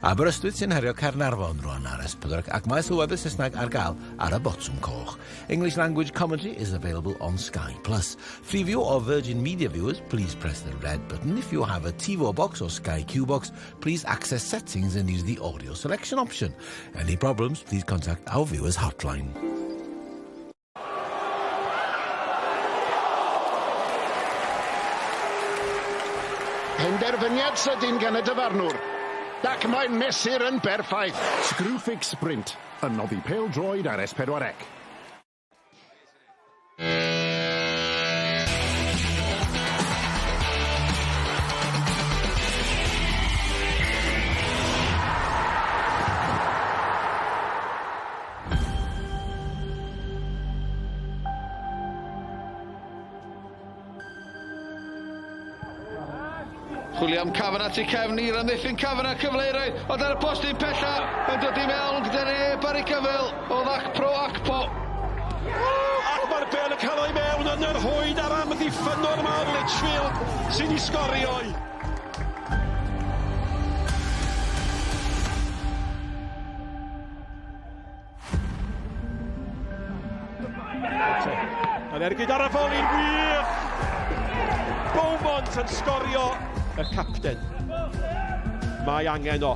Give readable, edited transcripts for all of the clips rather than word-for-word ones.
Aberystwyth sy'n herio Caernarfon rwan ar S4 ac mae sylwedd Saesneg ar gael ar y botwm coch. English language commentary is available on Sky Plus. Freeview or Virgin Media viewers, please press the red button. If you have a TiVo box or Sky Q box, please access settings and use the audio selection option. Any problems, please contact our viewers hotline. Penderfyniad sydyn gan y dyfarnwr, ac mae'n mesur yn berffaith. Screwfix Sprint, yn noddi pêl-droed ar S4C. Chwilio am cafon at ei cefn i'r amddiffyn cafon a cyfleirau, ond ar y postyn pella yn dod i mewn gyda neb ar ei gyfel o ddach pro acpo. Ac mae'r bel yn cael ei mewn yn yr hwyd ar amddiffyn o'r mawr Litchfield sy'n ei sgorio. Yn ergyd ar y foli'n wych. Beaumont yn sgorio y capten. Mae angen o.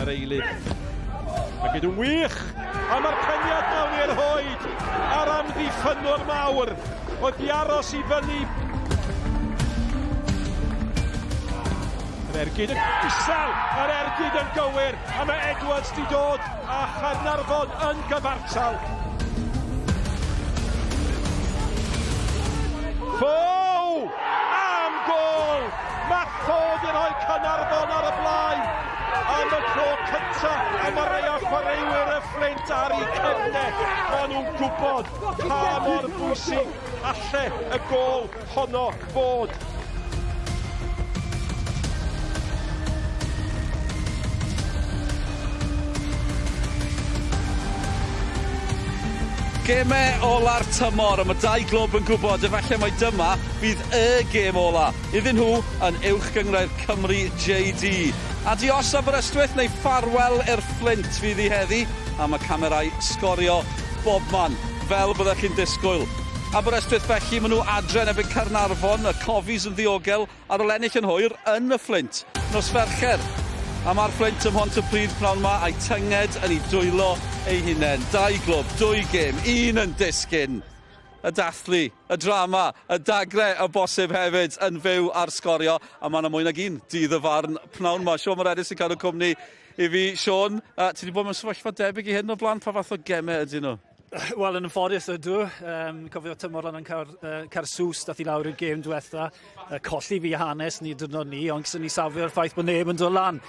Yr eilydd. Mae gyda'n wych. A mae'r peniad nawn i'r hwyd ar amddiffynwr mawr. Oedd i aros i fyny. Yr ergyd yn isel. Yr ergyd yn gywir. A mae Edwards di dod. A Caernarfon yn gyfartal. Fo! Am gol! Mathod yn rhoi Caernarfon ar y blaen. Am y tro cynta, a mae rhai o chwaraewyr y Fflint ar ei cefnau. Maen nhw'n gwybod pa mor bwysig alle y gol honno fod. Gemau ola'r tymor, a mae dau glwb yn gwybod efallai mai dyma fydd y gêm ola iddyn nhw yn uwch gyngrair Cymru JD. A dios Aberystwyth neu ffarwel i'r Fflint fydd hi heddi, a mae camerau sgorio bobman fel byddech chi'n disgwyl. Aberystwyth felly, maen nhw adre erbyn Caernarfon, y cofis yn ddiogel ar y lennill yn hwyr yn y Fflint. Nos Fercher. A mae'r Fflint ym Mhontypridd pnawn yma a'i tynged yn ei dwylo ei hunain. Dau glwb, dwy gêm, un yn disgyn. Y dathlu, y drama, y dagre, y bosib hefyd yn fyw ar sgorio. A mae yna mwy nag un dydd y farn pnawn yma. Siôn Moredus sy'n cadw cwmni i fi. Siôn, ti wedi bod mewn sefyllfa debyg i hyn o blaen? Pa fath o gemau ydyn nhw? Wel, yn ffodus ydw. Cofio tymor yn Carsws, dath i lawr i'r gêm diwetha. Colli fi hanes ni dynod ni, ond sy'n ni safio'r ffaith bod neb yn dod lan.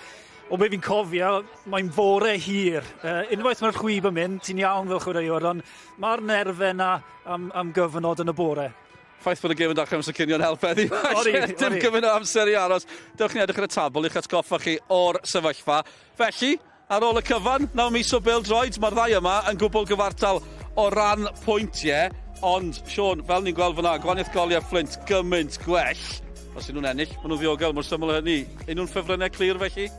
O be fi'n cofio, mae'n fore hir. Unwaith mae'r chwib yn mynd, ti'n iawn fel chwaraewr, ond mae'r nerfau yna am gyfnod yn y bore. Ffaith bod y gêm yn dechrau amser cynio'n help eddi. Dim gyfyn o amser i aros. Dewch ni edrych ar y tabl i'ch atgoffa chi o'r sefyllfa. Felly, ar ôl y cyfan, naw mis o bêl-droed, mae'r ddau yma yn gwbl gyfartal o ran pwyntiau. Ond, Siôn, fel ni'n gweld fyna, gwaniaeth goliau Fflint gymaint gwell. Os ydyn nhw'n ennill, maen nhw'n ddiogel, mor syml hynny. Un nhw'n ffefrynnau clir felly?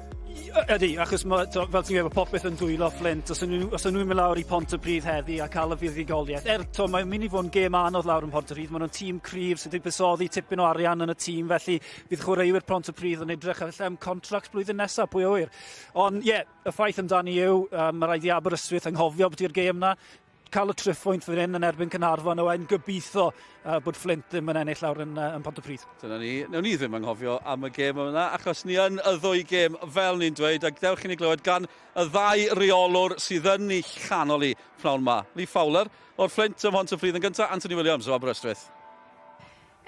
Ydy, achos fel ti'n gwybod popeth yn dwylo Fflint, os ydyn nhw'n mynd lawr i Pontypridd heddi a cael y fuddugoliaeth. Mae'n mynd i fod yn gêm anodd lawr yn Pontypridd, maen nhw'n tîm cryf sydd wedi buddsoddi tipyn o arian yn y tîm, felly bydd chwaraewyr Pontypridd yn edrych am contract blwyddyn nesaf, pwy o wir. Ond y ffaith amdani yw, mae rhaid i Aberystwyth anghofio bod i'r gêm na, cael y triffwynt fan hyn yn erbyn Caernarfon, o yn gobeithio bod Fflint ddim yn ennill lawr yn Pontypridd. Dyna ni. Newn ni ddim anghofio am y gêm yna, achos ni yn y ddwy gêm fel ni'n dweud, ac dewch i ni glywed gan y ddau reolwr sydd yn ei chanol i pnawn ma. Lee Fowler o'r Fflint ym Mhontypridd yn gyntaf, Anthony Williams o Aberystwyth.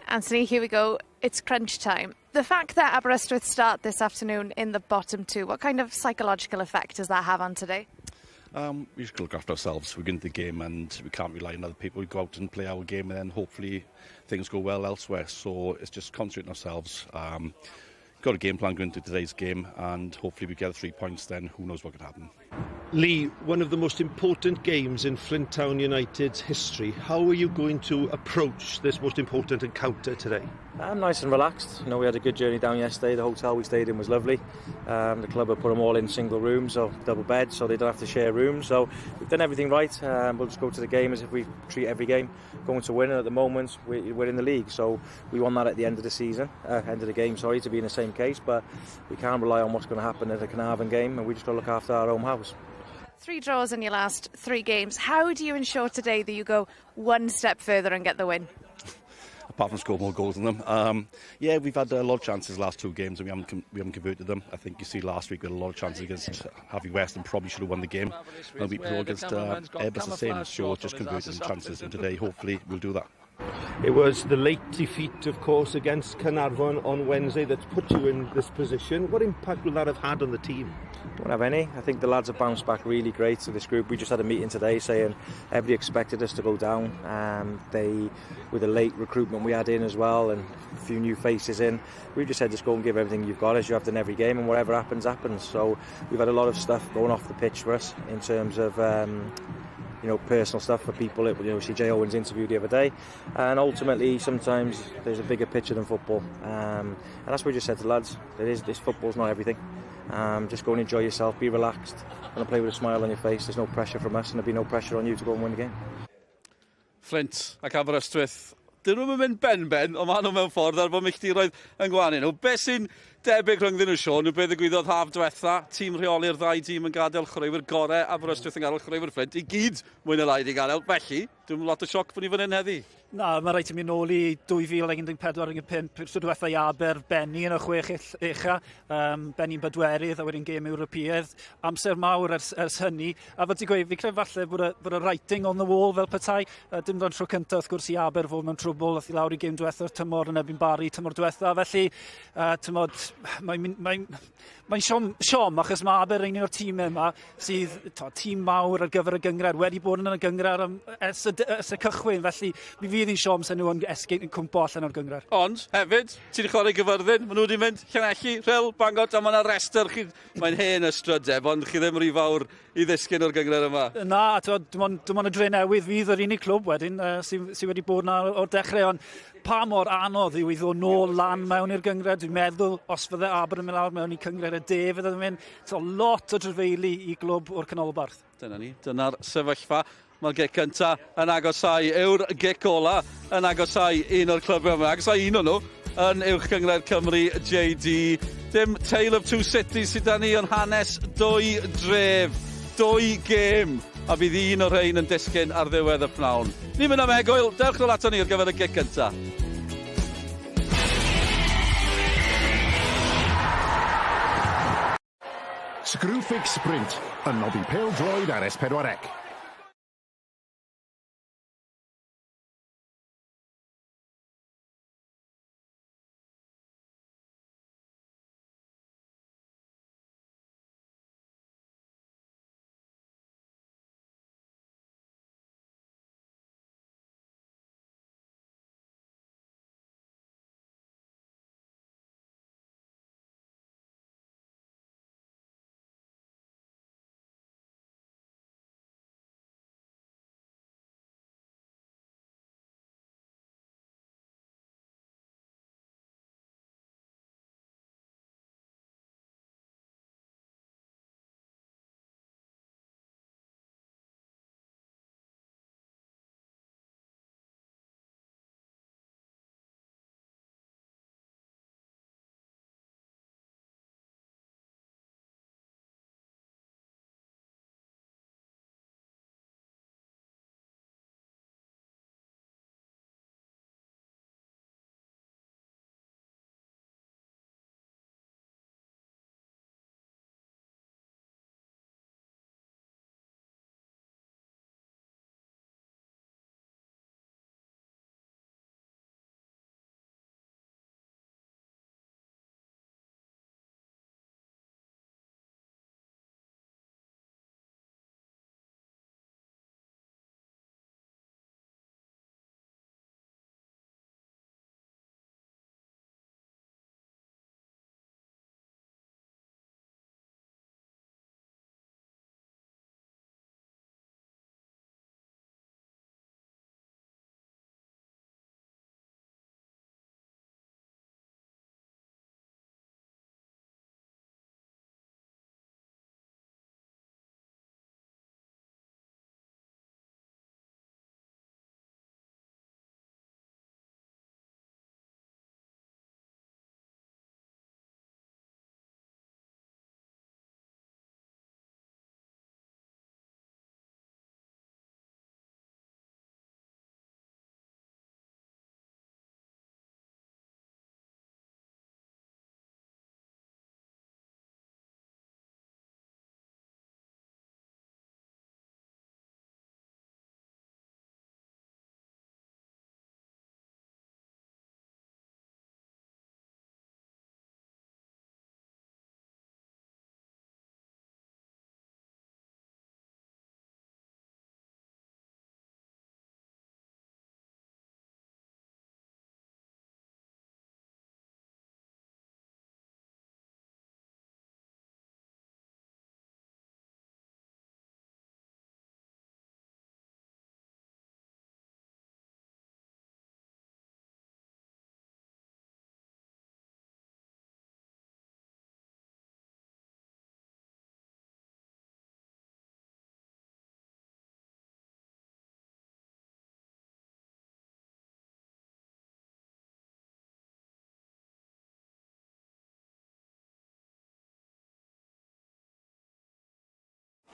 Anthony, here we go. It's crunch time. The fact that Aberystwyth start this afternoon in the bottom two, what kind of psychological effect does that have on today? We just look after ourselves. We get into the game and we can't rely on other people. We go out and play our game and then hopefully things go well elsewhere. So it's just concentrating ourselves. Got a game plan going into today's game and hopefully we get the 3 points, then who knows what could happen. Lee, one of the most important games in Flint Town United's history. How are you going to approach this most important encounter today? I'm nice and relaxed. You know, we had a good journey down yesterday. The hotel we stayed in was lovely. The club have put them all in single rooms or double beds, so they don't have to share rooms. So we've done everything right. We'll just go to the game as if we treat every game going to win. And at the moment, we're in the league, so we want that at the end of the season, end of the game. Sorry, to be in the same case, but we can't rely on what's going to happen at the Caernarfon game, and we just got to look after our home house. 3 draws in your last 3 games. How do you ensure today that you go one step further and get the win? Apart from score more goals than them. Yeah, we've had a lot of chances the last 2 games and we haven't converted them. I think you see last week we had a lot of chances against Harvey West and probably should have won the game. And the week before against Aberystwyth the same, so just converting chances, and today hopefully we'll do that. It was the late defeat, of course, against Caernarfon on Wednesday that's put you in this position. What impact will that have had on the team? Won't have any. I think the lads have bounced back really great to this group. We just had a meeting today saying everybody expected us to go down. With the late recruitment we had in as well and a few new faces in, we just said just go and give everything you've got as you have done every game, and whatever happens, happens. So we've had a lot of stuff going off the pitch for us in terms of personal stuff for people. We see Jay Owen's interview the other day, and ultimately sometimes there's a bigger picture than football, and that's what we just said to the lads. This football's not everything. Just go and enjoy yourself, be relaxed, and play with a smile on your face. There's no pressure from us, and there'll be no pressure on you to go and win the game. Flint ac Aberystwyth, dyn nhw'n mynd ben, ond maen nhw mewn ffordd ar bod milltiroedd yn gwanu nhw. Be sy'n debyg rhyngddyn nhw, Sean, yw beth ddigwyddodd haf diwetha, tîm rheoli'r ddau tîm yn gadael chwaraewyr gorau, Aberystwyth yn gadael chwaraewyr Flint, I gyd mwy na lai di gadael. Felly, dwi'n lot o sioc bod ni fan hyn heddi. Na, mae rhaid i mi nôl i 2014-15, tro diwetha I Aber, Benny yn y 6 ucha, Benny'n bedwerydd a wedyn gêm Ewropeaidd. Amser mawr ers hynny. A fod ti gweud, fi credu falle bod y writing on the wall fel petai. Dim ond tro cyntaf, wrth gwrs, I Aber fod mewn trwbl, oedd I lawr I gêm diwetha'r tymor yn ebyn Bari, tymor diwetha. Felly, mae'n siom, achos mae Aber ein o'r tîm yma sydd tîm mawr ar gyfer y gyngred, wedi bod yn y gyngred ers y cychwyn. Felly, mi fydd hi'n siom sy'n nhw yn esgyd yn cwmpo allan o'r gyngred. Ond, hefyd, ti wedi chwarae gyfyrddin, maen nhw wedi mynd Llanelli, Rhyl, Bangor, a mae yna rester. Mae'n hen ystrydeb, ond chi ddim rhy fawr I ddisgyn o'r gyngred yma. Na, dim ond y dre newydd fydd yr unig clwb wedyn sydd wedi bod yna o'r dechrau, ond pa mor anodd yw I ddod nôl lan mewn i'r gyngred. Dwi'n meddwl, os fydde Aber yn mynd lawr mewn I cyngred y de, fydde yn mynd lot o drefeili I glwb o'r canolbarth. Dyna ni, dyna'r sefyllfa. Mae'r gic cyntaf yn agosau yw'r gic ola yn agosau un o'r clybau yma. Agosau un o'n nhw yn uwch gyngred Cymru JD. Dim Tale of Two Cities sydd da ni yn hanes 2 dref, 2 gêm. A bydd un o'r rhain yn disgyn ar ddiwedd y pnawn. Ni'n mynd am Egwyl, dewch nôl ato ni ar gyfer y gic cyntaf. Screwfix Sprint, yn noddi pêl-droed ar S4C.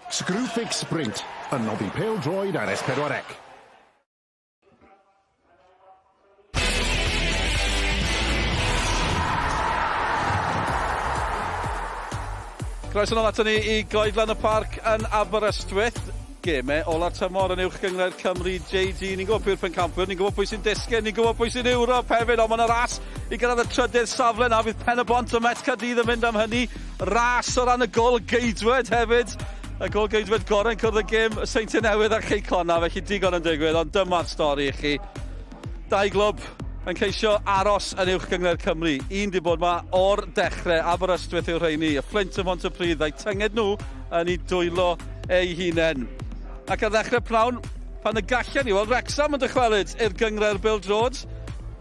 Screwfix Sprint, yn noddi pêl-droed ar S4C. Croeso nôl ato ni i goedlan y parc yn Aberystwyth. Gemau ola'r tymor yn uwch gyngred Cymru JD. Ni'n gwybod pwy'r pencampwr, ni'n gwybod pwy sy'n disgyn, ni'n gwybod pwy sy'n Ewrop hefyd, ond mae'n y ras i gyrraedd y trydydd safle na. Fydd pen y bont y Met Caerdydd yn mynd am hynny. Ras o ran y gol geidwed hefyd. Y gol geidwed gorau'n cwrdd y gêm y Seintiau Newydd a'r Ceiclona, felly digon yn digwydd, ond dyma'r stori i chi. Dau glwb yn ceisio aros yn uwch gyngred Cymru. Un di bod ma o'r dechrau, Aberystwyth yw'r rheini. Y Fflint y Fontypridd, a'i tynged nhw yn ei dwylo ei hunain. Ac ar ddechrau pnawn, pan y gallen ni, wel Wrexham yn dychwelyd i'r gyngre'r Bêl-droed.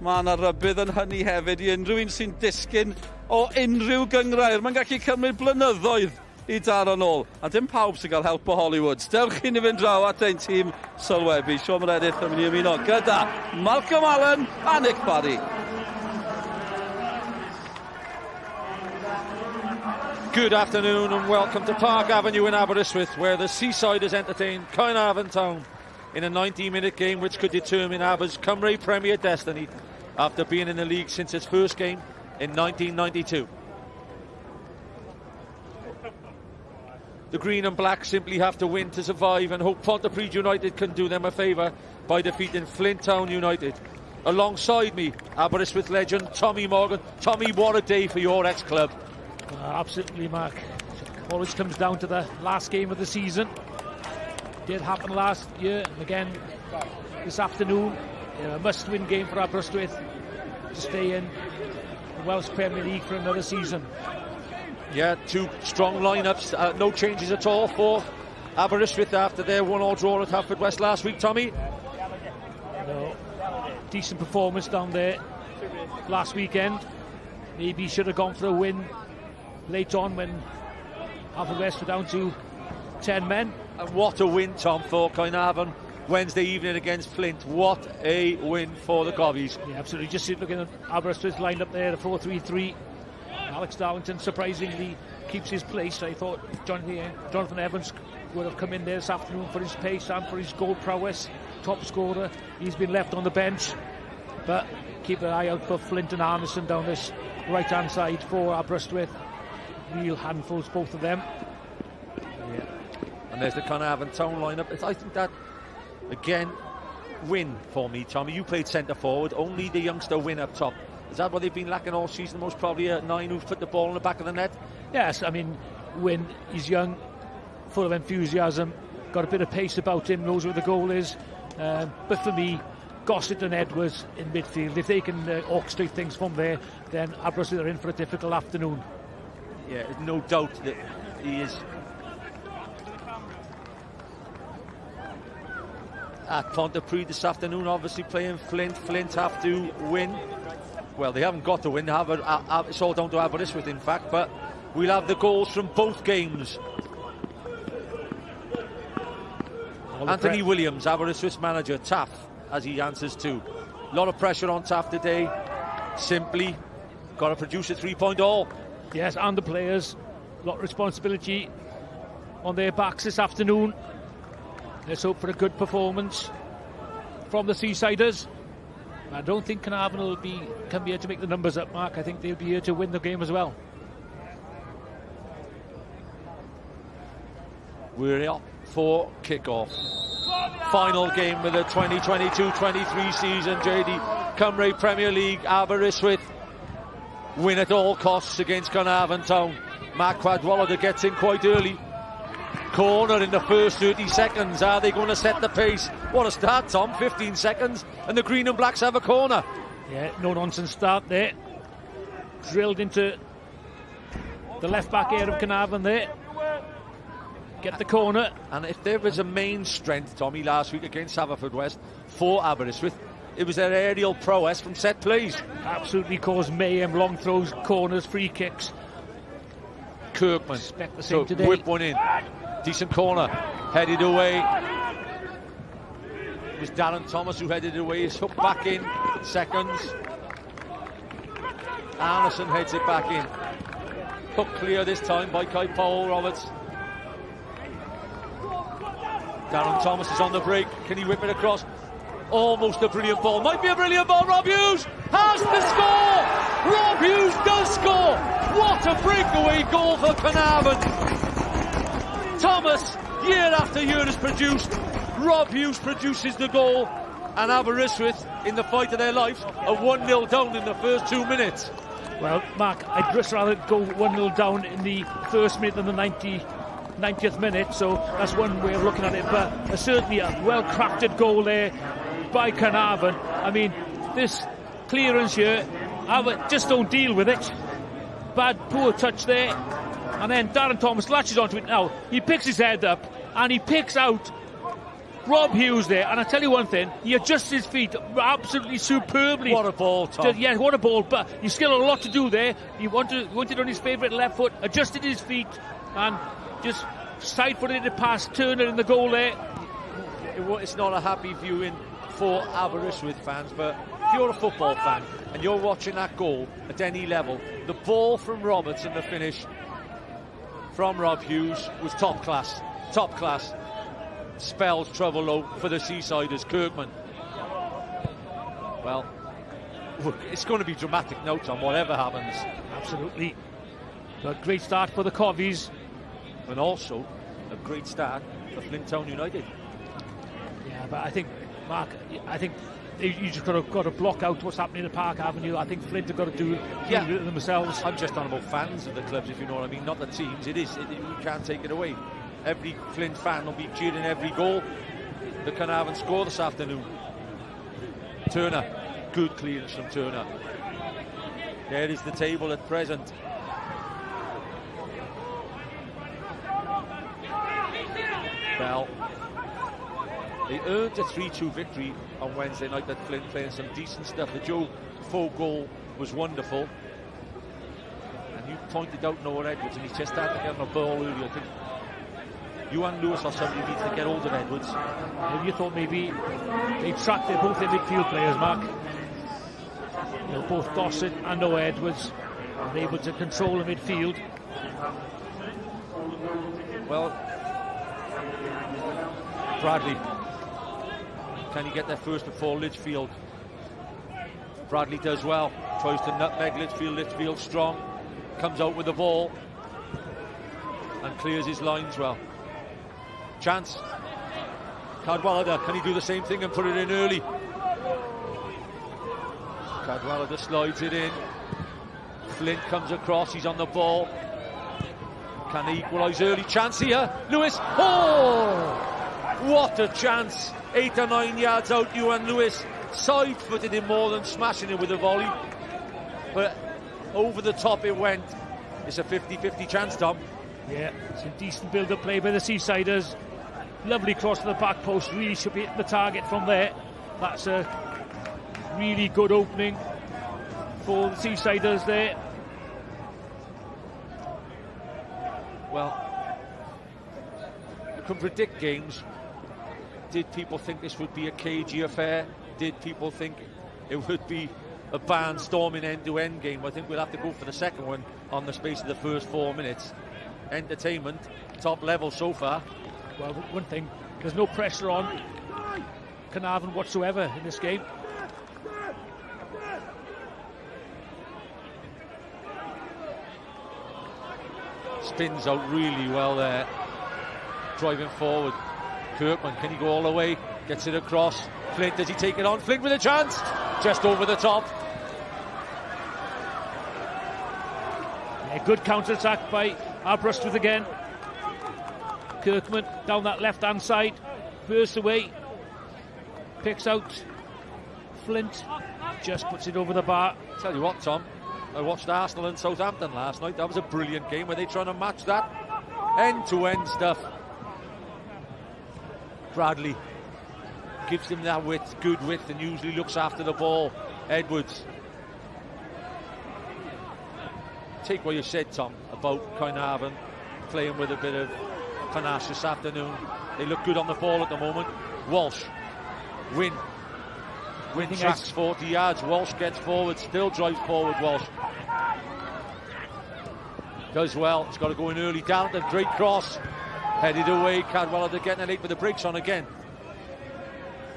Mae yna rybydd yn hynny hefyd i unrhyw un sy'n disgyn o unrhyw gyngrair. Mae'n gallu cymryd blynyddoedd i daro nôl. A dim pawb sy'n cael help o Hollywood. Dewch i ni fynd draw at ein tîm sylwebu. Siom Meredith yn mynd i ymuno gyda Malcolm Allen a Nick Barry. Good afternoon and welcome to Park Avenue in Aberystwyth, where the seaside has entertained Caernarfon town in a 90-minute game which could determine Aber's Cymru Premier destiny after being in the league since its first game in 1992. The green and black simply have to win to survive and hope Pontypridd United can do them a favour by defeating Flint Town United. Alongside me, Aberystwyth legend Tommy Morgan. Tommy, what a day for your ex-club. Absolutely, Mark. It always comes down to the last game of the season. Did happen last year, and again this afternoon. A must-win game for Aberystwyth to stay in the Welsh Premier League for another season. Yeah, two strong lineups. No changes at all for Aberystwyth after their 1-1 draw at Haverfordwest last week, Tommy. No, decent performance down there last weekend. Maybe should have gone for a win late on when Haverfordwest were down to 10 men. And what a win, Tom, for Caernarfon Wednesday evening against Flint. What a win for the Gobbies. Yeah, absolutely. Just looking at Aberystwyth lined up there, the 4-3-3. Alex Darlington surprisingly keeps his place. I thought Jonathan Evans would have come in there this afternoon for his pace and for his goal prowess. Top scorer. He's been left on the bench. But keep an eye out for Flint and Arneson down this right-hand side for Aberystwyth. Real handfuls, both of them. Yeah. And there's the Caernarfon town lineup. I think that, again, win for me, Tommy. You played centre forward. Only the youngster win up top. Is that what they've been lacking all season? Most probably a 9 who's put the ball in the back of the net? Yes, I mean, Wyn, he's young, full of enthusiasm, got a bit of pace about him, knows where the goal is. But for me, Gossett and Edwards in midfield, if they can orchestrate things from there, then Aberystwyth are in for a difficult afternoon. Yeah, there's no doubt that he is at Pontypridd this afternoon, obviously playing Flint. Flint have to win. Well, they haven't got to win. It's all down to Aberystwyth, in fact, but we'll have the goals from both games. Anthony Williams, Aberystwyth's manager, Taff, as he answers to. A lot of pressure on Taff today. Simply got to produce a 3-point all. Yes, and the players, a lot of responsibility on their backs this afternoon. Let's hope for a good performance from the Seasiders. I don't think Caernarfon can be here to make the numbers up, Mark. I think they'll be here to win the game as well. We're up for kick-off. Final game of the 2022-23 season, JD. Cymru Premier League, Aberystwyth win at all costs against Caernarfon Town. Mark Cadwallader gets in quite early. Corner in the first 30 seconds. Are they going to set the pace? What a start, Tom. 15 seconds and the green and blacks have a corner. Yeah, no nonsense start there. Drilled into the left back area of Caernarfon there. Get the corner. And if there was a main strength, Tommy, last week against Haverfordwest for Aberystwyth, it was their aerial prowess from set plays. Absolutely caused mayhem. Long throws, corners, free kicks. Kirkman Expect the same today. Whip one in. Decent corner. Headed away. It was Darren Thomas who headed it away. He's hooked back in. Seconds. Arneson heads it back in. Hook clear this time by Kai Powell Roberts. Darren Thomas is on the break. Can he whip it across? Almost a brilliant ball. Might be a brilliant ball. Rob Hughes has the score. Rob Hughes does score. What a breakaway goal for Caernarfon. Thomas, year after year, has produced. Rob Hughes produces the goal. And Aberystwyth, in the fight of their lives, are 1-0 down in the first 2 minutes. Well, Mark, I'd just rather go 1-0 down in the first minute than the 90th minute, so that's one way of looking at it. But certainly a well-crafted goal there by Caernarfon. I mean, this clearance here, just don't deal with it. Bad, poor touch there. And then Darren Thomas latches onto it now. He picks his head up and he picks out Rob Hughes there. And I tell you one thing, he adjusts his feet absolutely superbly. What a ball, Tom. Yeah, what a ball. But he's still a lot to do there. He wanted on his favourite left foot, adjusted his feet and just side-footed it past Turner in the goal there. It's not a happy viewing for Aberystwyth fans, but if you're a football fan and you're watching that goal at any level, the ball from Roberts and the finish from Rob Hughes was top class. Top class. Spells trouble low for the Seasiders. Kirkman. Well, it's going to be dramatic now, Tom, whatever happens. Absolutely. A great start for the Covies. And also a great start for Flint Town United. Yeah, but I think, Mark, you just got to block out what's happening at Park Avenue. I think Flint have got to do it themselves. I'm just on about fans of the clubs, if you know what I mean, not the teams. You can't take it away. Every Flint fan will be cheering every goal the Caernarfon score this afternoon. Turner, good clearance from Turner. There is the table at present. Bell. They earned a 3-2 victory on Wednesday night at Flint, playing some decent stuff. The Joe Foe goal was wonderful. And you pointed out Noah Edwards, and he just started to get on the ball earlier. I think Ewan Lewis or somebody needs to get hold of Edwards. You thought maybe they tracked both their midfield players, Mark. Both Gossett and Noah Edwards are able to control the midfield. Well, Bradley, can he get there first before Litchfield? Bradley does well, tries to nutmeg Litchfield strong, comes out with the ball and clears his lines well. Chance. Cadwallader, can he do the same thing and put it in early? Cadwallader slides it in. Flint comes across, he's on the ball. Can he equalise early? Chance here. Lewis. Oh! What a chance. 8 or 9 yards out, Ewan Lewis. Side-footed him more than smashing it with a volley. But over the top it went. It's a 50-50 chance, Tom. Yeah, some decent build-up play by the Seasiders. Lovely cross to the back post. Really should be hitting the target from there. That's a really good opening for the Seasiders there. Well, you can predict games. Did people think this would be a cagey affair? Did people think it would be a barnstorming end-to-end game? I think we'll have to go for the second one on the space of the first 4 minutes. Entertainment, top level so far. Well, one thing, there's no pressure on Caernarfon whatsoever in this game. Spins out really well there. Driving forward. Kirkman, can he go all the way? Gets it across. Flint, does he take it on? Flint with a chance. Just over the top. Yeah, good counter-attack by Aberystwyth again. Kirkman down that left-hand side. Bursts away. Picks out Flint. Just puts it over the bar. Tell you what, Tom, I watched Arsenal and Southampton last night. That was a brilliant game. Were they trying to match that? End-to-end stuff. Bradley gives him that width, good width, and usually looks after the ball. Edwards. Take what you said, Tom, about Caernarfon playing with a bit of panache this afternoon. They look good on the ball at the moment. Walsh. Win tracks 40 yards. Walsh gets forward, still drives forward. Walsh does well. It's got to go in early. Down the great cross. Headed away, Cadwallader getting late with the brakes on again.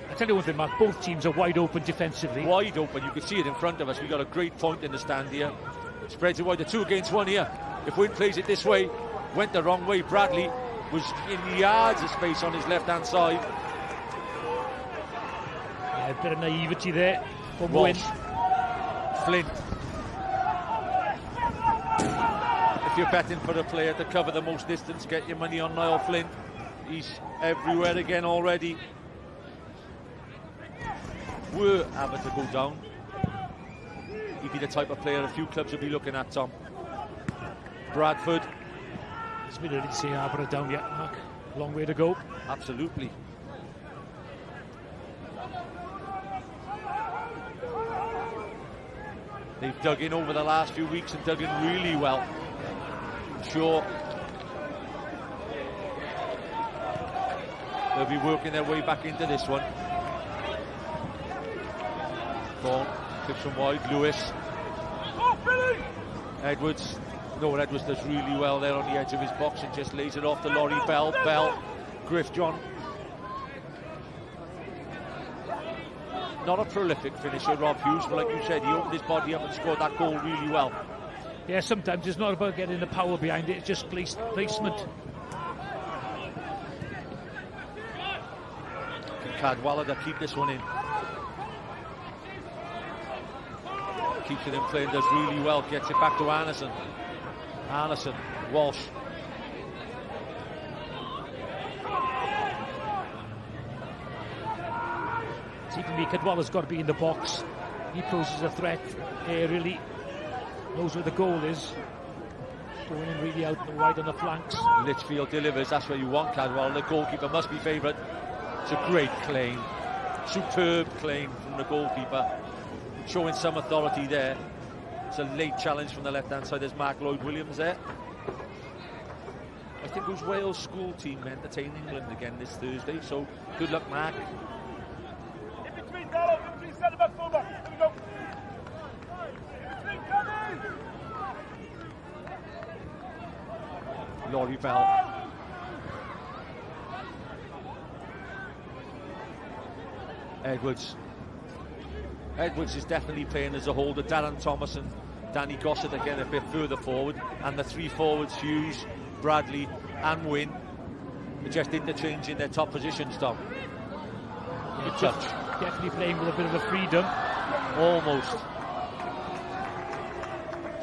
I tell you one thing, Mark, both teams are wide open defensively. Wide open, you can see it in front of us. We've got a great point in the stand here. Spreads it wide, the 2 against 1 here. If Wynn plays it this way, went the wrong way. Bradley was in yards of space on his left-hand side. Yeah, a bit of naivety there from Walsh. Wynn. Flint. If you're betting for a player to cover the most distance, get your money on Niall Flint. He's everywhere again already. Were ever to go down, he'd be the type of player a few clubs would be looking at, Tom. Bradford. It's been early to see Arbor down yet, Mark. Long way to go. Absolutely. They've dug in over the last few weeks and dug in really well. Sure, they'll be working their way back into this one. Vaughan clips from wide. Lewis. Edwards. No, what Edwards does really well there on the edge of his box and just lays it off to Laurie Bell. Bell. Griff John. Not a prolific finisher, Rob Hughes, but like you said, he opened his body up and scored that goal really well. Yeah, sometimes it's not about getting the power behind it, it's just placement. Can Cadwallader keep this one in? Keeps it in play and does really well, gets it back to Anderson. Anderson, Walsh. See, for me, Cadwallader's got to be in the box. He poses a threat aerially. Knows where the goal is. Going in really out and wide on the flanks. Litchfield delivers, that's where you want Cadwallader. The goalkeeper must be favourite. It's a great claim. Superb claim from the goalkeeper. Showing some authority there. It's a late challenge from the left-hand side. There's Mark Lloyd-Williams there. I think it was Wales school team entertain England again this Thursday, so good luck, Mark. In between, Darrow, in between centre-back, full-back. Here we go. Laurie Bell. Edwards. Edwards is definitely playing as a holder. Darren Thomas and Danny Gossett again a bit further forward, and the 3 forwards, Hughes, Bradley and Wynn, are just interchanging their top positions, Tom. Good touch. Definitely playing with a bit of a freedom. Almost.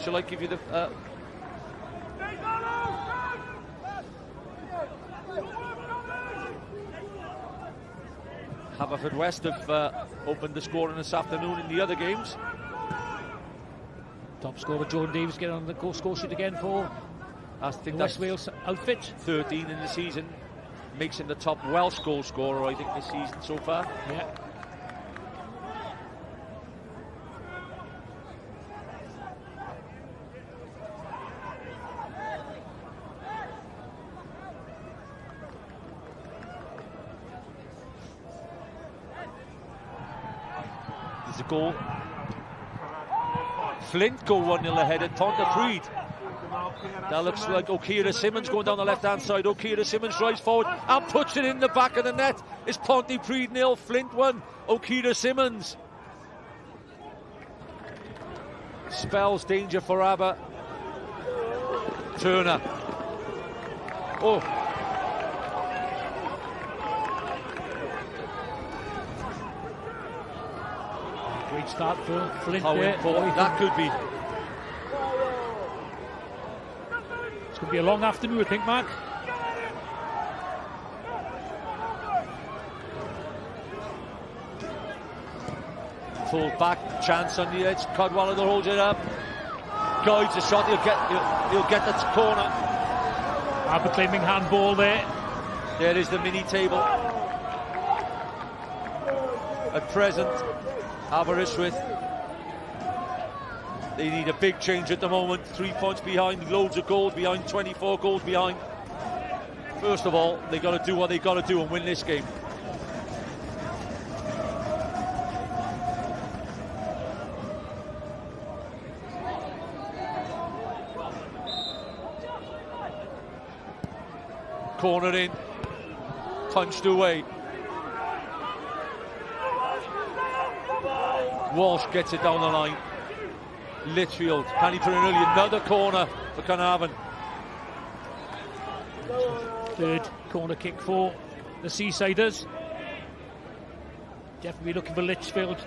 Shall I give you the... Haverfordwest have opened the scoring this afternoon in the other games. Top scorer Jordan Davis getting on the score sheet again for I think the that's West Wales outfit. 13 in the season. Makes him the top Welsh goal scorer, I think, this season so far. Yeah. There's a goal. Flint go 1-0 ahead at Pontypridd. That looks like O'Keira Simmons going down the left-hand side. O'Keira Simmons drives forward and puts it in the back of the net. It's Pontypridd 0, Flint 1. O'Keira Simmons. Spells danger for Aber. Turner. Oh. Great start for Flint How there. important that could be. It's going to be a long afternoon, I think, Mark. Full back, chance on the edge. Cadwallader holds it up. Guides the shot. He'll get the corner. Aber claiming handball there. There is the mini table. At present, Aberystwyth, they need a big change at the moment. 3 points behind, loads of goals behind, 24 goals behind. First of all, they got to do what they got to do and win this game. Corner in. Punched away. Walsh gets it down the line. Litchfield, can he put in early? Another corner for Caernarfon. Third corner kick for the Seasiders. Definitely looking for Litchfield.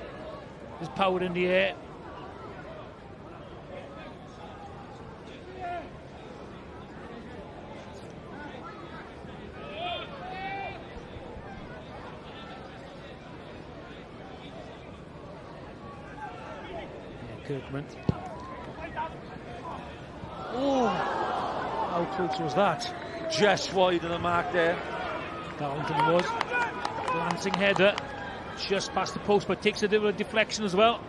There's power in the air. Kirkman. Oh, how close was that? Just wide of the mark there. Darlington was. Glancing header. Just past the post, but takes a bit of a deflection as well.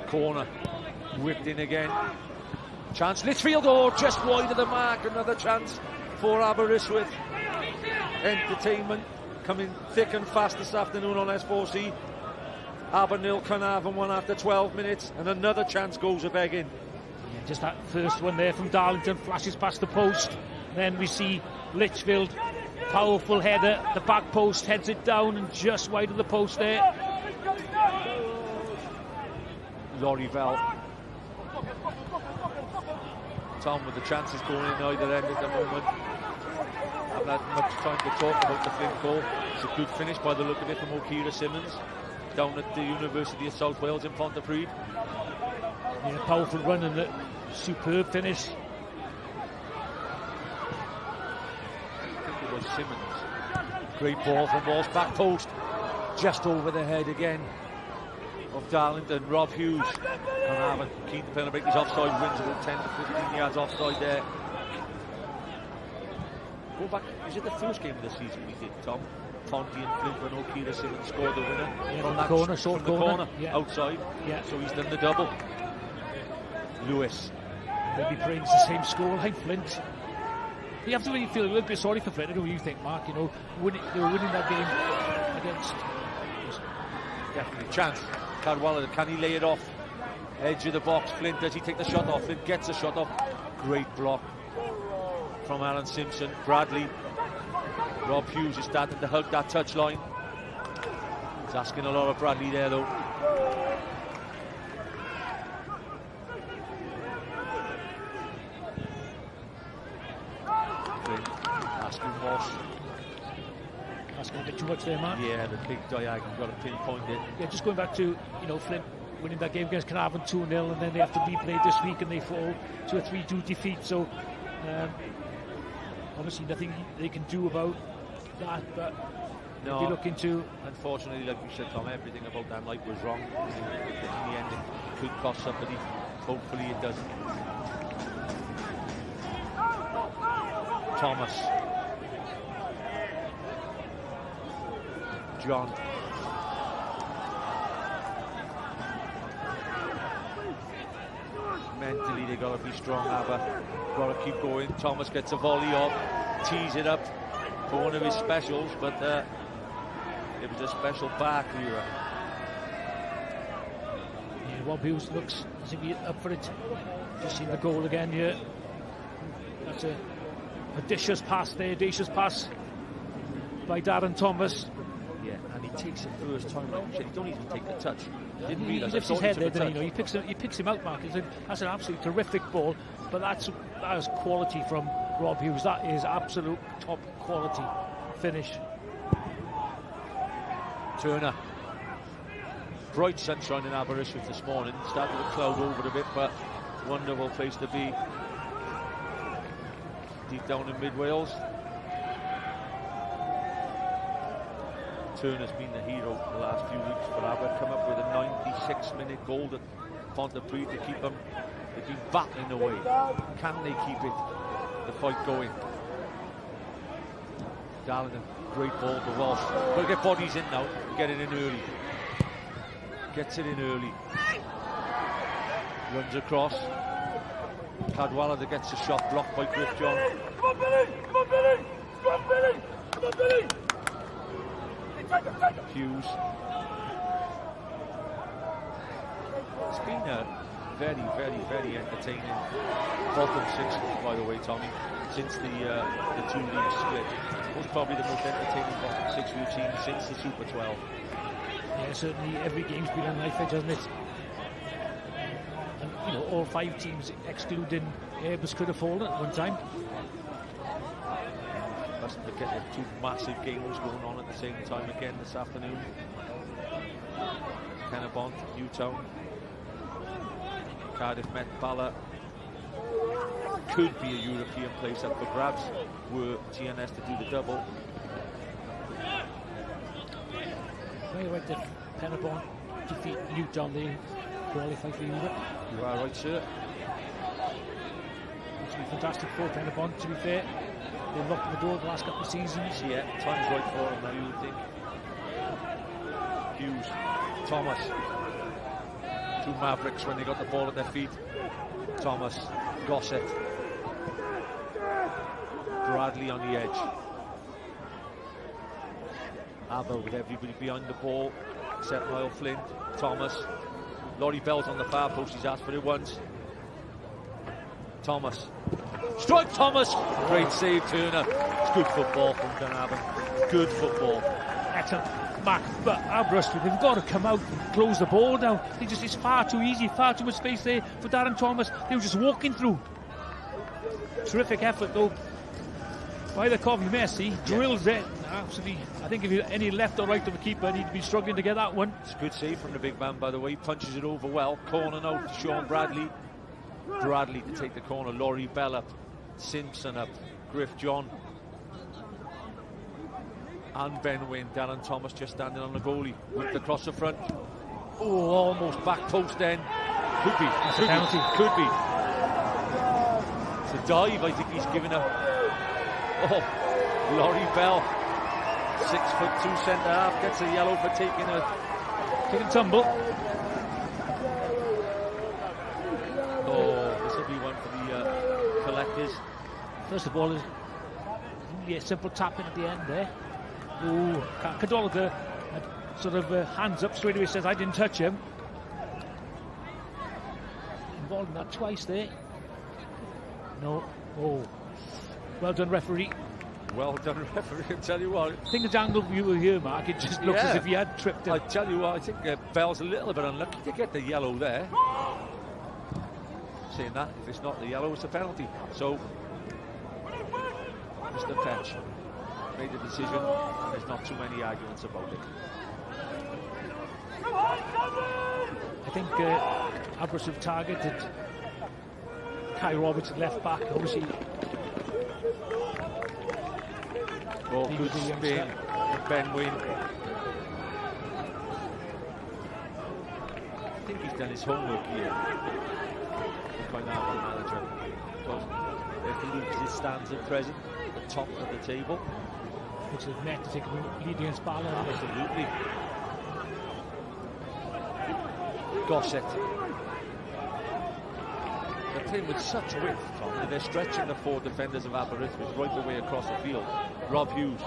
Corner. Whipped in again. Chance. Litchfield. Oh, just wide of the mark. Another chance for Aberystwyth. Entertainment coming thick and fast this afternoon on S4C. Aber 0, Caernarfon 1 after 12 minutes, and another chance goes a begging. Yeah, just that first one there from Darlington flashes past the post. Then we see Litchfield, powerful header, the back post heads it down and just wide of the post there. Lorryville. Tom with the chances going in either end at the moment. Haven't had much time to talk about the Flint goal. It's a good finish by the look of it from O'Keefe Simmons down at the University of South Wales in Pontypridd. Yeah, powerful run and a superb finish. I think it was Simmons. Great ball from Walsh, back post, just over the head again of Darlington. Rob Hughes. Caernarfon keen to penetrate his offside, wins about 10 to 15 yards offside there. Go back, is it the first game of the season we did, Tom? Ponty and Flint when O'Keefe Simmons scored the winner. Yeah, from the corner, short corner. Yeah. Outside. Yeah. So he's done the double. Lewis. Maybe brings the same scoreline, Flint. You have to really feel a little bit sorry for Flint. I know what you think, Mark. You know, they were winning that game against. Definitely a chance. Cadwallader, can he lay it off? Edge of the box. Flint, does he take the shot off? Flint gets the shot off. Great block from Alan Simpson. Bradley. Rob Hughes is starting to hug that touchline. He's asking a lot of Bradley there, though. Flint asking Walsh. Asking a bit too much there, Mark. Yeah, the big diagonal, got to pinpoint it. Yeah, just going back to, you know, Flint winning that game against Caernarfon 2-0, and then they have to replay this week and they fall to a 3-2 defeat. So obviously nothing they can do about that, but no, they'll be looking to. Unfortunately, like we said, Tom, everything about that night was wrong. In the end, it could cost somebody. Hopefully it doesn't. Thomas. John. Mentally, they got to be strong, Aber. Got to keep going. Thomas gets a volley off, tees it up for one of his specials, but it was a special bar clearer. Yeah, Rob Hughes looks as if he's up for it. Just seen the goal again here. That's a audacious pass there, audacious pass by Darren Thomas. Yeah, and he takes it first time. Like you said, he don't even take the touch. He lifts his head there, then, you know, he picks him out, Mark. That's an absolutely terrific ball, but that is quality from Rob Hughes. That is absolute top quality finish. Turner. Bright sunshine in Aberystwyth this morning. Started to cloud over a bit, but wonderful place to be. Deep down in mid-Wales. Turner's been the hero the last few weeks for Aber. Come up with a 96-minute goal at Pontypridd to keep them. They've been battling away. Can they keep it? The fight going. Darlington, great ball to Walsh. Got to get bodies in now. Get it in early. Gets it in early. Runs across. Cadwallader gets a shot blocked by Griff John. Come on, Billy! Come on, Billy! Come on, Billy! Come on, Billy! Hughes. It's been very, very, very entertaining bottom six, by the way, Tommy, since the two leagues split. It's probably the most entertaining bottom six we've seen since the Super 12. Yeah, certainly every game's been a knife edge, hasn't it? And, you know, all 5 teams, excluding Aberystwyth, could have fallen at one time. Mustn't forget there's 2 massive games going on at the same time again this afternoon. Caernarfon, Newtown. Cardiff met Bala. Could be a European place up for grabs were TNS to do the double. Very right that Caernarfon defeat Newtown, they qualify for Europe. You are right, sir. It's been fantastic for Caernarfon, to be fair. They've locked the door the last couple of seasons. Yeah, time's right for them now, you would think. Hughes, Thomas. 2 Mavericks when they got the ball at their feet. Thomas, Gossett. Bradley on the edge. Abel with everybody behind the ball, except Niall Flint. Thomas. Laurie Bell's on the far post, he's asked for it once. Thomas. Strike Thomas! Great save, Turner. It's good football from Caernarfon. Good football. Excellent, Mark. But Aberystwyth, they've got to come out and close the ball down. It's far too easy, far too much space there for Darren Thomas. They were just walking through. Terrific effort, though, by the Covey Messi. Drills it. Absolutely. I think if you any left or right of the keeper, he'd be struggling to get that one. It's a good save from the big man, by the way. Punches it over well. Corner now to Sean Bradley. Bradley to take the corner. Laurie Bell up. Simpson up. Griff John. And Ben Wynn. Darren Thomas just standing on the goalie with the cross the front. Oh, almost back post then. Could be. That's a penalty. Could be. It's a dive, I think he's given up. Oh, Laurie Bell. 6'2" centre half gets a yellow for taking a tumble. Oh, this will be one for the collectors. First of all, a simple tapping at the end there. Oh, Cadolaga sort of hands up straight away, says I didn't touch him. Involved in that twice there. No. Oh, well done, referee. Well done, referee. I tell you what. I think the angle view were here, Mark. It just looks as if he had tripped him. I tell you what, I think Bell's a little bit unlucky to get the yellow there. Saying that, if it's not the yellow, it's a penalty. So, Mr. Petch made the decision, and there's not too many arguments about it. I think Aberystwyth targeted Kai Roberts at left back, obviously. Oh, good spin from Ben Wynn. I think he's done his homework here, the Caernarfon manager, because if he leaves his stands at present at the top of the table, which is meant to take a lead against Bala. Absolutely. Gossett. They're playing with such width, Tom, and they're stretching the 4 defenders of Aberystwyth right the way across the field. Rob Hughes.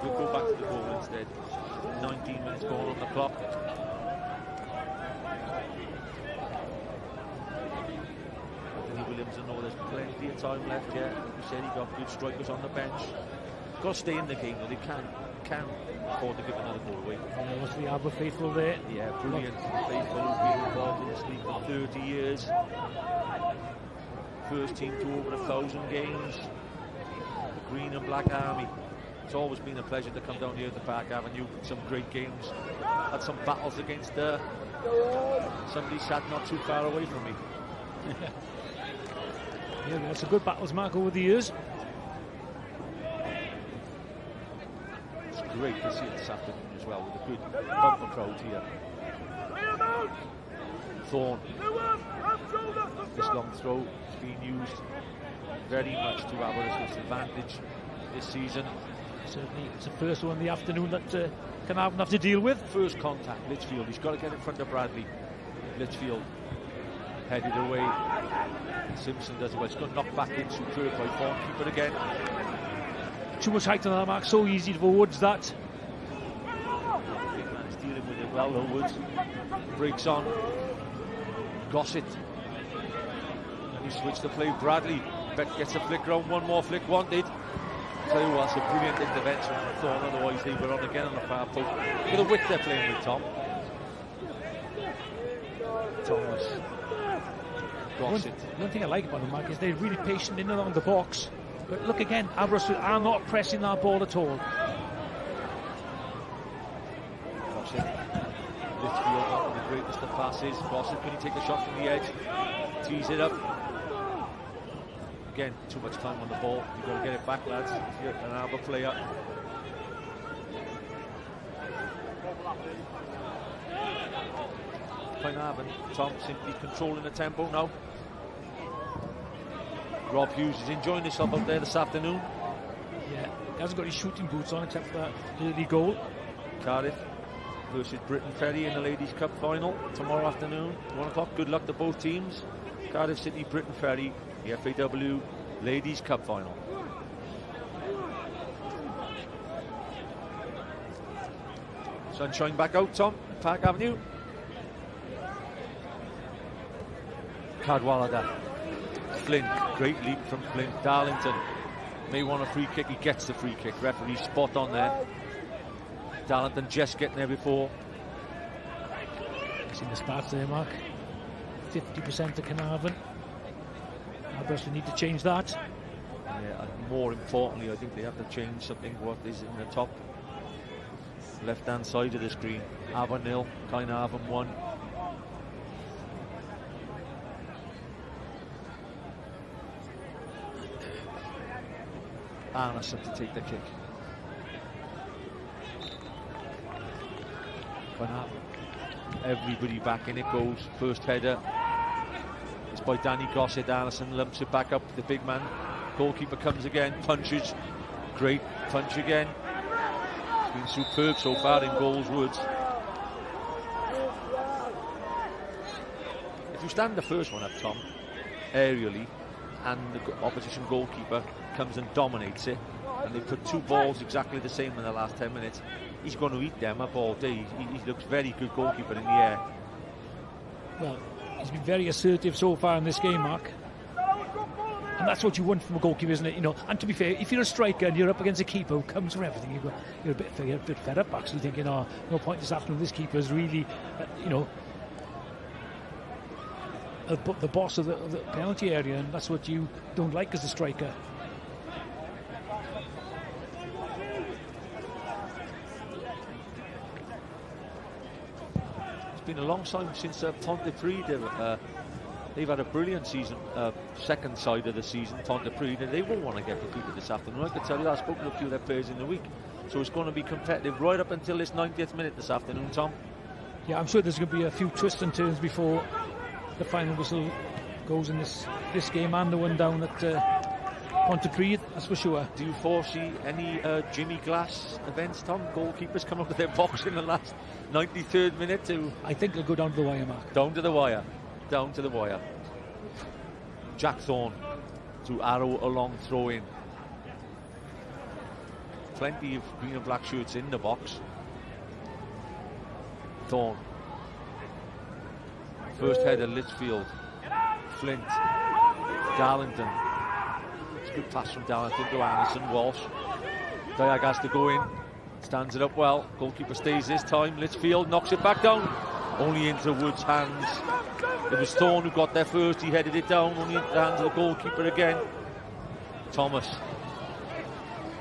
We'll go back to the goal instead. 19 minutes going on the clock. Anthony Williamson, know there's plenty of time left yet. He said he got good strikers on the bench. Got to stay in the game, though. They can't afford to give another goal away. Yeah, was the Aber faithful there? Yeah, brilliant. Faithful, who've been involved in this league for 30 years. First team to over 1,000 games. The Green and Black Army. It's always been a pleasure to come down here to Park Avenue. Some great games. Had some battles against somebody sat not too far away from me. Yeah, we had some good battles, Mark, over the years. It's great to see it this afternoon as well, with a good bumper crowd here. Thorne. This long throw is being used very much to Aberystwyth's advantage this season. Certainly, it's the first one in the afternoon that Caernarfon have to deal with. First contact, Litchfield. He's got to get in front of Bradley. Litchfield headed away. Simpson does well. It's got knocked back in, superb by Thorne. Keep it again. Too much height on that, Mark. So easy to forwards that. Big man's dealing with it well though, Woods. Breaks on. Gossett. And he switched to play Bradley. Beck gets a flick round, one more flick wanted. Tell you what, it's a brilliant intervention from Thorne, otherwise they were on again on the far post. Look at the width they're playing with, Tom. Thomas. Gossett. One thing I like about them, Mark, is they're really patient in and around the box. But look again, Aberystwyth are not pressing that ball at all. Gossett. Litchfield, not the greatest of passes. Gossett, can he take a shot from the edge? Tees it up. Again, too much time on the ball. You've got to get it back, lads, if you're an Aber player. Caernarfon, Tom simply controlling the tempo now. Rob Hughes is enjoying himself out there this afternoon. Yeah, he hasn't got his shooting boots on except for that early goal. Cardiff versus Britain Ferry in the Ladies' Cup final tomorrow afternoon, 1 o'clock. Good luck to both teams. Cardiff City, Britain Ferry, the FAW Ladies' Cup final. Sunshine back out, Tom, Park Avenue. Cadwallader. Flint, great leap from Flint. Darlington may want a free kick, he gets the free kick. Referee spot on there. Darlington just getting there before. Seen the stats there, Mark. 50% to Caernarfon. Aberystwyth need to change that. Yeah, and more importantly, I think they have to change something. What is in the top left-hand side of the screen? Aber 0, Caernarfon 1. Anderson to take the kick. Everybody back in it goes. First header is by Danny Gossett. Anderson lumps it back up. The big man. Goalkeeper comes again. Punches. Great punch again. It's been superb so far in goals, Woods. If you stand the first one up, Tom, aerially, and the opposition goalkeeper comes and dominates it, and they put 2 balls exactly the same in the last 10 minutes, he's going to eat them up all day. He looks very good goalkeeper in the air. Well, he's been very assertive so far in this game, Mark. And that's what you want from a goalkeeper, isn't it? You know, and to be fair, if you're a striker and you're up against a keeper who comes for everything, you're a bit fed up, actually, thinking, oh, no point this afternoon, this keeper is really, the boss of the penalty area, and that's what you don't like as a striker. It's been a long time since Pontypridd. They've had a brilliant season, second side of the season, Pontypridd, and they will want to get defeated this afternoon. I can tell you that. I've spoken to a few of their players in the week, so it's going to be competitive right up until this 90th minute this afternoon, Tom. Yeah, I'm sure there's going to be a few twists and turns before the final whistle goes in this game and the one down at Pontypridd, that's for sure. Do you foresee any Jimmy Glass events, Tom? Goalkeepers come up with their box in the last 93rd minute to... I think they'll go down to the wire, Mark. Down to the wire. Down to the wire. Jack Thorne to arrow along throw in. Plenty of green and black shirts in the box. Thorne. First header, Litchfield. Flint. Darlington. It's a good pass from Darlington to Anderson. Walsh. Diag has to go in. Stands it up well. Goalkeeper stays this time. Litchfield knocks it back down. Only into Wood's hands. It was Thorne who got there first. He headed it down. Only into the hands of the goalkeeper again. Thomas.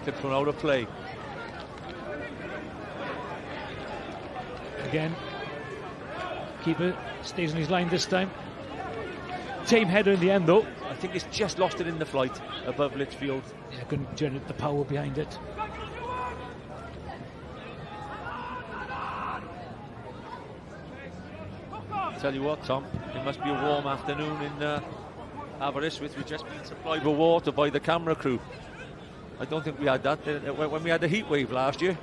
Tipped one out of play. Again. Keeper stays on his line this time. Tame header in the end, though. I think it's just lost it in the flight above Litchfield. Yeah, couldn't generate the power behind it. Tell you what, Tom, it must be a warm afternoon in Aberystwyth. We've just been supplied with water by the camera crew. I don't think we had that when we had the heat wave last year.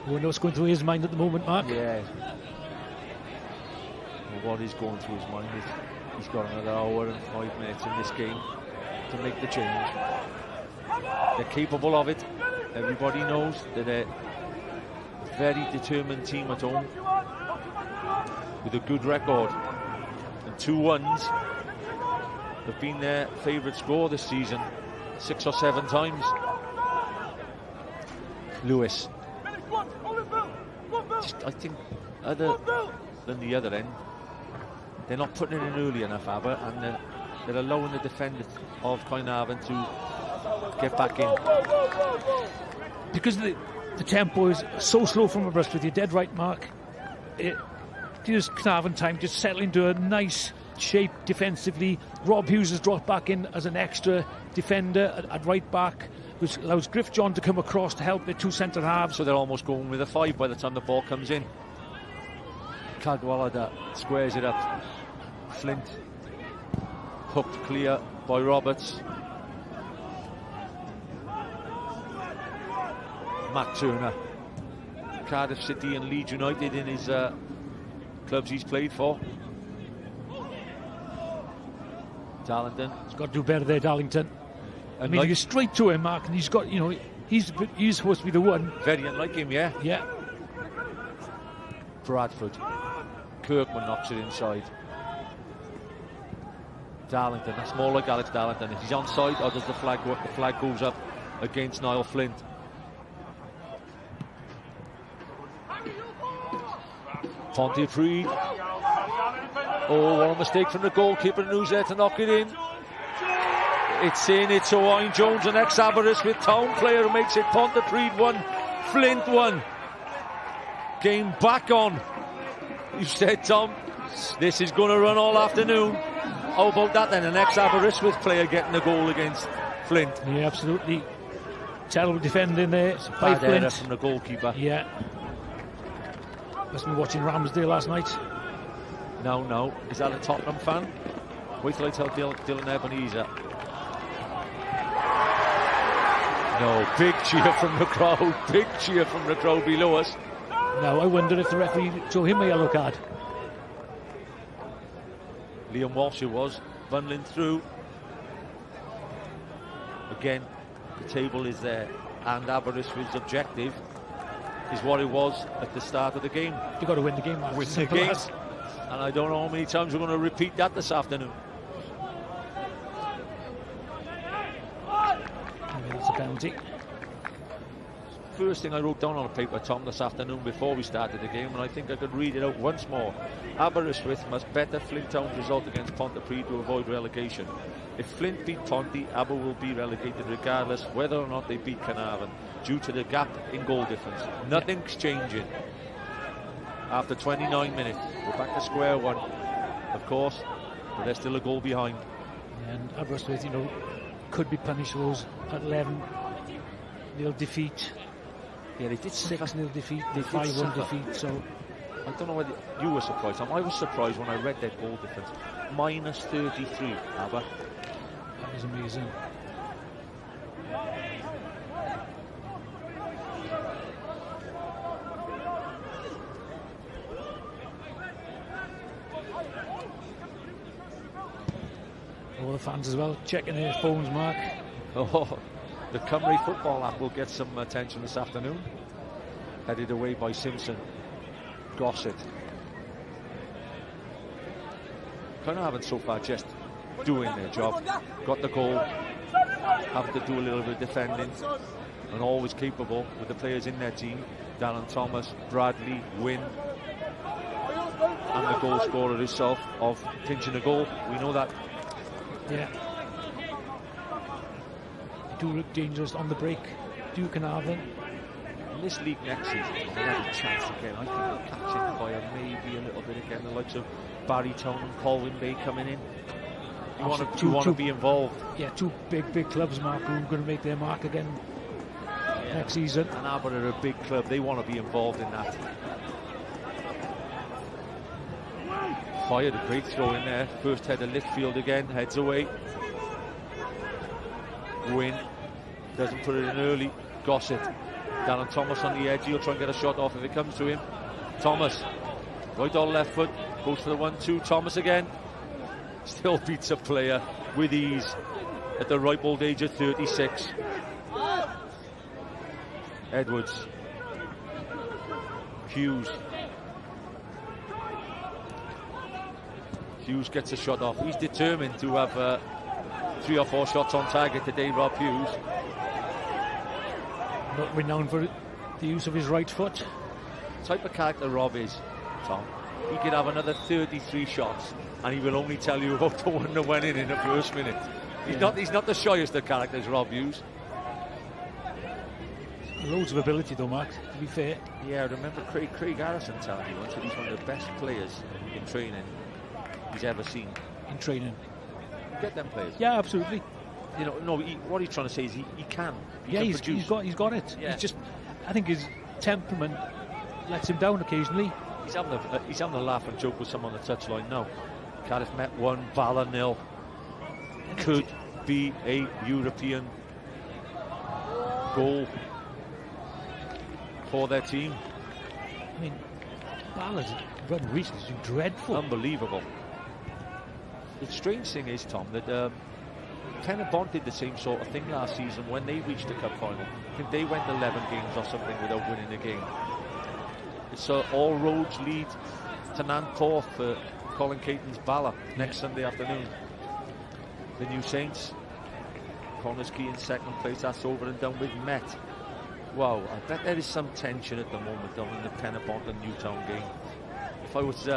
Who knows what's going through his mind at the moment, Mark? Yeah. Well, what is going through his mind is he's got another hour and 5 minutes in this game. to make the change. They're capable of it. Everybody knows that they're a very determined team at home with a good record. And 2-1s have been their favourite score this season 6 or 7 times. Lewis. I think other than the other end, they're not putting it in early enough, Aber, and they're allowing the defenders of Caernarfon to get back in. Because the tempo is so slow from Aberystwyth, you're dead right, Mark. It gives Caernarfon time to settle into a nice shape defensively. Rob Hughes has dropped back in as an extra defender at right back, which allows Griff John to come across to help the 2 centre halves. So they're almost going with a 5 by the time the ball comes in. Cadwallader squares it up. Flint hooked clear by Roberts. Matt Turner, Cardiff City and Leeds United in his clubs he's played for. Darlington. He's got to do better there, Darlington. I mean, he goes straight to him, Mark, and he's got, you know, he's supposed to be the one. Very unlike him, yeah. Yeah. Bradford. Kirkman knocks it inside. Darlington, that's more like Alex Darlington. Is he onside or does the flag go up? The flag goes up against Niall Flint. Pontypridd. Oh, what a mistake from the goalkeeper, and who's there to knock it in? It's in, it's Owain Jones, an ex-Aberystwyth Town player who makes it. Pontypridd 1, Flint 1. Game back on. You said, Tom, this is going to run all afternoon. How about that then? An ex-Aberystwyth player getting a goal against Flint. Yeah, absolutely. Terrible defending there by Bad Flint. error from the goalkeeper. Yeah. Must be watching Ramsdale last night. No. Is that a Tottenham fan? Wait till I tell Dylan Ebenezer. No, big cheer from the crowd. Big cheer from the crowd below us. Now, I wonder if the referee showed him a yellow card. Liam Walsh it was, bundling through. Again, the table is there, and Aberystwyth's objective is what it was at the start of the game. You've got to win the game, Win the game. And I don't know how many times we're going to repeat that this afternoon. It's a penalty. First thing I wrote down on a paper, Tom, this afternoon before we started the game, and I think I could read it out once more. Aberystwyth must better Flint Town's result against Pontypridd to avoid relegation. If Flint beat Ponty, Aber will be relegated regardless whether or not they beat Caernarfon, due to the gap in goal difference. Nothing's changing. After 29 minutes, we're back to square one, of course, but they're still a goal behind. And Aberystwyth, you know, could be punished for those at 11. They'll defeat. Yeah, they did 6-0 defeat, they 5-1 defeat, so I don't know whether you were surprised. I was surprised when I read their goal difference. Minus 33, Aber. That was amazing. All the fans as well checking their phones, Mark. Oh, the Cymru football app will get some attention this afternoon. Headed away by Simpson. Gossett. Caernarfon so far just doing their job. Got the goal. Having to do a little bit of defending. And always capable with the players in their team. Darren Thomas, Bradley, Wynne. And the goal scorer himself of pinching a goal. We know that. Yeah. Do look dangerous on the break. Do Caernarfon. In this league next season, they have a chance again. I think they'll catch in fire maybe a little bit again. The likes of Barry Town and Colwyn Bay coming in. You want to be involved. Yeah, two big clubs, Mark, who are going to make their mark again next season. And Aber are a big club. They want to be involved in that. Fired a great throw in there. First header lift field again. Heads away. Wynne doesn't put it in early. Gossett. Darren Thomas on the edge. He'll try and get a shot off if it comes to him. Thomas. Right on left foot. Goes for the 1-2. Thomas again. Still beats a player with ease. at the ripe old age of 36. Edwards. Hughes. Hughes gets a shot off. He's determined to have 3 or 4 shots on target today, Rob Hughes. Not renowned for the use of his right foot. The type of character Rob is, Tom. He could have another 33 shots and he will only tell you about the one that went in the first minute. He's not the shyest of characters, Rob Hughes. Loads of ability though, Mark, to be fair. Yeah, I remember Craig Harrison telling me once that he's one of the best players in training he's ever seen. In training? You get them players? Yeah, absolutely. You know, no. What he's trying to say is he can. He's got it. Yeah. He's just, I think his temperament lets him down occasionally. He's having a laugh and joke with someone on the touchline now. Cardiff Met 1, Bala 0. Could be a European goal for their team. I mean, Bala's run recently has been dreadful. Unbelievable. The strange thing is, Tom, that Caernarfon did the same sort of thing last season when they reached the cup final. I think they went 11 games or something without winning a game. It's all roads lead to Nantcorth for Colin Caton's Bala next Sunday afternoon. The New Saints, Connors Key in second place. That's over and done with Met. Wow, I bet there is some tension at the moment down in the Caernarfon and Newtown game. If I was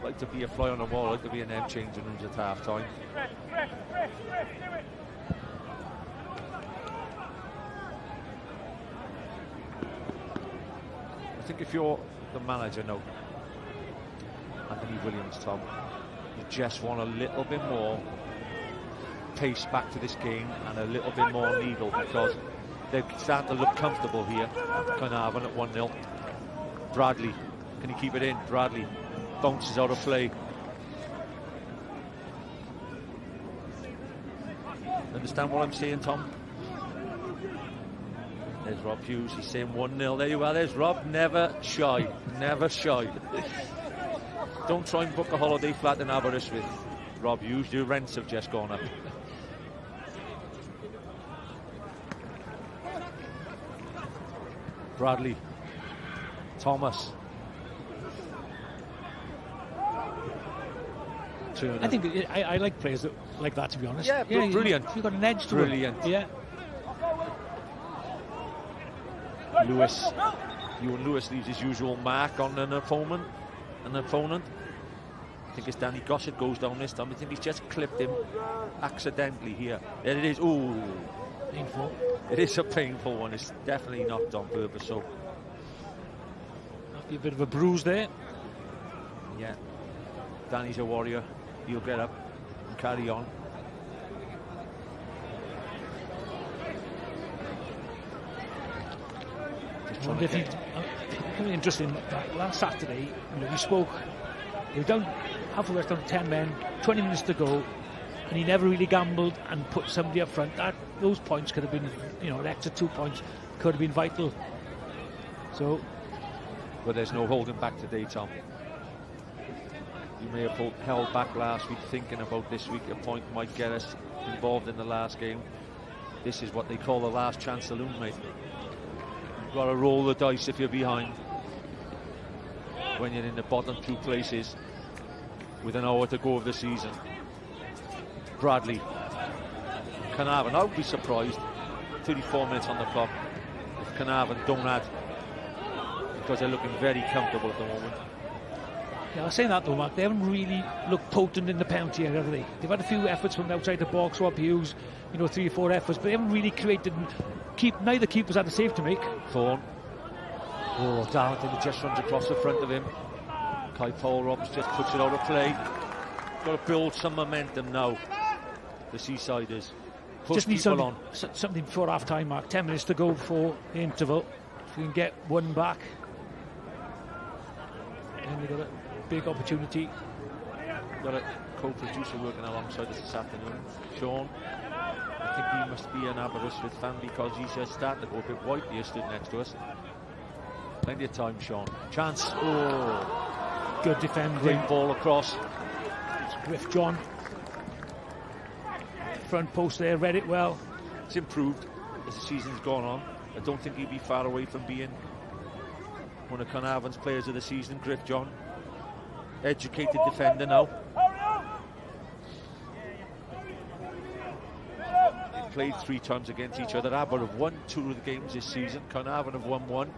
like to be a fly on the wall, I'd like to be in them changing rooms at half time. I think if you're the manager now, Anthony Williams, Tom, you just want a little bit more pace back to this game and a little bit more needle, because they're starting to look comfortable here after Caernarfon at 1-0. Bradley, can he keep it in? Bradley bounces out of play. Understand what I'm saying, Tom? There's Rob Hughes, he's saying 1-0. There you are, there's Rob, never shy, never shy. Don't try and book a holiday flat in Aberystwyth, Rob Hughes, your rents have just gone up. Bradley, Thomas. I think I like players like that, to be honest. Yeah, brilliant. You've got an edge to brilliant. it. Yeah. Lewis leaves his usual mark on an opponent. I think it's Danny Gossett goes down this time. I think he's just clipped him accidentally here. There it is. Ooh, painful. It is a painful one. It's definitely not on purpose. So might be a bit of a bruise there. Yeah, Danny's a warrior. He'll get up and carry on. Interesting. Last Saturday, we spoke. They were down halfway rest down 10 men, 20 minutes to go, and he never really gambled and put somebody up front. Those points could have been, an extra 2 points could have been vital. So, but there's no holding back today, Tom. You may have held back last week thinking about this week. A point might get us involved in the last game. This is what they call the last chance saloon, mate. You've got to roll the dice if you're behind when you're in the bottom 2 places with an hour to go of the season. Bradley, Caernarfon, I would be surprised 34 minutes on the clock if Caernarfon don't add, because they're looking very comfortable at the moment. Yeah, I was saying that though, Mark, they haven't really looked potent in the penalty area, have they? They've had a few efforts from outside the box, Rob Hughes, 3 or 4 efforts, but they haven't really created. Neither keeper's had a save to make. Thorne. Oh, Darlington just runs across the front of him. Kai Paul Robbins just puts it out of play. Got to build some momentum now. The Seasiders push just need people on. Something before half time, Mark. 10 minutes to go before the interval. If we can get one back, then we've got a big opportunity. Got a co-producer working alongside us this afternoon, Sean. I think he must be an Aberystwyth fan because he's just starting to go a bit white here, stood next to us. Plenty of time, Sean. Chance. Oh, good defending. Great ball across. It's Griff John. front post there, read it well. It's improved as the season's gone on. I don't think he'd be far away from being one of Caernarfon's players of the season, Griff John. Educated defender now. They've played 3 times against each other. Aber have won 2 of the games this season. Caernarfon have won 1.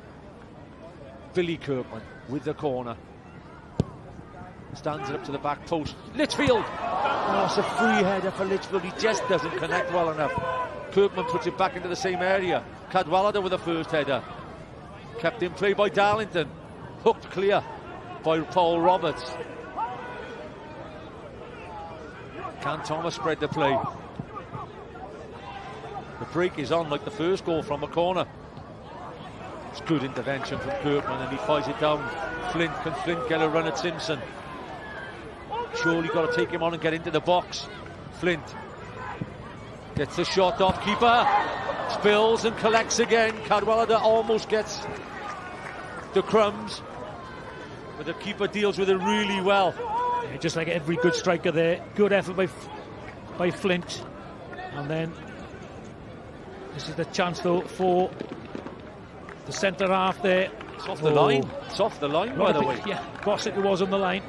Billy Kirkman with the corner. Stands it up to the back post. Litchfield! Oh, it's a free header for Litchfield. He just doesn't connect well enough. Kirkman puts it back into the same area. Cadwallader with the first header. Kept in play by Darlington. Hooked clear by Paul Roberts. Can Thomas spread the play? The break is on like the first goal from a corner. It's good intervention from Kirkman and he fires it down. Can Flint get a run at Simpson? Surely got to take him on and get into the box. Flint gets the shot off keeper. Spills and collects again. Cadwallader almost gets the crumbs, but the keeper deals with it really well. Yeah, just like every good striker there. Good effort by Flint. And then this is the chance though for the centre half there. It's off the line. It's off the line, by the way. Yeah, Gossett was on the line.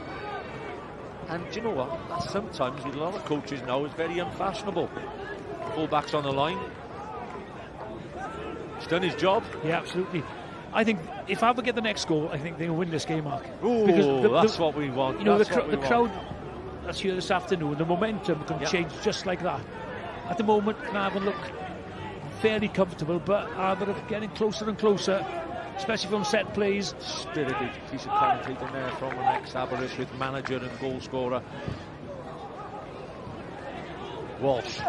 And do you know what? Sometimes with a lot of coaches now, it's very unfashionable. Full-backs on the line. He's done his job. Yeah, absolutely. I think if Aber get the next goal, I think they'll win this game, Mark. Ooh, that's what we want. You know, the crowd that's here this afternoon, the momentum can change just like that. At the moment, Caernarfon look fairly comfortable, but Aber are getting closer and closer, especially from set plays. Spirited piece of commentating there from an ex-Aberystwyth manager and goal scorer. Walsh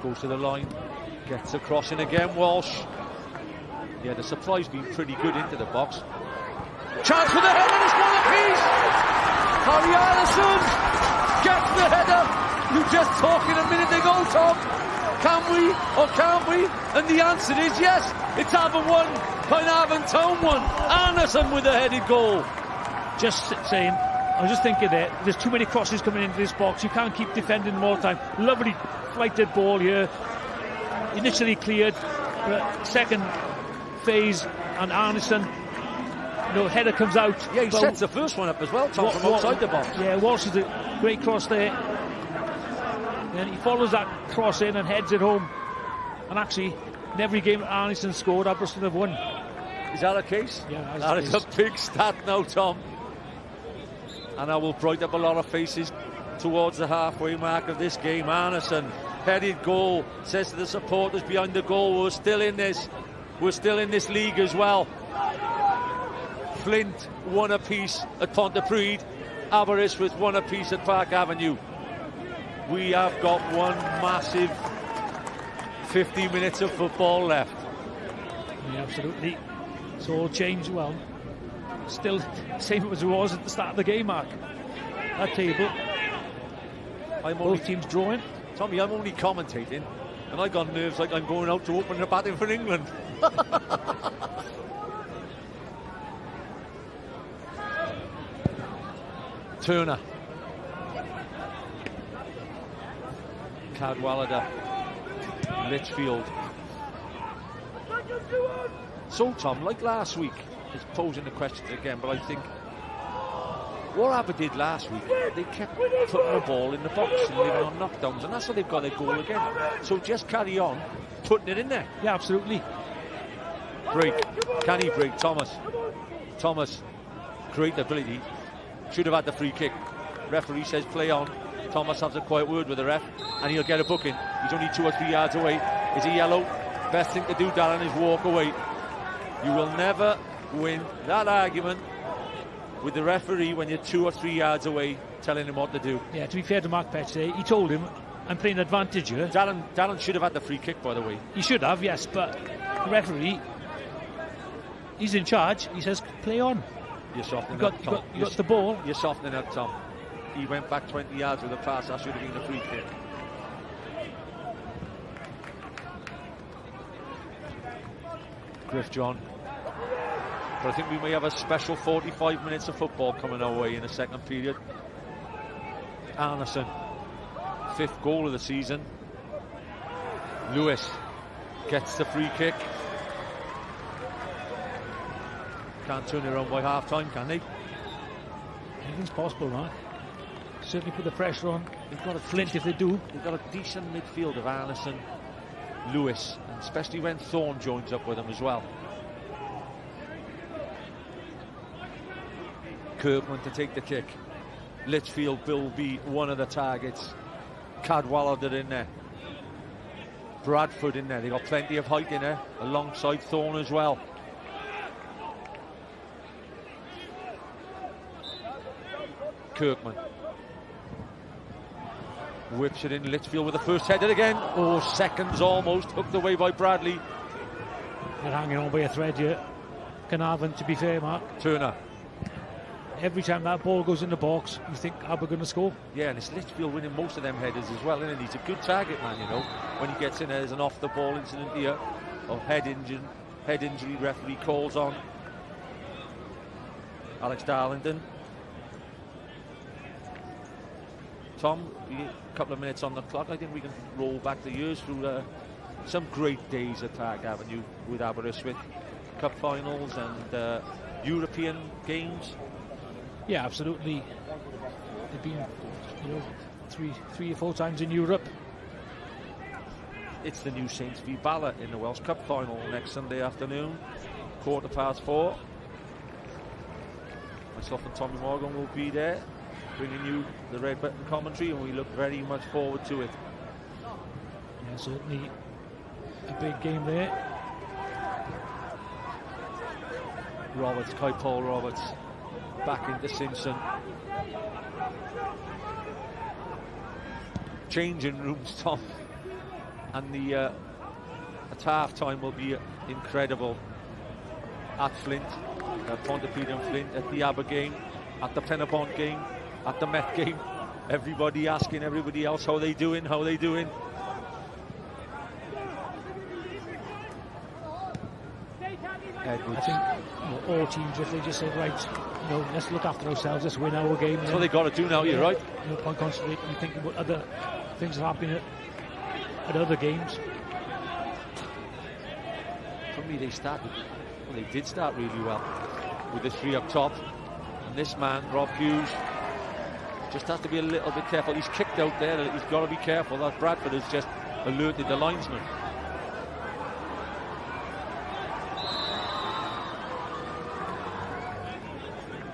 goes to the line, gets a cross in again. Walsh, yeah, the supply's been pretty good into the box. Chance for the header, and it's one apiece. Harry Allison gets the header. You were just talking a minute ago, Tom. Can we or can't we? And the answer is yes. It's Aber 1, Caernarfon Town 1. Anderson with a headed goal. Just saying, I was just thinking there's too many crosses coming into this box. You can't keep defending them all the time. Lovely flighted ball here. Initially cleared, but second phase, and Anderson, header comes out. Yeah, he sets the first one up as well, Tom, from outside the box. Yeah, Walsh is a great cross there. And he follows that cross in and heads it home. And actually, in every game Anderson scored, Aberystwyth have won. Is that a case? Yeah, that is a big stat now, Tom. And I will brighten up a lot of faces towards the halfway mark of this game. Anderson, headed goal, says to the supporters behind the goal, we're still in this league as well. Flint 1 apiece at Pontypridd, Aberystwyth 1 apiece at Park Avenue. We have got one massive 50 minutes of football left. Yeah, absolutely. It's all changed. Well, still same as it was at the start of the game, Mark. That table, both teams drawing. Tommy, I'm only commentating, and I got nerves like I'm going out to open the batting for England. Turner. Cadwallader. Litchfield. So, Tom, like last week, it's posing the questions again, but I think what Aber did last week, they kept putting the ball in the box and living on knockdowns, and that's how they've got their goal again. So just carry on putting it in there. Yeah, absolutely. Break. Can he break? Thomas, great ability. Should have had the free kick. Referee says play on. Thomas has a quiet word with the ref, and he'll get a booking. He's only 2 or 3 yards away. Is he yellow? Best thing to do, Darren, is walk away. You will never win that argument with the referee when you're 2 or 3 yards away telling him what to do. Yeah, to be fair to Mark Petch, he told him, I'm playing advantage here. Darren should have had the free kick, by the way. He should have, yes, but the referee, he's in charge. He says, play on. You're softening up, Tom. You got the ball. You're softening up, Tom. He went back 20 yards with a pass. That should have been a free kick. Griff John. But I think we may have a special 45 minutes of football coming our way in the second period. Anderson 5th goal of the season. Lewis gets the free kick. Can't turn it around by half time, can they? Anything's possible, Mark. Certainly put the pressure on. They've got a Flint if they do. They've got a decent midfield of Anderson, Lewis, and especially when Thorne joins up with them as well. Kirkman to take the kick. Litchfield will be one of the targets. Cadwallader in there. Bradford in there. They've got plenty of height in there, alongside Thorne as well. Kirkman whips it in. Litchfield with the first header again. Oh, seconds almost hooked away by Bradley. They're hanging on by a thread here. Caernarfon, to be fair, Mark. Turner. Every time that ball goes in the box, you think, are we going to score? Yeah, and it's Litchfield winning most of them headers as well, isn't he? He's a good target man, you know. When he gets in there, there's an off-the-ball incident here of head injury, referee calls on Alex Darlington. Tom, a couple of minutes on the clock. I think we can roll back the years through some great days at Park Avenue with Aberystwyth. Cup finals and European games. Yeah, absolutely. They've been, you know, three or 4 times in Europe. It's the new Saints v Bala in the Welsh Cup final next Sunday afternoon, 4:15. Myself and Tommy Morgan will be there, bringing you the Red Button commentary, and we look very much forward to it. Yeah, certainly a big game there. Roberts, Kai-Paul Roberts, back into Simpson. Changing rooms, Tom, and the at half time will be incredible at Flint, at Pontypridd and Flint, at the Aber game, at the Penabont game, at the Met game. Everybody asking everybody else how they doing. I think, you know, all teams, if they just say, right, you know, let's look after ourselves, let's win our game. That's what they got to do now. You're right. No point concentrating and thinking what other things are happening at other games. For me, they did start really well with the 3 up top, and this man, Rob Hughes, just has to be a little bit careful. He's kicked out there. He's got to be careful. That Bradford has just alerted the linesman.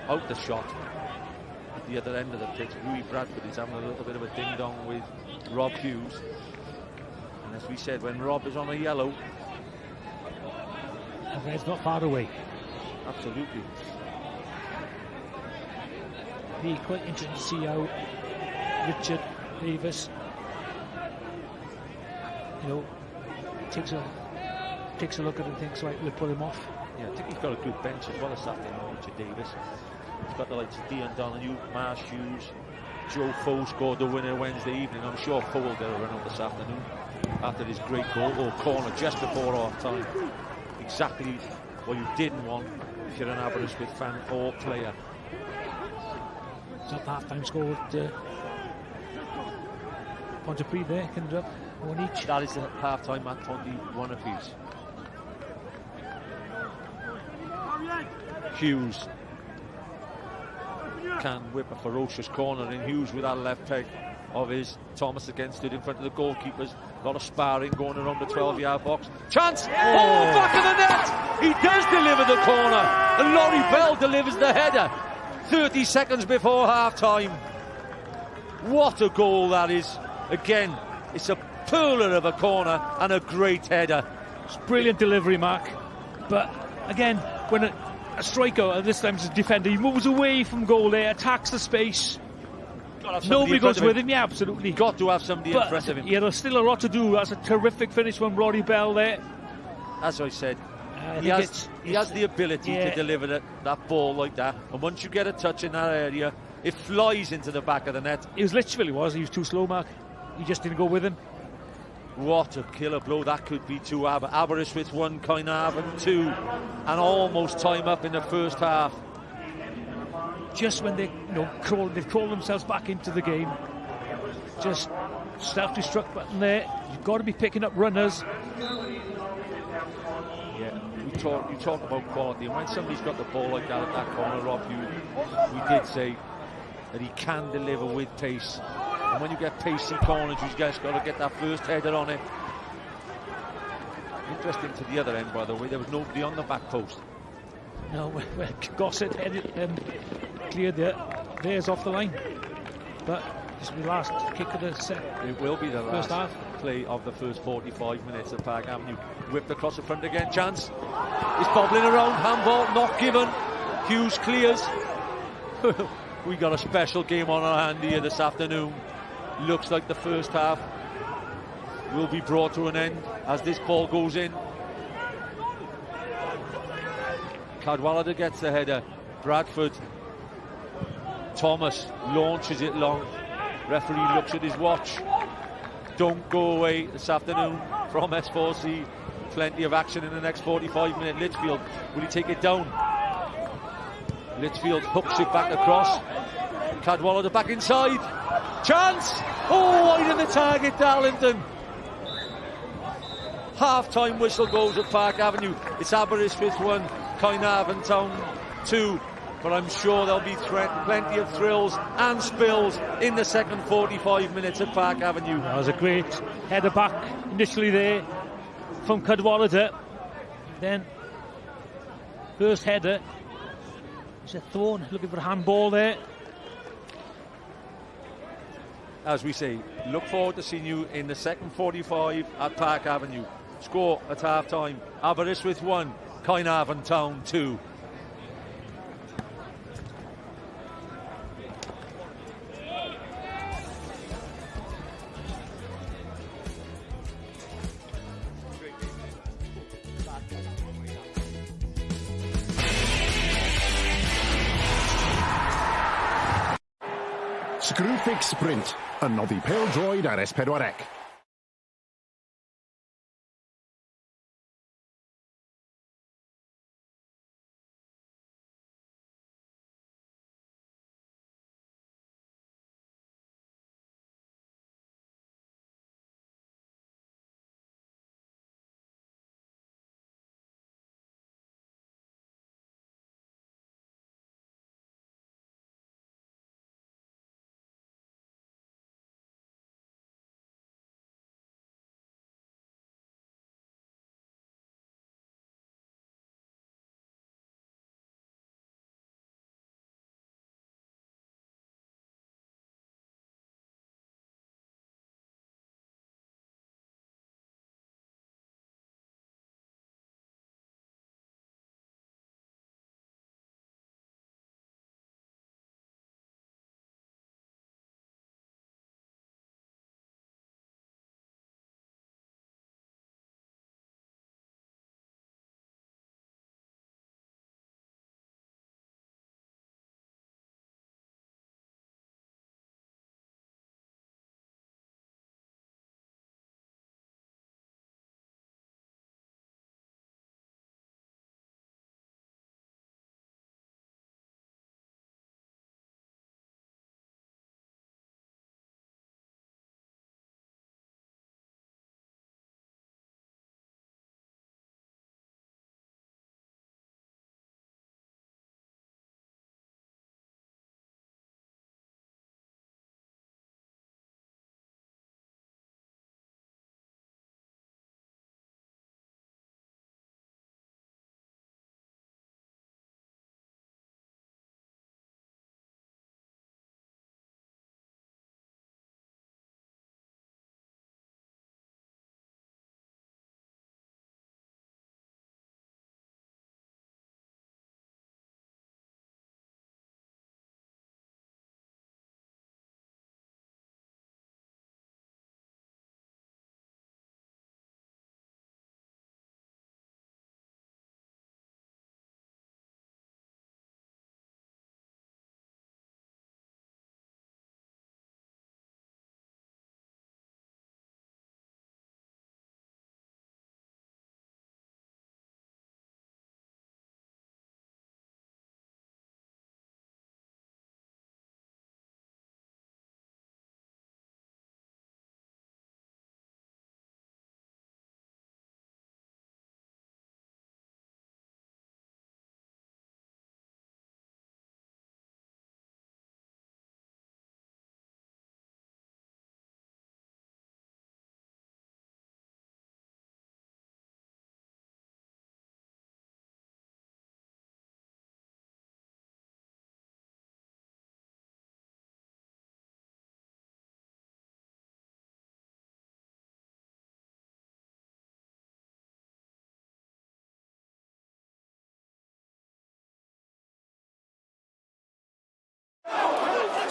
Out the shot at the other end of the pitch. Rui Bradford is having a little bit of a ding-dong with Rob Hughes. And as we said, when Rob is on a yellow, the red's not far away. Absolutely. Be quite interesting to see how Richard Davis, you know, takes a look at it and thinks, right, we'll pull him off. Yeah, I think he's got a good bench as well as afternoon, Richard Davis. He's got the likes of Dion Donahue, Marsh Hughes, Joe Foe scored the winner Wednesday evening. I'm sure Foe will get a run out this afternoon after this great goal or corner just before half time. Exactly what you didn't want if you're an Aberystwyth fan or player. It's not the half-time score at Pontypridd there, ended up 1 each. That is the half-time at Ponty, 1 apiece. Hughes can whip a ferocious corner, and Hughes with that left peg of his. Thomas again stood in front of the goalkeepers. A lot of sparring going around the 12-yard box. Chance! Oh, back of the net! He does deliver the corner, and Laurie Bell delivers the header 30 seconds before half-time. What a goal that is. Again, it's a pearler of a corner and a great header. It's brilliant delivery, Mark. But again, when a striker, and this time it's a defender, he moves away from goal there, attacks the space. Nobody goes with him. Yeah, absolutely. Got to have somebody in front of him. Yeah, there's still a lot to do. That's a terrific finish from Rory Bell there. As I said, he has the ability to deliver that ball like that, and once you get a touch in that area, it flies into the back of the net. It was literally he was too slow, Mark. He just didn't go with him. What a killer blow that could be to Aberystwyth 1, Caernarfon 2, and almost time up in the first half. Just when they crawl themselves back into the game, just self-destruct button there. You've got to be picking up runners. Yeah, you talk about quality, and when somebody's got the ball like that at that corner, Rob, we did say that he can deliver with pace. And when you get pacey corners, you've just got to get that first header on it. Interesting to the other end, by the way, there was nobody on the back post. No, Gossett cleared theirs off the line. But this will be the last kick of the set. It will be the first last half. play of the first 45 minutes at Park Avenue. Whipped across the front again, chance. It's bobbling around, handball not given. Hughes clears. We got a special game on our hand here this afternoon. Looks like the first half will be brought to an end as this ball goes in. Cadwallader gets the header. Bradford. Thomas launches it long. Referee looks at his watch. Don't go away this afternoon from S4C. Plenty of action in the next 45 minutes. Litchfield, will he take it down? Litchfield hooks it back across. Cadwallader back inside. Chance! Oh, wide of the target, Darlington. Half-time whistle goes at Park Avenue. It's Aberystwyth 1, Caernarfon Town 2. But I'm sure there'll be plenty of thrills and spills in the second 45 minutes at Park Avenue. That was a great header back initially there from Cadwallader. Then first header. It's a thrown, looking for a handball there. As we say, look forward to seeing you in the second 45 at Park Avenue. Score at half-time, Aberystwyth 1, Caernarfon Town 2. Screwfix Sprint, y noddi pêl-droed ar S4C.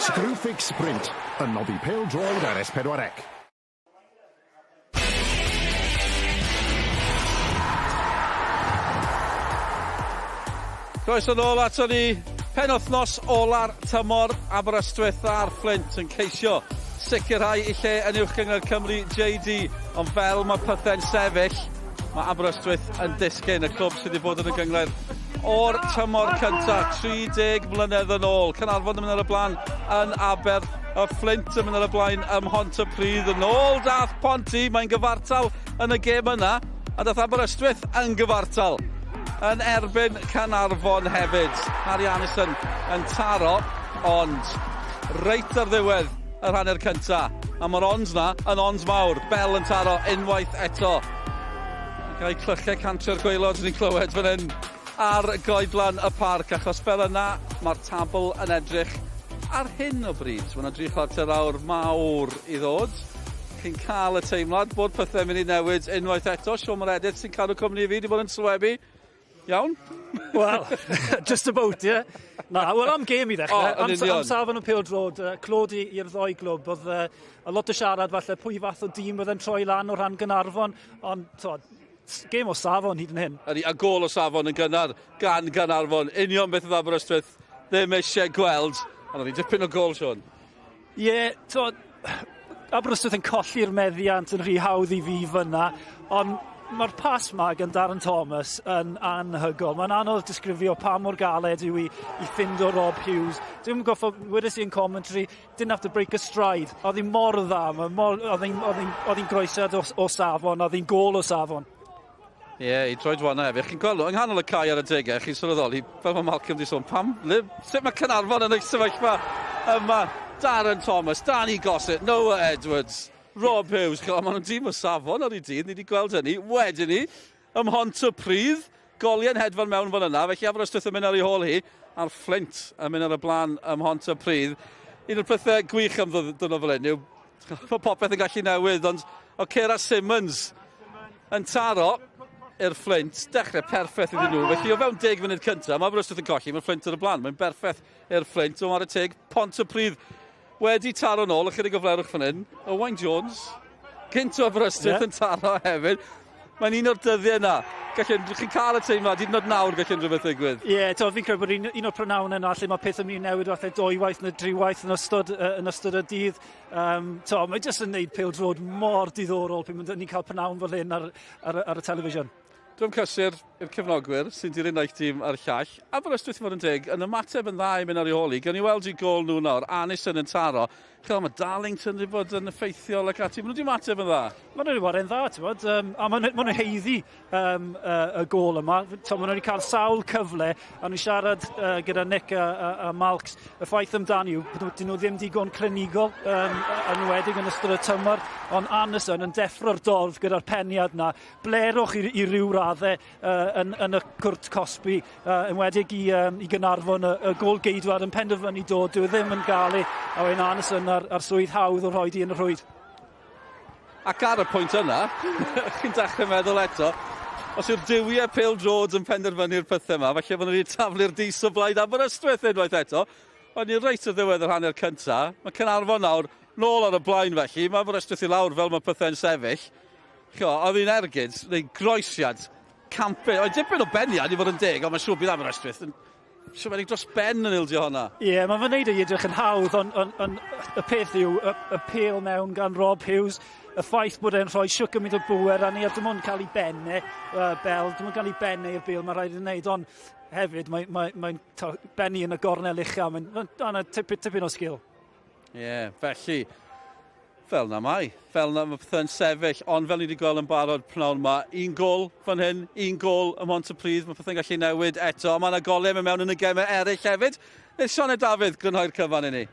Screwfix Sprint, yn noddi pêl-droed ar S4C. Croeso nôl ato ni, penwthnos ola'r tymor Aberystwyth a'r Fflint yn ceisio sicrhau i lle yn uwch gyngor Cymru JD, ond fel mae pethau'n sefyll, mae Aberystwyth yn disgyn, y clwb sydd wedi bod yn y gyngor o'r tymor cyntaf, 30 mlynedd yn ôl. Caernarfon yn mynd ar y blaen yn Aber, y Fflint yn mynd ar y blaen ym Mhontypridd, yn ôl dath Ponty, mae'n gyfartal yn y gêm yna, a dath Aberystwyth yn gyfartal yn erbyn Caernarfon hefyd. Harry Anderson yn taro, ond reit ar ddiwedd y rhanner cynta. A mae'r ons na yn ons mawr. Bell yn taro unwaith eto. Gael clychau cantrio'r gwaelod ni'n clywed fan hyn ar goedlan y parc, achos fel yna mae'r tabl yn edrych ar hyn o bryd. Mae'n edrych chwarter awr mawr i ddod. Chi'n cael y teimlad bod pethau'n mynd i newid unwaith eto. Siom yr edrych sy'n cadw cwmni i fi, wedi bod yn sylwebu. Iawn? Wel, just about, yeah. Na, wel, am gêm i ddechrau. Am safon y pêl-drod, clod i'r ddoi glwb. Oedd a lot o siarad falle pwy fath o dîm oedd yn troi lan o ran Caernarfon, ond gêm o safon hyd yn hyn. A gol o safon yn gynnar gan Caernarfon. Union beth oedd Aberystwyth ddim eisiau gweld. A oedd hi dipyn o gol, Sean. Ie, Aberystwyth yn colli'r meddiant yn rhy hawdd i fi fyna, ond mae'r pas ma gan Darren Thomas yn anhygol. Mae'n anodd disgrifio pa mor galed yw i ffindo Rob Hughes. Dwi'n goffo, wedys i'n commentary, didn't have to break a stride. Oedd hi'n mor dda, oedd hi'n groesad o safon, oedd hi'n gol o safon. Ie, i droed wan efo. Chi'n gweld yng nghanol y cae ar y degau, chi'n sylweddoli, fel mae Malcolm di sôn, sut mae Caernarfon yn eich sefyllfa yma? Darren Thomas, Danny Gossett, Noah Edwards, Rob Hughes, maen nhw'n dîm o safon ar ei dydd, ni wedi gweld hynny. Wedyn ni, ym Mhontypridd, goliau'n hedfan mewn fan yna, felly Aberystwyth yn mynd ar ei hôl hi, a'r Fflint yn mynd ar y blaen ym Mhontypridd. Un o'r pethau gwych am ddod o fel hyn yw, mae popeth yn gallu newid, ond o Cera Simmons yn taro i'r Fflint, dechrau perffaith iddyn nhw, felly o fewn 10 munud cyntaf, mae Aberystwyth yn colli, mae'r Fflint ar y blaen, mae'n berffaith i'r Fflint, o ar y teg, Pontypridd wedi taro nôl, ychydig o flerwch fan hyn, Owain Jones, gynt o Aberystwyth yn taro hefyd. Mae'n un o'r dyddiau yna. Chi'n cael y teimlad, hyd yn oed nawr gallen rhywbeth ddigwydd. Ie, fi'n credu bod un o'r pronawn yna, lle mae peth yn mynd i newid falle 2 waith neu 3 waith yn ystod y dydd. Mae jyst yn neud pêl-drod mor diddorol pan ni'n cael pronawn fel hyn ar y television. Dwi'n cysur i'r cefnogwyr sy'n dilyn eich tîm ar llall. Aberystwyth fod yn deg, yn ymateb yn dda i mynd ar ei holi. Gan i weld i gol nhw nawr, Anderson yn taro. Mae Darlington wedi bod yn effeithiol ac ati. Maen nhw wedi ymateb yn dda. Maen nhw wedi bod yn dda, ti'n bod. A maen nhw'n heiddi y gol yma. Maen nhw wedi cael sawl cyfle, a nhw'n siarad gyda Nick a Malks. Y ffaith amdani yw, dyn nhw ddim digon clinigol yn wedig yn ystod y tymor, ond Anderson yn deffro'r dorf gyda'r peniad na. Blerwch i ryw raddau yn y cwrt Cosby, yn wedig i Caernarfon y gol geidwad yn penderfynu dod. Dwi ddim yn gael a wedyn Anderson ar swydd hawdd o rhoed i yn y rhwyd. Ac ar y pwynt yna, chi'n dechrau meddwl eto, os yw'r diwiau pêl-drod yn penderfynu'r pethau yma, falle bod nhw wedi taflu'r dis o blaid Aberystwyth unwaith eto, ond i'n reit o ddiwedd yr hanner cyntaf, mae Caernarfon nawr nôl ar y blaen felly, mae Aberystwyth i lawr fel mae pethau'n sefyll. Oedd hi'n ergyd, neu groesiad, campau, oedd dipyn o beniad i fod yn deg, ond mae'n siŵr bydd Aberystwyth yn siwmedig dros ben yn ildio honna. Ie, mae'n fy wneud ei edrych yn hawdd, ond y peth yw, y pêl mewn gan Rob Hughes, y ffaith bod e'n rhoi siwc ymwyd o bwer, a ni dim ond cael ei benne, Bell, dim ond cael ei benne i'r bêl, mae'n rhaid i wneud, ond hefyd, mae'n benni yn y gornel uchaf, mae'n tipyn o sgil. Ie, felly, fel na mae pethau'n sefyll, ond fel ni wedi gweld yn barod pnawn yma, un gol fan hyn, un gol ym Mhontypridd, mae pethau'n gallu newid eto, mae yna golau mewn yn y gemau eraill hefyd. Sione Dafydd, grynhoi'r cyfan i ni.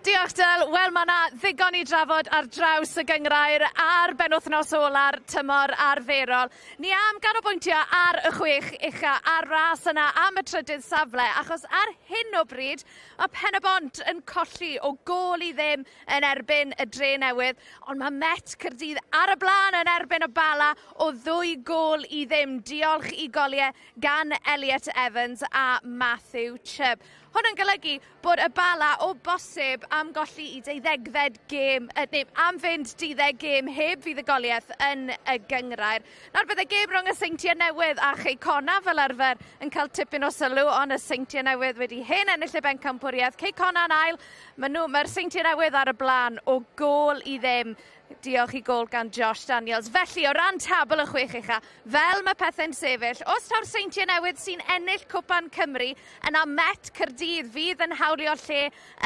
Diolch Dyl, wel mae yna ddigon i drafod ar draws y gyngrair a'r benwthnos ola'r tymor arferol. Ni am ganolbwyntio ar y 6 ucha a'r ras yna am y trydydd safle, achos ar hyn o bryd mae Pen y Bont yn colli o gol i ddim yn erbyn y Dre Newydd, ond mae Met Caerdydd ar y blaen yn erbyn y Bala o 2 gol i ddim. Diolch i goliau gan Elliot Evans a Matthew Chubb. hwn yn golygu bod y bala o bosib am golli i 12 gêm, neu am fynd 12 gêm heb fuddugoliaeth yn y gyngrair. Nawr byddai gêm rhwng y Seintiau Newydd a Caernarfon fel arfer yn cael tipyn o sylw, ond y Seintiau Newydd wedi hen ennill y bencampwriaeth. Caernarfon ail, mae'r Seintiau Newydd ar y blaen o gôl i ddim. Diolch i gôl gan Josh Daniels. Felly, o ran tabl y chwech ucha, fel mae pethau'n sefyll, os taw'r Seintiau Newydd sy'n ennill Cwpan Cymru, yna Met Caerdydd fydd yn hawlio lle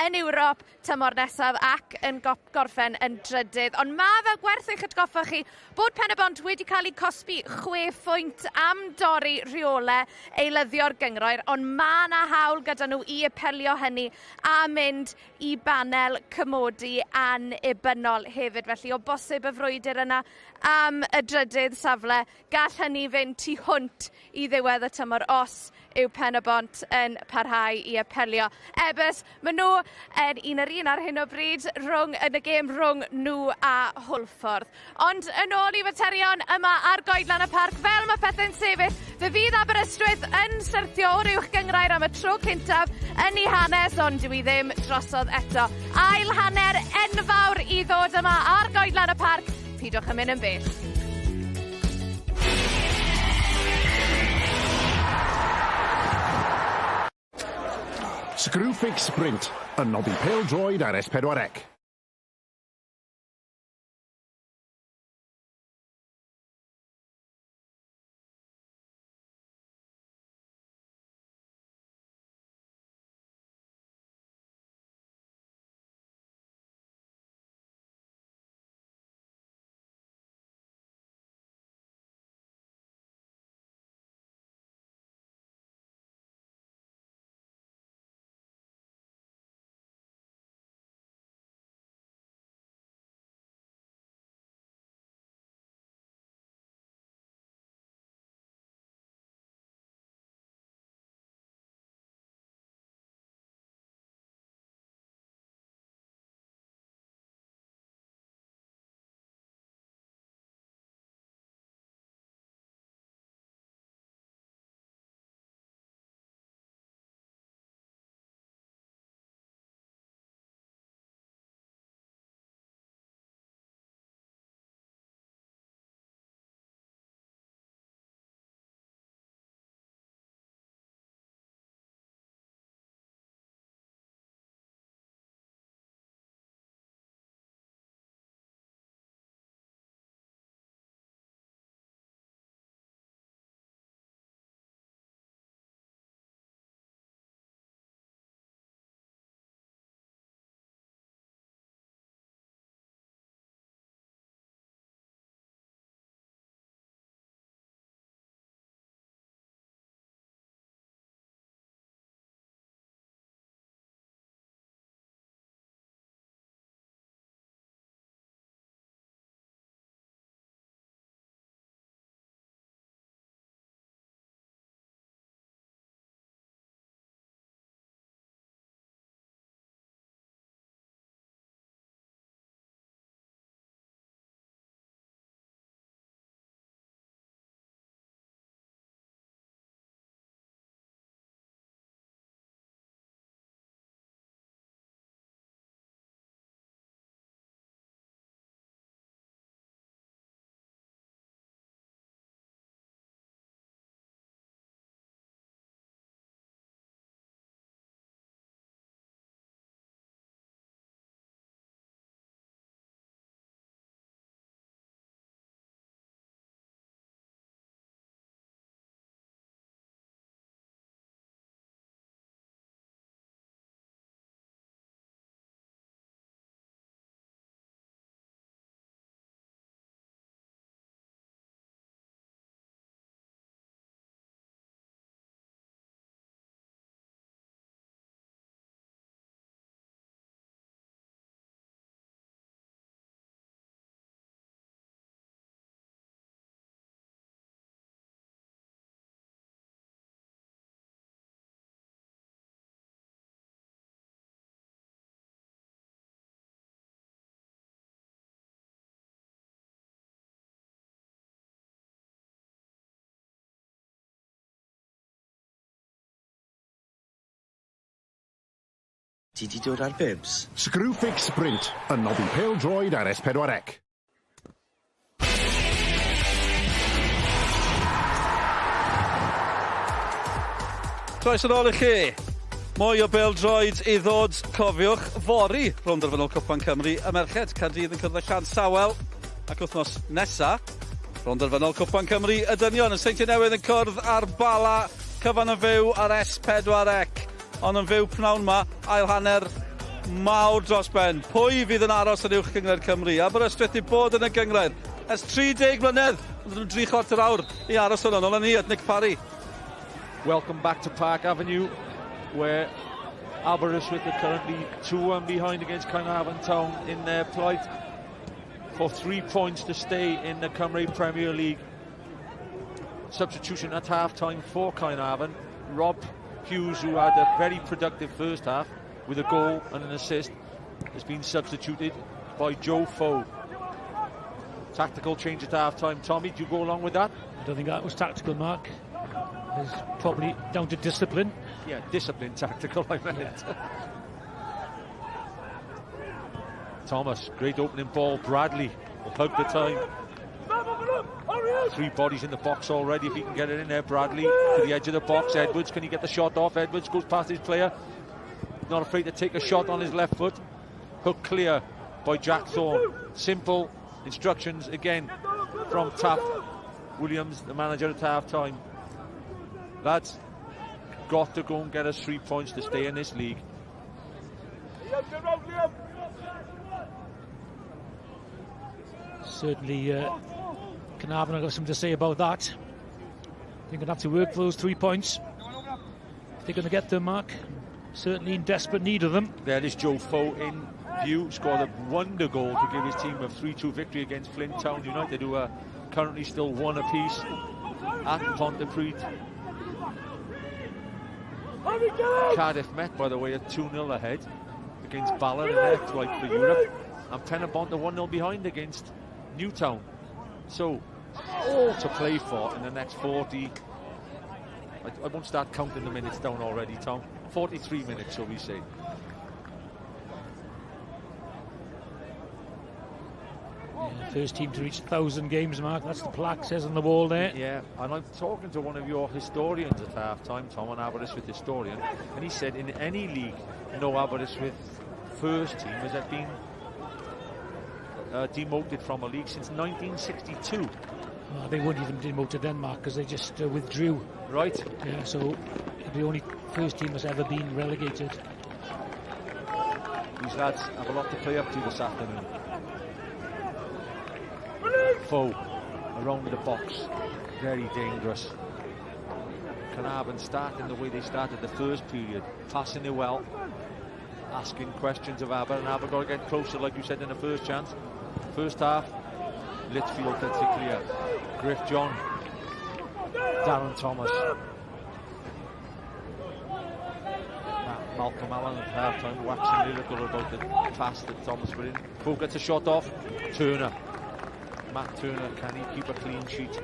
yn Ewrop tymor nesaf ac yn gorffen yn drydydd. Ond mae fel gwerth eich atgoffa chi bod Pen-y-bont wedi cael ei cosbi 6 phwynt am dorri rheolau eilyddio'r gyngroer, ond mae yna hawl gyda nhw i apelio hynny a mynd i banel cymodi annibynnol hefyd. Felly, o bosib y frwydr yna am y drydydd safle, gall hynny fynd tu hwnt i ddiwedd y tymor os yw Pen-y-bont yn parhau i apelio. Ebys, maen nhw yn un ar un ar hyn o bryd yn y gêm rhwng nhw a Hwlffordd. Ond yn ôl i faterion yma ar goedlan y parc, fel mae pethau'n sefyll, fe fydd Aberystwyth yn syrthio o'r uwch gyngrair am y tro cyntaf yn ei hanes, ond dwi ddim drosodd eto. Ail hanner enfawr i ddod yma ar goedlan y parc, pidwch yn mynd yn bell. Screwfix Sprint, y noddi pêl-droed ar S4C. Ti di dod ar bibs? Screwfix Sprint, y noddi pêl-droed ar S4C. Croes yn ôl i chi. Mwy o bêl-droed i ddod, cofiwch, fori rownd derfynol Cwpan Cymru. Y merched, Caerdydd yn cyrraedd Llan Sawel. Ac wythnos nesa, rownd derfynol Cwpan Cymru, y dynion yn Seintiau Newydd yn cwrdd ar Bala, cyfan yn fyw ar S4C. Ond yn fyw pnawn ma, ail hanner mawr dros ben. Pwy fydd yn aros yn uwch gyngred Cymru? Aberystwyth i bod yn y gyngred ers 30 mlynedd. Ond yn 3 chwarter awr i aros hwnnw. Nôl ni, at Nick Parry. Welcome back to Park Avenue, where Aberystwyth are currently 2-1 behind against Caernarfon Town in their plight for 3 points to stay in the Cymru Premier League. Substitution at half-time for Caernarfon. Rob Hughes, who had a very productive first half with a goal and an assist, has been substituted by Joe Foe. Tactical change at half-time. Tommy, do you go along with that? I don't think that was tactical, Mark. It's probably down to discipline. Yeah, discipline, tactical, I meant. Yeah. Thomas, great opening ball. Bradley about the time. 3 bodies in the box already. If he can get it in there, Bradley to the edge of the box. Edwards, can he get the shot off? Edwards goes past his player. Not afraid to take a shot on his left foot. Hook clear by Jack Thorne. Simple instructions again from Taff Williams, the manager at half-time. Lads, got to go and get us 3 points to stay in this league. Certainly, Caernarfon have got something to say about that. They're going to have to work for those 3 points. If they're going to get them, Mark, certainly in desperate need of them. There is Joe Foe in view, scored a wonder goal to give his team a 3-2 victory against Flint Town United, who are currently still 1 apiece at Pontypridd. Cardiff Met, by the way, are 2-0 ahead against Ballard in their flight for Europe, and Penabont are 1-0 behind against Newtown. So, all to play for in the next 40. I won't start counting the minutes down already, Tom. 43 minutes, shall we say. Yeah, first team to reach 1,000 games, Mark. That's the plaque says on the wall there. Yeah, and I'm talking to one of your historians at half-time, Tom, an Aberystwyth historian, and he said in any league, no Aberystwyth first team has been demoted from a league since 1962. They weren't even demoted then, Mark, because they just withdrew. Right. Yeah, so the only first team has ever been relegated. These lads have a lot to play up to this afternoon. Foe around the box, very dangerous. Caernarfon starting the way they started the first period, passing it well, asking questions of Aber, and Aber got to get closer, like you said in the first chance. First half, Litchfield gets it clear. Griff John, Darren Thomas, Malcolm Allen at half-time waxing lyrical about the pass that Thomas put in. Foe gets a shot off. Turner, Matt Turner, can he keep a clean sheet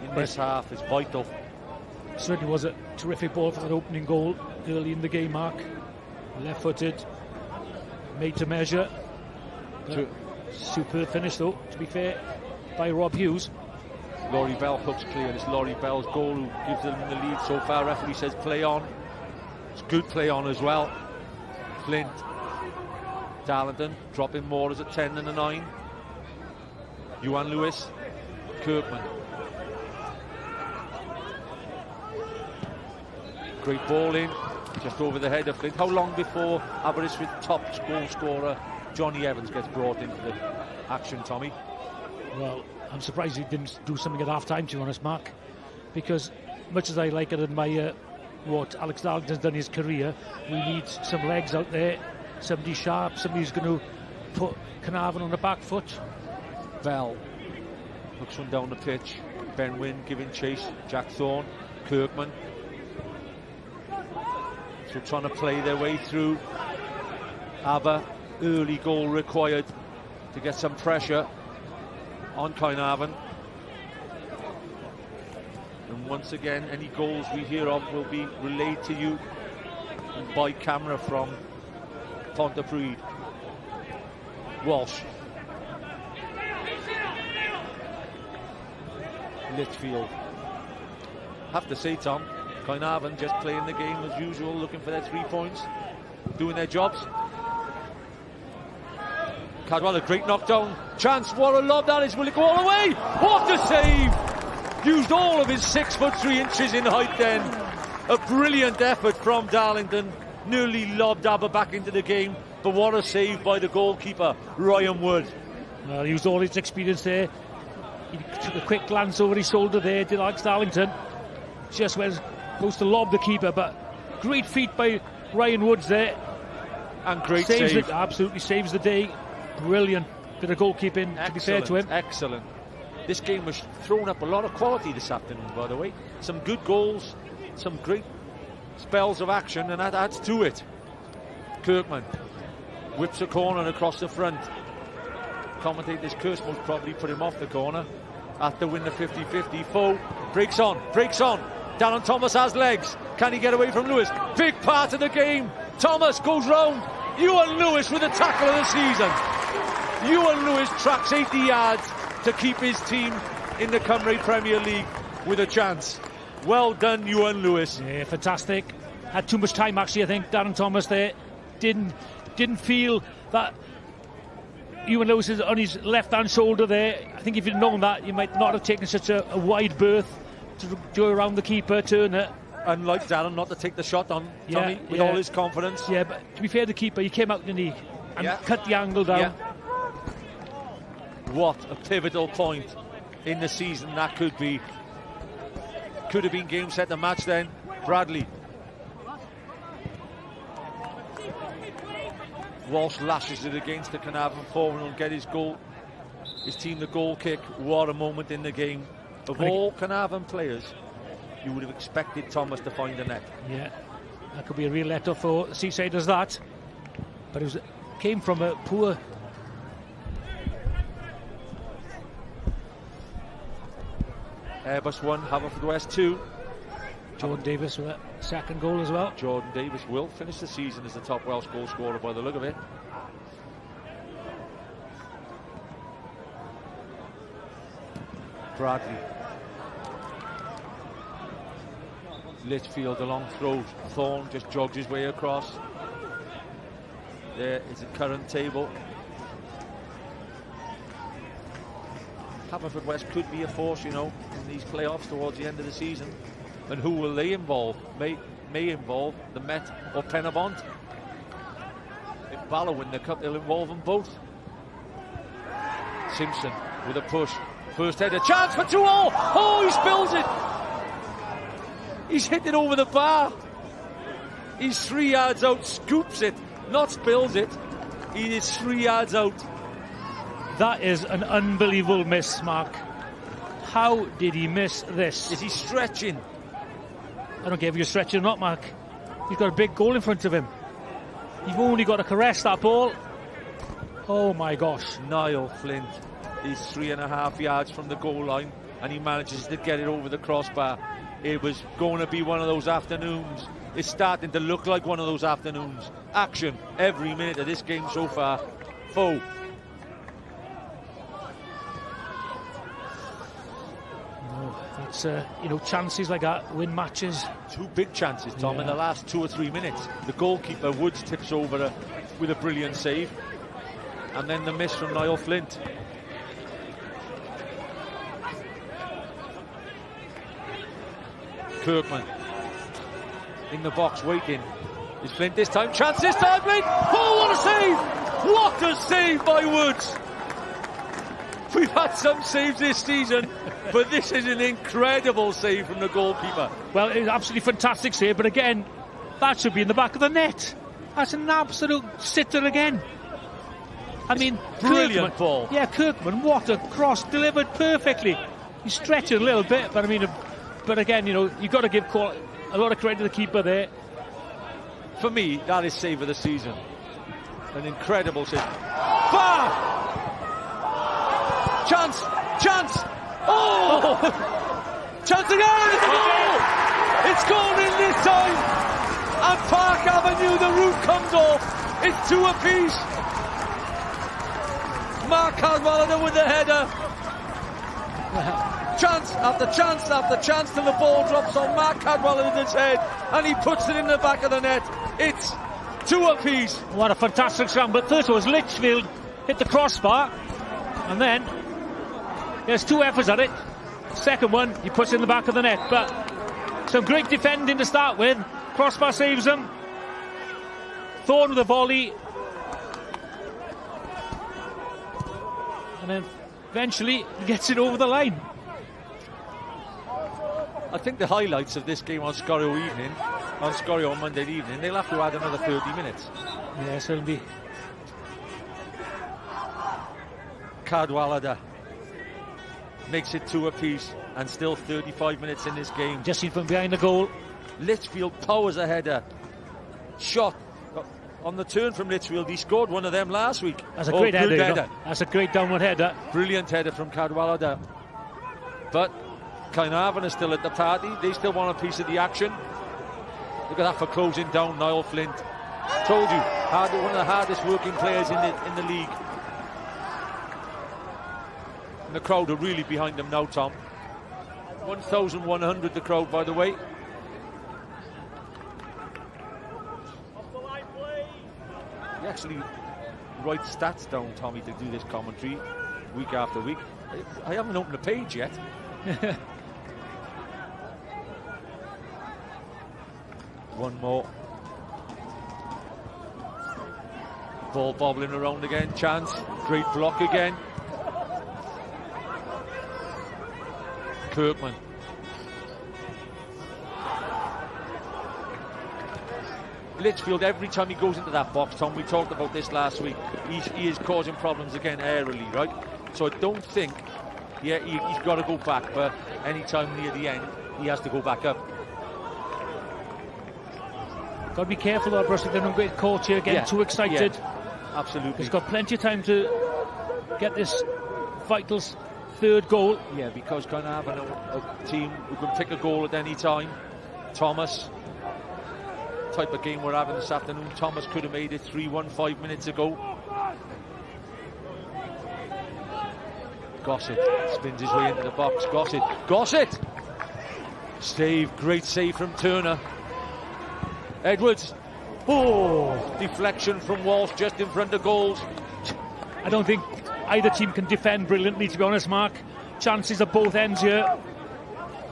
in this half? Is vital. Certainly was a terrific ball for that opening goal early in the game, Mark. Left-footed, made to measure. Superb finish, though, to be fair, by Rob Hughes. Laurie Bell hooks clear. It's Laurie Bell's goal who gives them the lead so far. Referee says play on. It's good play on as well. Flint, Darlington dropping more as a 10 and a 9. Johan Lewis, Kirkman. Great ball in, just over the head of Flint. How long before Aberystwyth top goal scorer Johnny Evans gets brought into the action, Tommy? Well, I'm surprised he didn't do something at half-time, to be honest, Mark, because much as I like it and admire what Alex Darlington's done in his career, we need some legs out there, somebody sharp, somebody who's going to put Caernarfon on the back foot. Bell looks one down the pitch. Ben Wynn giving chase. Jack Thorne, Kirkman. So trying to play their way through. Aber, early goal required to get some pressure on Caernarfon. And once again, any goals we hear of will be relayed to you by camera from Pontypridd. Walsh. Litchfield. Have to say, Tom, Caernarfon just playing the game as usual, looking for their 3 points, doing their jobs. Cadwell, a great knockdown. Chance, what a lob that is. Will it go all the way? What a save! Used all of his 6'3" in height then. A brilliant effort from Darlington. Nearly lobbed Aber back into the game, but what a save by the goalkeeper, Ryan Wood. Well, he used all his experience there. He took a quick glance over his shoulder there, did Alex Darlington. Just went goes to lob the keeper, but great feat by Ryan Woods there. And great save. Absolutely saves the day. Brilliant bit of goalkeeping, to be fair to him. Excellent. This game was thrown up a lot of quality this afternoon, by the way. Some good goals, some great spells of action, and that adds to it. Kirkman whips a corner across the front. Commentators curse most probably put him off the corner after win the 50-50. Foe breaks on. Darren Thomas has legs. Can he get away from Lewis? Big part of the game. Thomas goes round. Ewan Lewis with the tackle of the season. Ewan Lewis tracks 80 yards to keep his team in the Cymru Premier League with a chance. Well done, Ewan Lewis. Yeah, fantastic. Had too much time, actually, I think. Darren Thomas there didn't feel that Ewan Lewis is on his left-hand shoulder there. I think if you'd known that, you might not have taken such a wide berth to go around the keeper, Turner. Unlike Darren, not to take the shot on Tommy with all his confidence. Yeah, but to be fair to the keeper, he came out, didn't he? And cut the angle down. Yeah. What a pivotal point in the season that could be. Could have been game, set, the match then. Bradley. Walsh lashes it against the Caernarfon forward and will get his goal. His team the goal kick. What a moment in the game. Of all Caernarfon players, you would have expected Thomas to find the net. Yeah, that could be a real let-up for Seasiders, that. But it came from a poor... Airbus 1, Haverfordwest 2. Jordan Davis with a second goal as well. Jordan Davis will finish the season as the top Welsh goal scorer by the look of it. Bradley. Litchfield, a long throw. Thorne just jogs his way across. There is the current table. Haverfordwest could be a force, you know, in these playoffs towards the end of the season. And who will they involve? May involve the Met or Penabont. If Bala win the cup, they'll involve them both. Simpson with a push. First header, chance for 2-all. Oh, he spills it. He's hit it over the bar. He's 3 yards out, scoops it, not spills it. He is 3 yards out. That is an unbelievable miss, Mark. How did he miss this? Is he stretching? I don't care if you're stretching or not, Mark. He's got a big goal in front of him. You've only got to caress that ball. Oh my gosh. Niall Flint is 3.5 yards from the goal line and he manages to get it over the crossbar. It was going to be one of those afternoons. It's starting to look like one of those afternoons. Action every minute of this game so far. Foe. That's you know, chances like that win matches. 2 big chances, Tom, in the last 2 or 3 minutes. The goalkeeper Woods tips over with a brilliant save, and then the miss from Niall Flint. Kirkman in the box waiting. Is Flint this time? Chance this time, Flint! Oh, what a save! What a save by Woods! We've had some saves this season, but this is an incredible save from the goalkeeper. Well, it's absolutely fantastic save, but again, that should be in the back of the net. That's an absolute sitter again. I mean, brilliant Kirkman, ball. Yeah, Kirkman, what a cross, delivered perfectly. He's stretching a little bit, but I mean, but again, you know, you've got to give a lot of credit to the keeper there. For me, that is save of the season. An incredible save. Bah! Chance! Oh! Chance again! It's a goal! It's gone in this time! And Park Avenue, the roof comes off. It's 2 apiece. Mark Cadwallader with the header. Chance after chance after chance till the ball drops on Mark Cadwallader's head and he puts it in the back of the net. It's 2 apiece. What a fantastic scramble. But first it was Litchfield hit the crossbar, and then there's 2 efforts at it. Second one, he puts it in the back of the net. But some great defending to start with. Crossbar saves him. Thorne with a volley. And then eventually he gets it over the line. I think the highlights of this game on Scorio on Monday evening, they'll have to add another 30 minutes. Yes, it'll be. Cadwallader makes it 2 apiece and still 35 minutes in this game. Just seen from behind the goal. Litchfield powers a header. Shot on the turn from Litchfield. He scored one of them last week. That's a great header. That's a great downward header. Brilliant header from Cadwallader. But Caernarfon is still at the party. They still want a piece of the action. Look at that for closing down Niall Flint. Told you, one of the hardest working players in the league. And the crowd are really behind him now, Tom. 1,100 the crowd, by the way. You actually write stats down, Tommy, to do this commentary week after week. I haven't opened a page yet. One more. Ball bobbling around again. Chance. Great block again. Kirkman. Litchfield, every time he goes into that box, Tom, we talked about this last week, he is causing problems again aerially, right? So I don't think, he's got to go back, but any time near the end, he has to go back up. Got to be careful though, Aberystwyth, they don't get caught here, getting too excited. Yeah, absolutely. He's got plenty of time to get this vital 3rd goal. Yeah, because Caernarfon are a team who can pick a goal at any time. Thomas, type of game we're having this afternoon. Thomas could have made it 3-1 5 minutes ago. Gossett spins his way into the box. Gossett! Save, great save from Turner. Edwards. Oh, deflection from Walsh just in front of goals. I don't think either team can defend brilliantly, to be honest, Mark. Chances at both ends here.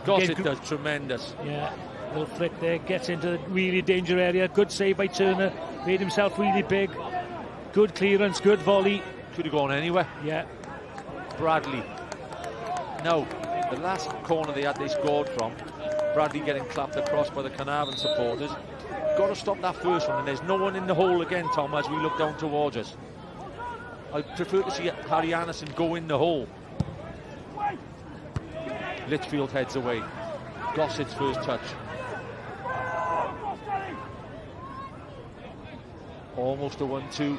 Gossett does tremendous. Yeah, little flick there, gets into the really danger area. Good save by Turner, made himself really big. Good clearance, good volley. Could have gone anywhere. Yeah. Bradley. No, the last corner they scored from, Bradley getting clapped across by the Caernarfon supporters. Got to stop that first one, and there's no one in the hole again, Tom, as we look down towards us. I prefer to see Harry Anderson go in the hole. Litchfield heads away. Gossett's first touch. Almost a 1-2.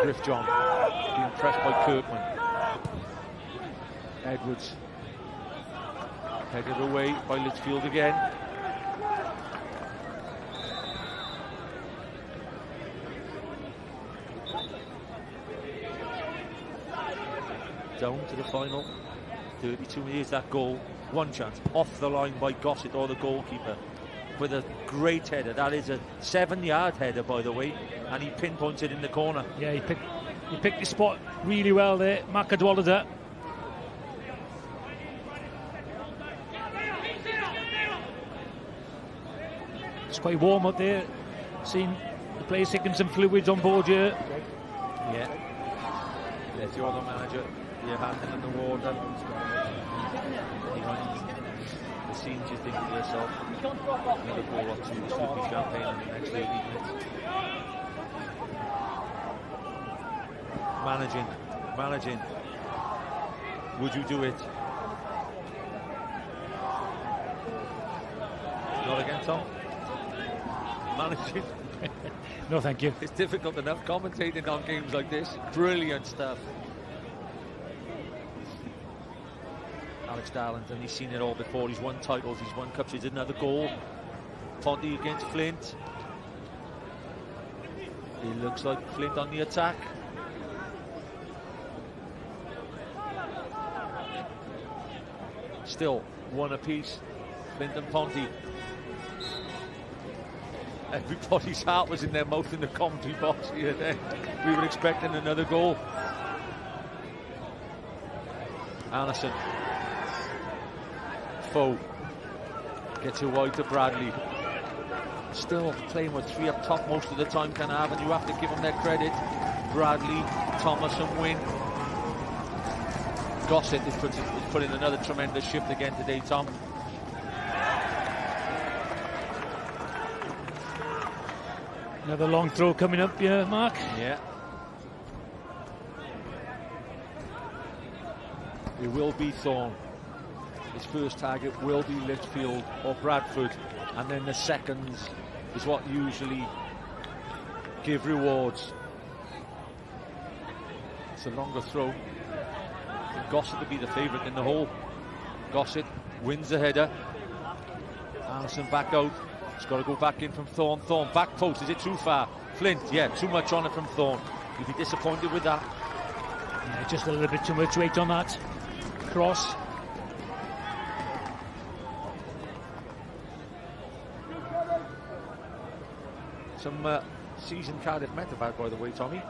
Griff John being pressed by Kirkman. Edwards headed away by Litchfield again. Down to the final 32. Here's that goal. One chance off the line by Gossett or the goalkeeper with a great header. That is a 7-yard header, by the way, and he pinpoints it in the corner. Yeah, he picked his spot really well there, Mark Cadwallader. It's quite warm out there. Seen the players taking some fluids on board here. Yeah. If you're the manager, you're handing in the water. The scenes, you think to yourself, another ball or two, this would be champagne in the next 30 minutes. Managing. Would you do it? Not again, Tom? Managing. No, thank you. It's difficult enough commentating on games like this. Brilliant stuff. Alex Darlington, he's seen it all before. He's won titles, he's won cups, he's another goal. Ponty against Flint. It looks like Flint on the attack. Still one apiece, Flint and Ponty. Everybody's heart was in their mouth in the commentary box here then. We were expecting another goal. Anderson. Foe gets it wide to Bradley. Still playing with three up top most of the time, Caernarfon. You have to give them their credit. Bradley, Thomas and Wynne. Gossett has put in another tremendous shift again today, Tom. Another long throw coming up here, Mark. Yeah. It will be Thorne. His first target will be Litchfield or Bradford, and then the seconds is what usually give rewards. It's a longer throw. Gossett to be the favourite in the hole. Gossett wins the header. Anderson back out. He's got to go back in from Thorne. Thorne back post. Is it too far? Flint, yeah, too much on it from Thorne. You'd be disappointed with that. Yeah, just a little bit too much weight on that cross. Some seasoned Cardiff Met about, by the way, Tommy.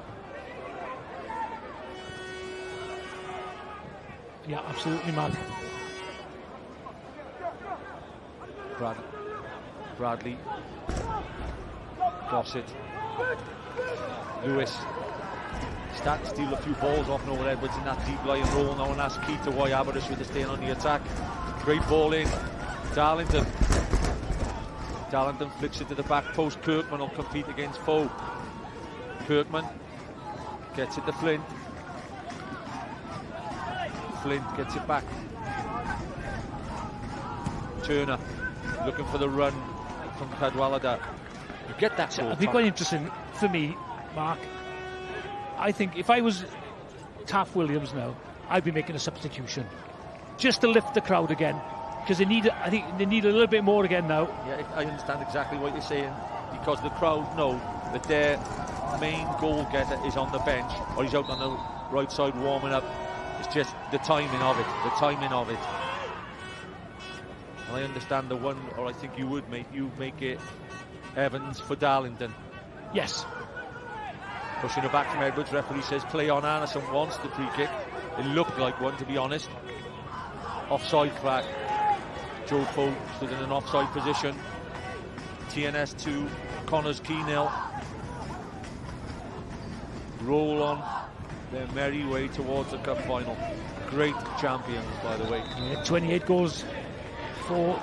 Yeah, absolutely, Mark. Bradley. Gossett. Lewis. Starting to steal a few balls off Noel Edwards in that deep lying role now, and that's key to why Aberystwyth is staying on the attack. Great ball in. Darlington flicks it to the back post. Kirkman will compete against Foe. Kirkman gets it to Flint. Flint gets it back. Turner looking for the run from Cadwallader. You get that goal. It'd be quite interesting for me, Mark. I think if I was Taff Williams now, I'd be making a substitution just to lift the crowd again, because I think they need a little bit more again now. Yeah, I understand exactly what you're saying, because the crowd know that their main goal getter is on the bench, or he's out on the right side warming up. It's just the timing of it. And I understand the one, or I think you would make it Evans for Darlington. Yes. Pushing it back from Edwards. Referee says play on. Anderson wants the free kick. It looked like one, to be honest. Offside flag. Joe Foe stood in an offside position. TNS 2, Connors Key 0. Roll on their merry way towards the cup final. Great champions, by the way. Yeah, 28 goals for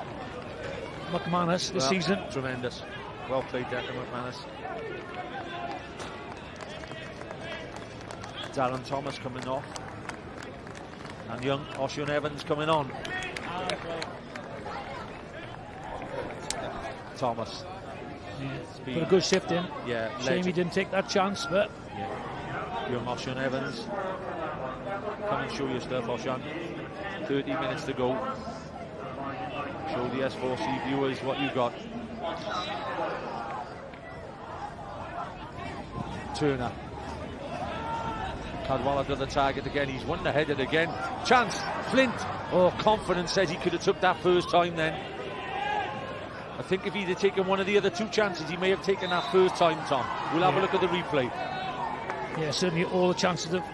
McManus this season. Tremendous. Well played, Declan McManus. Darren Thomas coming off, and young Ocean Evans coming on. Thomas. Yeah, put a good shift in. Yeah, shame he didn't take that chance, but yeah. Young Ocean Evans. Come and show your stuff, Ocean. 30 minutes to go. Show the S4C viewers what you got. Turner. Cadwallader the target again. He's won the header again. Chance. Flint. Oh, confidence says he could have took that first time then. I think if he'd have taken one of the other two chances, he may have taken that first time, Tom. We'll have a look at the replay. Yeah, certainly all the chances have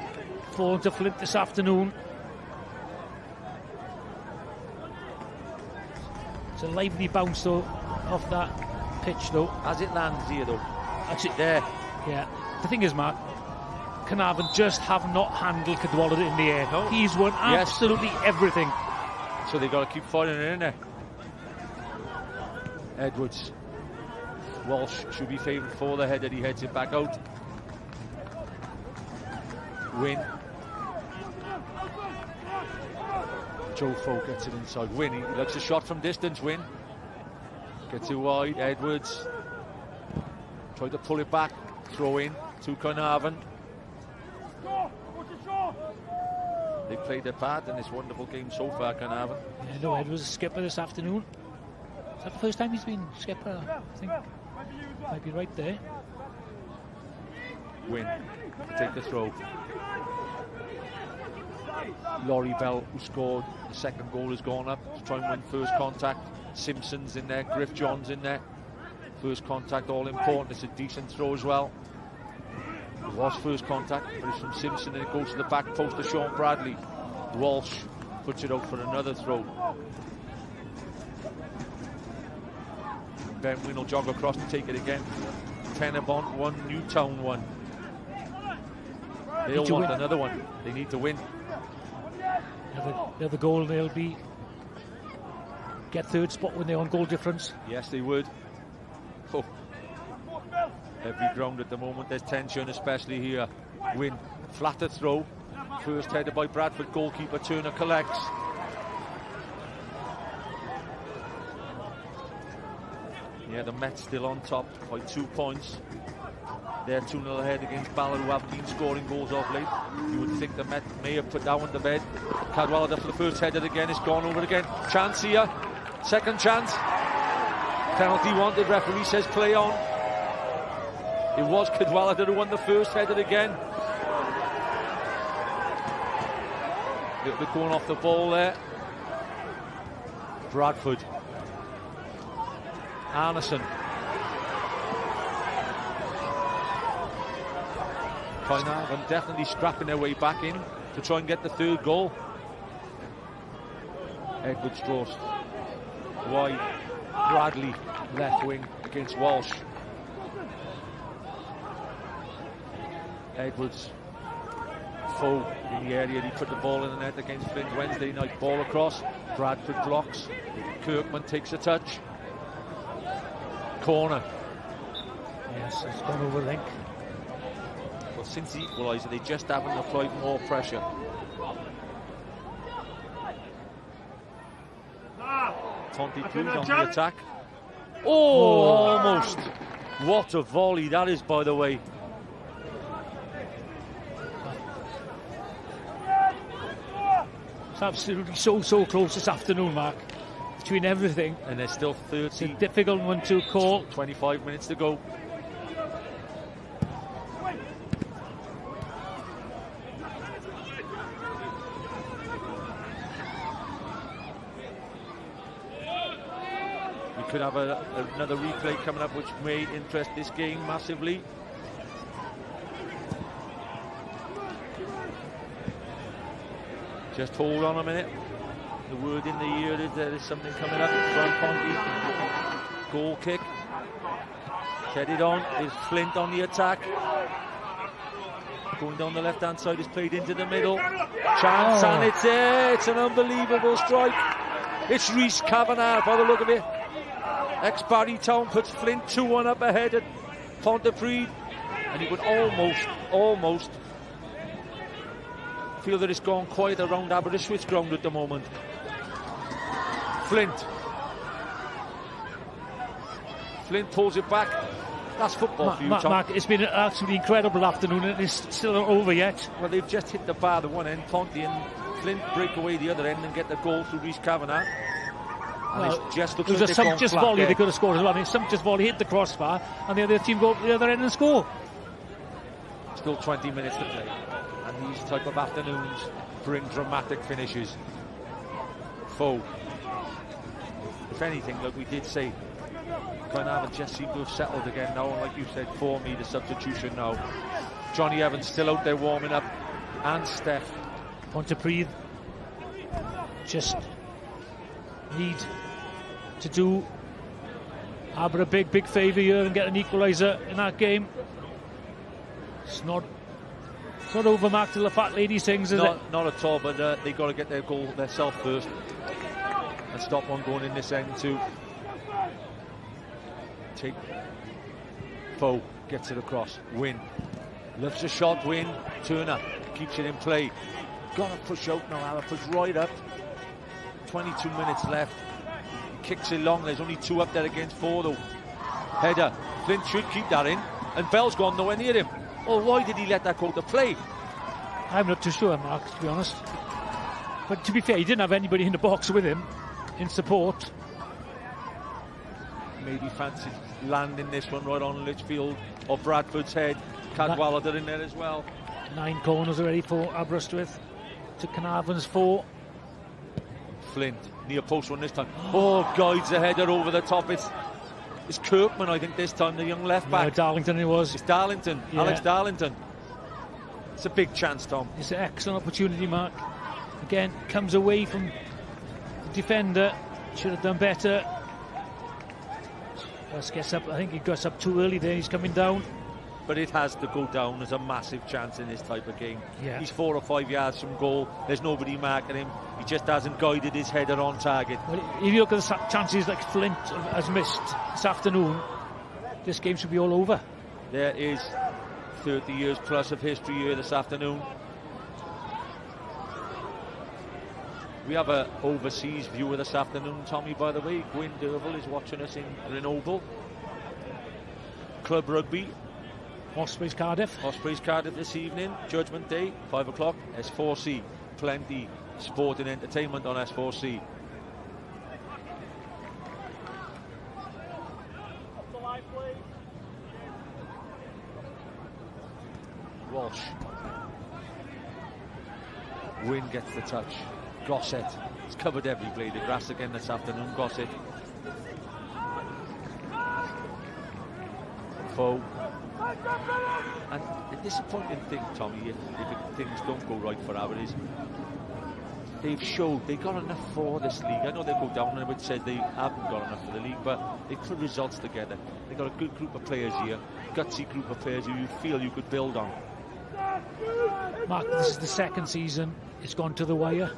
fallen to Flint this afternoon. It's a lively bounce though off that pitch though. As it lands here though. That's it there. Yeah. The thing is, Mark, Caernarfon just have not handled Cadwallader in the air. No. He's won absolutely everything. So they've got to keep firing it in there. Edwards. Walsh should be favoured for the header. He heads it back out. Wynne. Joe Foe gets it inside. Wynne, he looks a shot from distance. Wynne gets it wide. Edwards tried to pull it back. Throw in to Caernarfon. They played their part in this wonderful game so far, Caernarfon. Yeah, no, Edwards was a skipper this afternoon. Is that the first time he's been skipper? I think might be right there. Win. Take the throw. Laurie Bell, who scored the second goal, has gone up to try and win first contact. Simpson's in there, Griff John's in there. First contact, all important. It's a decent throw as well. It was first contact, but it's from Simpson and it goes to the back post of Sean Bradley. Walsh puts it out for another throw. Ben Wynn will jog across to take it again. Caernarfon 1, Newtown 1. They'll want another one. They need to win. Another goal, they'll be get third spot when they're on goal difference. Yes, they would. Oh. Every ground at the moment, there's tension, especially here. Win, flatter throw. First header by Bradford goalkeeper, Turner collects. Yeah, the Mets still on top by 2 points. They're 2-0 ahead against Ballard, who haven't been scoring goals of late. You would think the Met may have put that one to bed. Cadwallader for the first header again. It's gone over again. Chance here. Second chance. Penalty wanted. Referee says play on. It was Cadwallader who won the first header again. A little bit going off the ball there. Bradford. Arneson. Caernarfon definitely scrapping their way back in to try and get the third goal. Edwards draws wide. Bradley left wing against Walsh. Edwards foe in the area. He put the ball in the net against Flint Wednesday night. Ball across. Bradford blocks. Kirkman takes a touch. Corner. Yes, it's gone over link. Well, since the equaliser, they just haven't applied more pressure. Tonti Cruz on the attack. Oh, almost. What a volley that is, by the way. It's absolutely so close this afternoon, Mark. Between everything. And there's still 30. It's a difficult one to call. 25 minutes to go. We could have another replay coming up which may interest this game massively. Just hold on a minute. The word in the ear is there is something coming up from Ponty. Goal kick. Headed on is Flint on the attack. Going down the left hand side is played into the middle. Chance and it's there. It's an unbelievable strike. It's Rhys Kavanagh by the look of it. Ex-Barry Town puts Flint 2-1 up ahead at Pontypridd. And he would almost feel that it's gone quiet around Aberystwyth ground at the moment. Flint pulls it back. That's football for you, Tom. Mark, it's been an absolutely incredible afternoon and it's still not over yet. Well, they've just hit the bar the one end, Ponty and Flint break away the other end and get the goal through Rhys Kavanagh. And it's just looks like some just volley there. They could have scored as well. I mean, some just volley hit the crossbar and the other team go to the other end and score. Still 20 minutes to play. And these type of afternoons bring dramatic finishes. Foe. If anything, like we did say, Caernarfon just seem to have settled again now, and like you said, for me, the substitution now. Johnny Evans still out there warming up, and Steph. Pontypridd just need to do Aber a big favour here and get an equaliser in that game. It's not over, Mark, till the fat lady sings, is it? Not at all, but they've got to get their goal themselves first and stop one going in this end too. Take Foe gets it across. Win loves a shot. Win. Turner keeps it in play. Got to push out now. Alan push right up. 22 minutes left. He kicks it long. There's only 2 up there against 4 though. Header. Flint should keep that in, and Bell's gone nowhere near him. Oh, why did he let that go to play? I'm not too sure, Mark, to be honest. But to be fair, he didn't have anybody in the box with him in support. Maybe fancied landing this one right on Litchfield or Bradford's head. Cadwallader in there as well. 9 corners already for Aberystwyth to Caernarfon's 4. Flint, near post one this time. Oh, guides the header over the top. It's Kirkman, I think, this time, the young left back. No, Darlington it was. It's Darlington, yeah. Alex Darlington. It's a big chance, Tom. It's an excellent opportunity, Mark. Again, comes away from the defender. Should have done better. Just gets up. I think he gets up too early there. He's coming down. But it has to go down. There's a massive chance in this type of game. Yeah. He's 4 or 5 yards from goal. There's nobody marking him. He just hasn't guided his header on target. Well, if you look at the chances like Flint has missed this afternoon, this game should be all over. There is 30 years plus of history here this afternoon. We have an overseas viewer this afternoon, Tommy, by the way. Gwyn Derval is watching us in Grenoble. Club rugby. Ospreys Cardiff. Ospreys Cardiff this evening, Judgment Day, 5 o'clock, S4C. Plenty sport and entertainment on S4C. Walsh. Wynn gets the touch. Gossett. He's covered every blade of grass again this afternoon, Gossett. Foe. And the disappointing thing, Tommy, if things don't go right for Aberystwyth, is they've showed they got enough for this league. I know they go down and I would say they haven't got enough for the league, but they put results together. They've got a good group of players here, gutsy group of players who you feel you could build on. Mark, this is the second season. It's gone to the wire.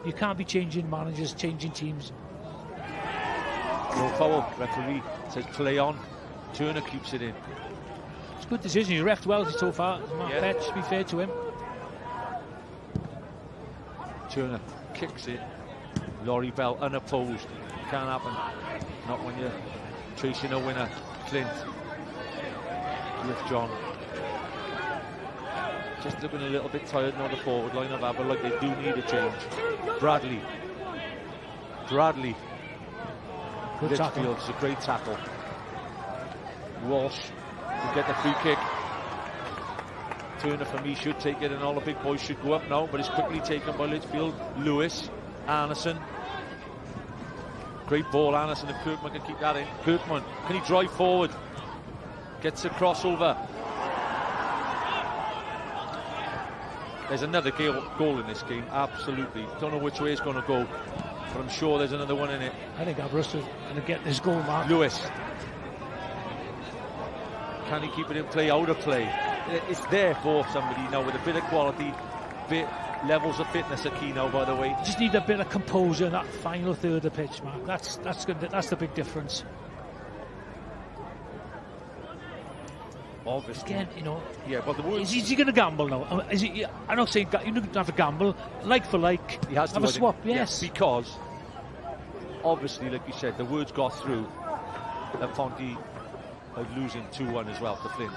You can't be changing managers, changing teams. No foul. Referee says play on. Turner keeps it in. It's a good decision. He refed well so far. Mark Petch, to be fair to him. Turner kicks it. Laurie Bell unopposed. Can't happen. Not when you're chasing a winner. Flint with John. Just looking a little bit tired now, the forward line of Aber, like they do need a change. Bradley. Good tackle. It's a great tackle. Walsh will get the free kick. Turner for me should take it and all the big boys should go up now, but it's quickly taken by Litchfield. Lewis, Arneson. Great ball, Arneson, if Kirkman can keep that in. Kirkman, can he drive forward? Gets a crossover. There's another goal in this game, absolutely. Don't know which way it's going to go, but I'm sure there's another one in it. I think Aberystwyth going to get this goal, Mark. Lewis. Can he keep it in play, out of play? It's there for somebody now with a bit of quality, levels of fitness are key now, by the way. Just need a bit of composure in that final third of the pitch, Mark. That's good. That's the big difference. Obviously. Again, you know. Yeah, but is he going to gamble now? Is he? I'm not saying you don't have to gamble. Like for like. He has to have a swap. Yes. Yeah, because obviously, like you said, the words got through that Ponty are losing 2-1 as well to Flint.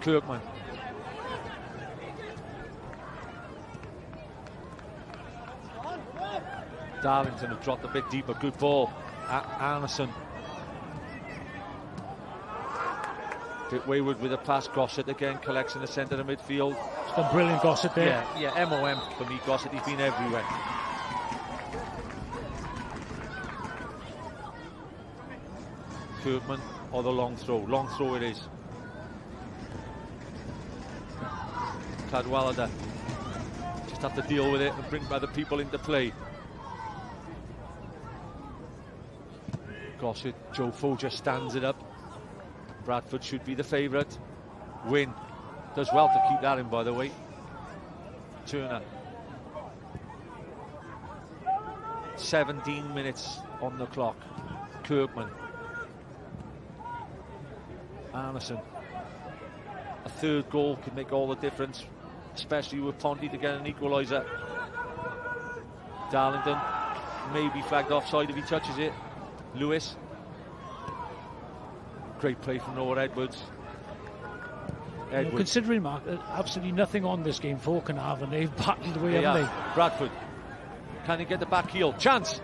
Kirkman. Darlington have dropped a bit deeper. Good ball. Arneson. Bit wayward with a pass. Gossett again collects in the centre of midfield. It's been brilliant, Gossett there. Yeah, MOM for me, Gossett. He's been everywhere. Kirkman or the long throw. Long throw it is. Cadwallader. Just have to deal with it and bring other people into play. Gossett. Joe Foe just stands it up. Bradford should be the favourite. Wynn does well to keep that in, by the way. Turner. 17 minutes on the clock. Kirkman. Arneson. A third goal could make all the difference, especially with Ponty to get an equaliser. Darlington may be flagged offside if he touches it. Lewis. Great play from Noah Edwards. Considering, Mark, absolutely nothing on this game for Caernarfon. They've battled away, haven't they? Bradford. Can he get the back heel? Chance!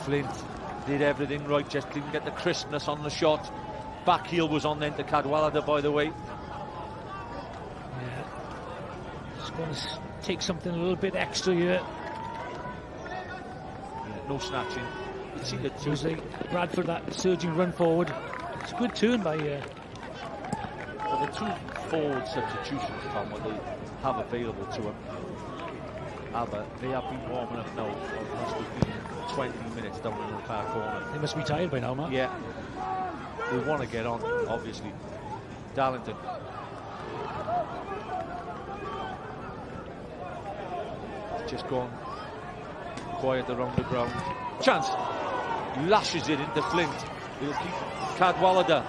Flint did everything right, just didn't get the crispness on the shot. Back heel was on then to Cadwallader, by the way. Yeah. Just going to take something a little bit extra here. Yeah, no snatching. You see the two. Like Bradford, that surging run forward. It's a good turn by... the two forward substitutions, Tom, what they have available to them. Aber they have been warming up now. It must have been 20 minutes down in the far corner. They must be tired by now, Mark. Yeah. They want to get on, obviously. Darlington. Just gone quiet around the ground. Chance. Lashes it into Flint. He'll keep Cadwallader.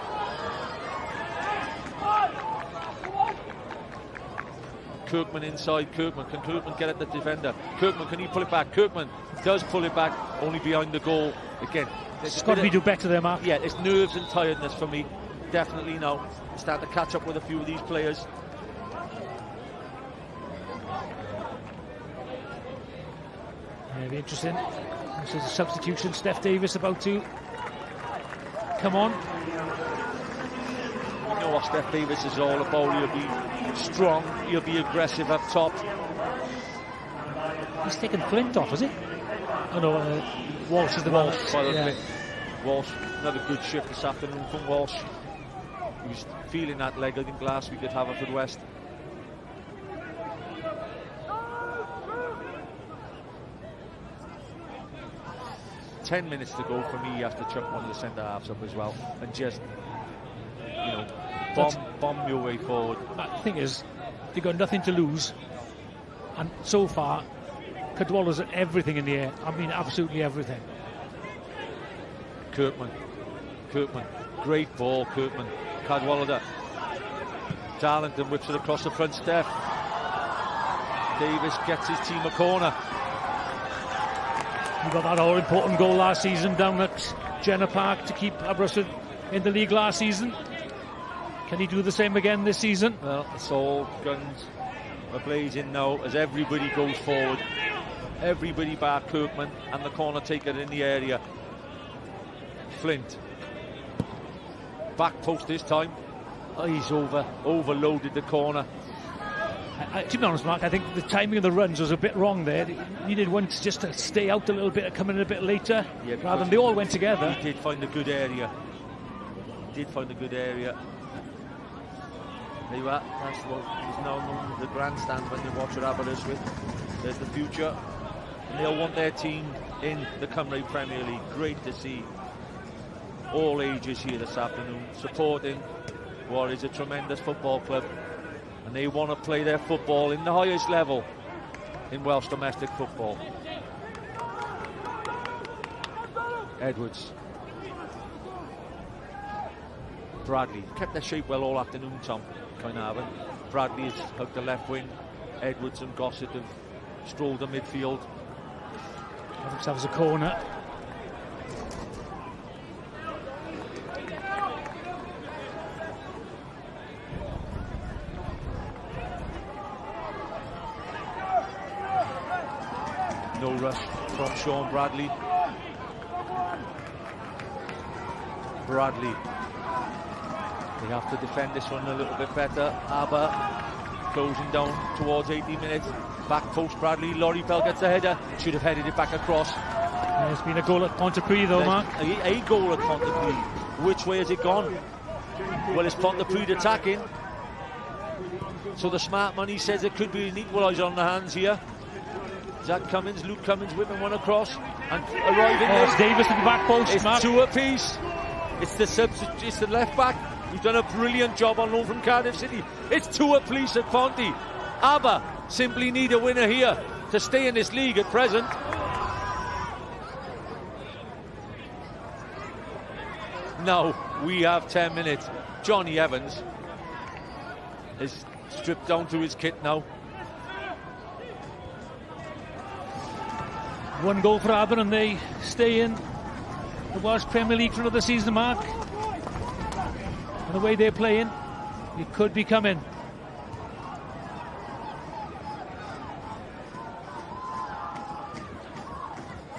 Kirkman inside. Kirkman. Can Kirkman get at the defender? Kirkman, can he pull it back? Kirkman does pull it back, only behind the goal. Again, it's got to be do better there, Mark. Yeah, it's nerves and tiredness for me. Definitely now. Start to catch up with a few of these players. Maybe interesting. This is a substitution. Steph Davis about to come on. You know what Steph Davis is all about. He'll be strong, he'll be aggressive up top. He's taken Flint off, is he? Oh no, Walsh is the Walsh, yeah. Walsh, another good shift this afternoon from Walsh. He was feeling that leg, I think, last week at Haverfordwest. Ten minutes to go for me. He has to chuck one of the centre halves up as well, and just, you know, bomb your way forward. The thing is, they've got nothing to lose, and so far, Cadwallader's at everything in the air. I mean, absolutely everything. Kirkman, great ball, Kirkman. Cadwallader. Darlington whips it across the front step. Davis gets his team a corner. He got that all-important goal last season down at Jenner Park to keep Aberystwyth in the league last season. Can he do the same again this season? Well, it's all guns a-blazing now as everybody goes forward. Everybody bar Kirkman and the corner taker in the area. Flint. Back post this time. Oh, he's overloaded the corner. To be honest, Mark, I think the timing of the runs was a bit wrong there. He needed one just to stay out a little bit, come in a bit later, rather than they all went together. He did find a good area. There you are. That's what is now known as the grandstand when you watch at Aberystwyth. There's the future. And they'll want their team in the Cymru Premier League. Great to see all ages here this afternoon supporting what is a tremendous football club. And they want to play their football in the highest level in Welsh domestic football. Edwards. Bradley. Kept their shape well all afternoon, Tom. Caernarfon. Bradley has hugged the left wing. Edwards and Gossett have strolled the midfield. That was a corner. No rush from Sean Bradley. They have to defend this one a little bit better. Aber closing down towards 80 minutes. Back post Bradley. Laurie Bell gets the header. Should have headed it back across. There's been a goal at Pontypridd though, Mark. A goal at Pontypridd. Which way has it gone? Well, it's Pontypridd attacking. So the smart money says it could be an equaliser on the hands here. Luke Cummins whipping one across and arriving there. It's Davis at the back post. It's Mark. Two apiece. It's the left back who's done a brilliant job on loan from Cardiff City. It's two apiece at Ponty. Aber simply need a winner here to stay in this league at present. Now we have 10 minutes. Johnny Evans is stripped down to his kit now. One goal for Aber and they stay in the Welsh Premier League for another season, Mark. And the way they're playing, it could be coming.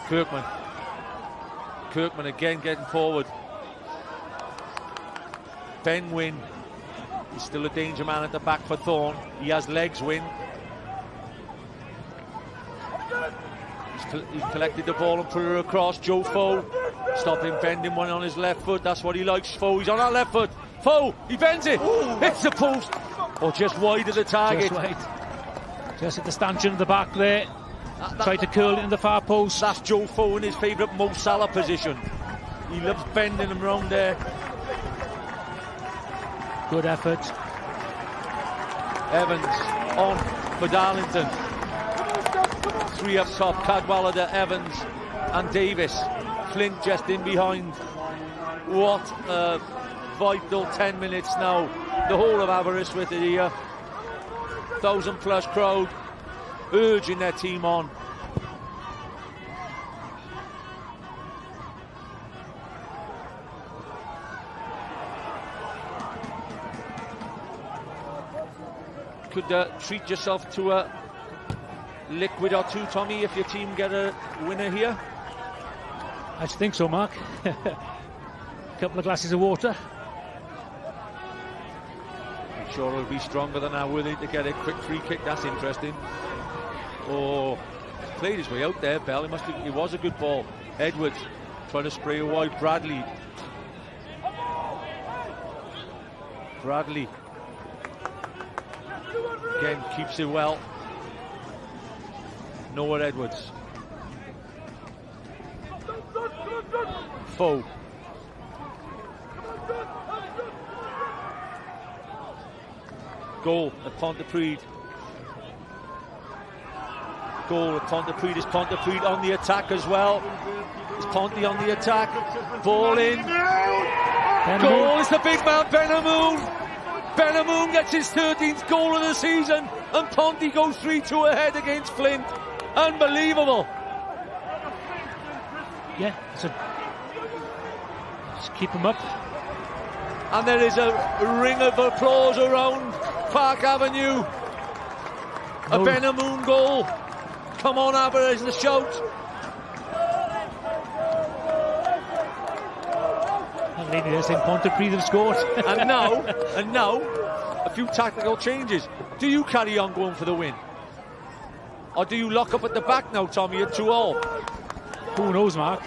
Kirkman again getting forward. Ben Wynn, he's still a danger man at the back for Thorne. He has legs, Wynn. He's collected the ball and put her across. Joe Foe, stopping bending one on his left foot. That's what he likes. Foe, he's on that left foot. Foe, he bends it. Hits the post. Or just wide of the target. Just wide. Just at the stanchion at the back there. Tried to curl it in the far post. That's Joe Foe in his favourite Mo Salah position. He loves bending them round there. Good effort. Evans on for Darlington. 3 up top, Cadwallader, Evans and Davis. Flint just in behind. What a vital 10 minutes now. The whole of Aberystwyth are here. 1,000+ crowd urging their team on. Could treat yourself to a liquid or two, Tommy, if your team get a winner here? I think so, Mark. A couple of glasses of water. I'm sure it'll be stronger than Aberystwyth to get a quick free kick. That's interesting. Oh, played his way out there, Bell. It was a good ball. Edwards trying to spray a wide. Bradley again keeps it well. Noah Edwards. Foe. Goal at Pontypridd. Goal at Pontypridd. Is Pontypridd on the attack as well? Is Ponty on the attack? Ball in. Goal is the big man, Benamoon. Benamoon gets his 13th goal of the season, and Ponty goes 3-2 ahead against Flint. Unbelievable. Yeah, just keep him up. And there is a ring of applause around Park Avenue. A Benamoon goal. Come on, Aber, is the shout. And maybe they're saying Pontypridd have scored. and now, a few tactical changes. Do you carry on going for the win? Or do you lock up at the back now, Tommy, at 2-all? Who knows, Mark?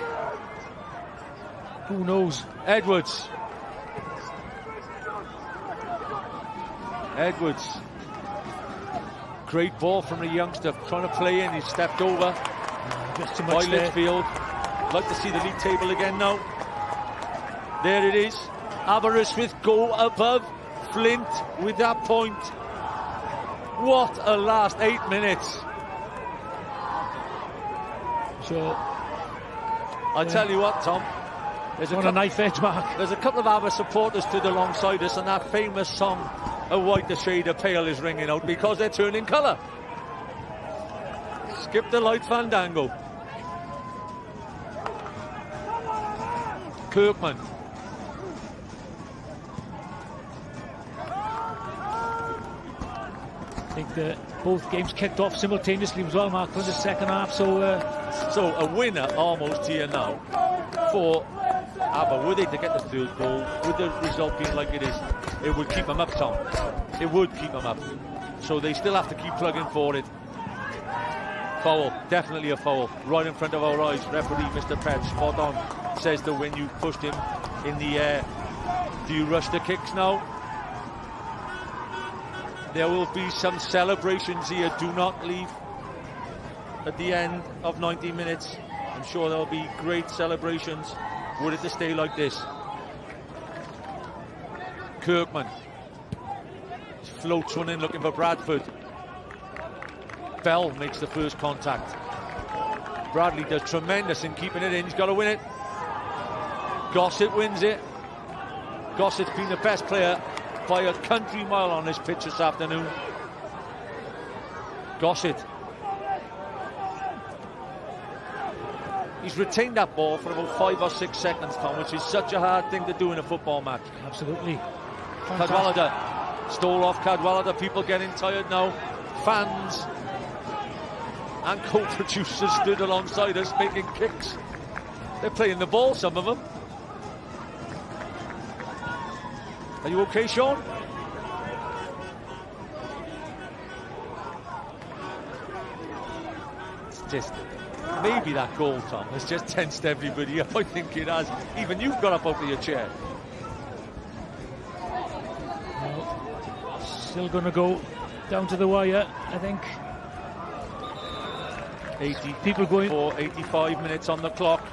Who knows? Edwards. Great ball from the youngster, trying to play in. He stepped over. Just too much by Litchfield. Like to see the league table again now. There it is. Aberystwyth go above Flint with that point. What a last 8 minutes. Sure. I tell you what, Tom. There's a knife edge, Mark. There's a couple of Aber supporters stood alongside us, and that famous song, "A White the Shade of Pale," is ringing out because they're turning colour. Skip the light fandango. Kirkman. I think both games kicked off simultaneously as well, Mark, for the second half. So a winner almost here now for Aber. Were they to get the third goal, with the result being like it is, it would keep them up, Tom. It would keep them up. So they still have to keep plugging for it. Foul, definitely a foul, right in front of our eyes. Referee Mr. Pett, spot on, says that when you pushed him in the air. Do you rush the kicks now? There will be some celebrations here. Do not leave at the end of 90 minutes. I'm sure there'll be great celebrations were it to stay like this. Kirkman floats one in looking for Bradford. Bell makes the first contact. Bradley does tremendous in keeping it in. He's got to win it. Gossett wins it. Gossett's been the best player by a country mile on this pitch this afternoon. Gossett. He's retained that ball for about 5 or 6 seconds, Tom, which is such a hard thing to do in a football match. Absolutely. Cadwallader stole off Cadwallader. People getting tired now. Fans and co-producers stood alongside us making kicks. They're playing the ball, some of them. Are you okay, Sean? It's just, maybe that goal, Tom, has just tensed everybody up. I think it has. Even you've got up out of your chair. No, still going to go down to the wire, I think. 85 minutes on the clock.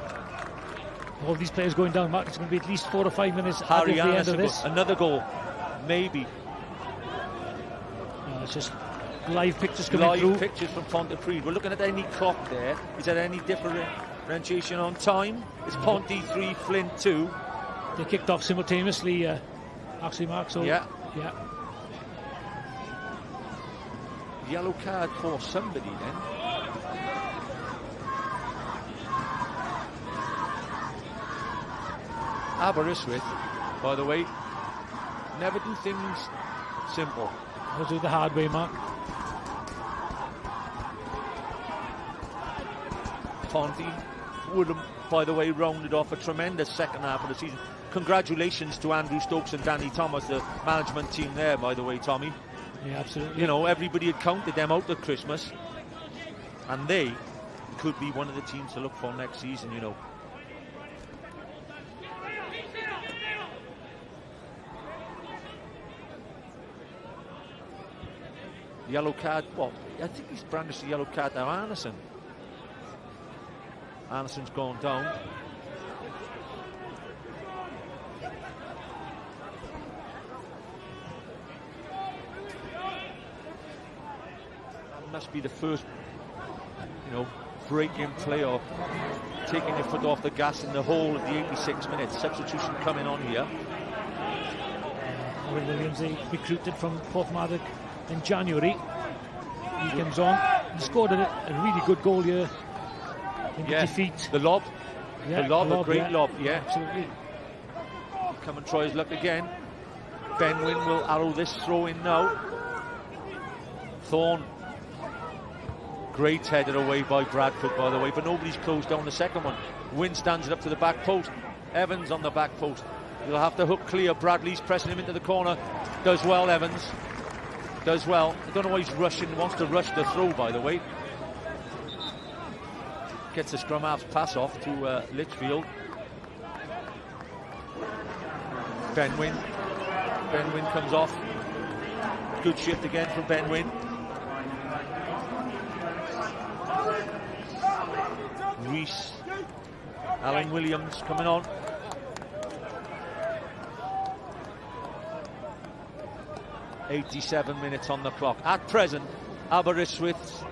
All these players going down, Mark. It's going to be at least 4 or 5 minutes Harry at the end Anderson, of this. another goal, maybe. It's just live pictures coming through. Live pictures from Pontypridd. We're looking at any clock there. Is there any differentiation on time? It's Ponty 3, Flint 2. They kicked off simultaneously, actually, Mark. So yeah. Yellow card for somebody then. Aberystwyth, by the way, never do things simple. They'll do the hard way, Mark. Ponty would have, by the way, rounded off a tremendous second half of the season. Congratulations to Andrew Stokes and Danny Thomas, the management team there, by the way, Tommy. Yeah, absolutely. You know, everybody had counted them out at Christmas, and they could be one of the teams to look for next season, you know. Yellow card, well, I think he's brandished the yellow card now, Anderson. Anderson's gone down. That must be the first, you know, break-in play or taking your foot off the gas in the whole of the 86 minutes. Substitution coming on here. Owen Williams, they recruited from Porthmadog in January. He comes on. He scored a really good goal here in the defeat. The lob. Yeah, the lob, a great lob. Yeah, absolutely. Come and try his luck again. Benwyn will arrow this throw in now. Thorne. Great headed away by Bradford, by the way, but nobody's closed down the second one. Wynn stands it up to the back post. Evans on the back post. He'll have to hook clear. Bradley's pressing him into the corner. Does well, Evans. Does well. I don't know why he's rushing, wants to rush the throw, by the way. Gets the scrum half's pass off to Litchfield. Benwyn. Benwyn comes off. Good shift again from Benwyn. Reese. Alan Williams coming on. .87 minutes on the clock. At present, Aberystwyth's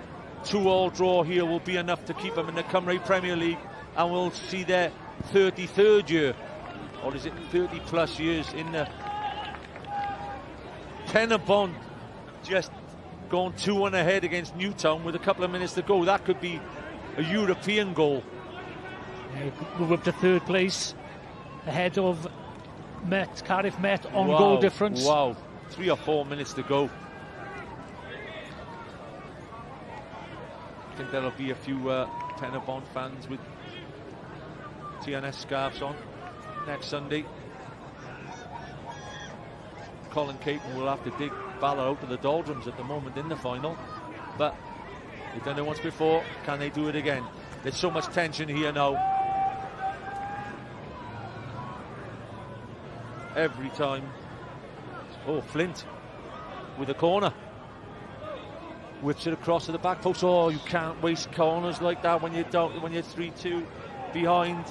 2-2 draw here will be enough to keep them in the Cymru Premier League, and we'll see their 33rd year, or is it 30 plus years in the Caernarfon, just gone 2-1 ahead against Newtown with a couple of minutes to go. That could be a European goal. Yeah, move up to third place, ahead of Cardiff Met on Wow, goal difference. Wow, 3 or 4 minutes to go. I think there'll be a few Caernarfon fans with TNS scarves on next Sunday. Colin Caton will have to dig Bala out of the doldrums at the moment in the final, but they've done it once before. Can they do it again? There's so much tension here now. Every time. Oh, Flint with a corner. Whips it across to the back post. Oh, you can't waste corners like that when you're down, when you're 3-2 behind.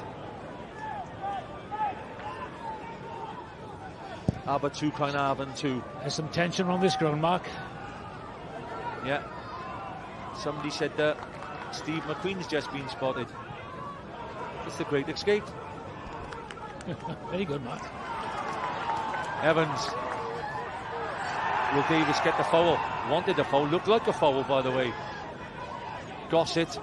Aber 2, Caernarfon 2. There's some tension on this ground, Mark. Yeah. Somebody said that Steve McQueen's just been spotted. It's the Great Escape. Very good, Mark. Evans. Will Davis get the foul? Wanted the foul. Looked like a foul, by the way. Gossett.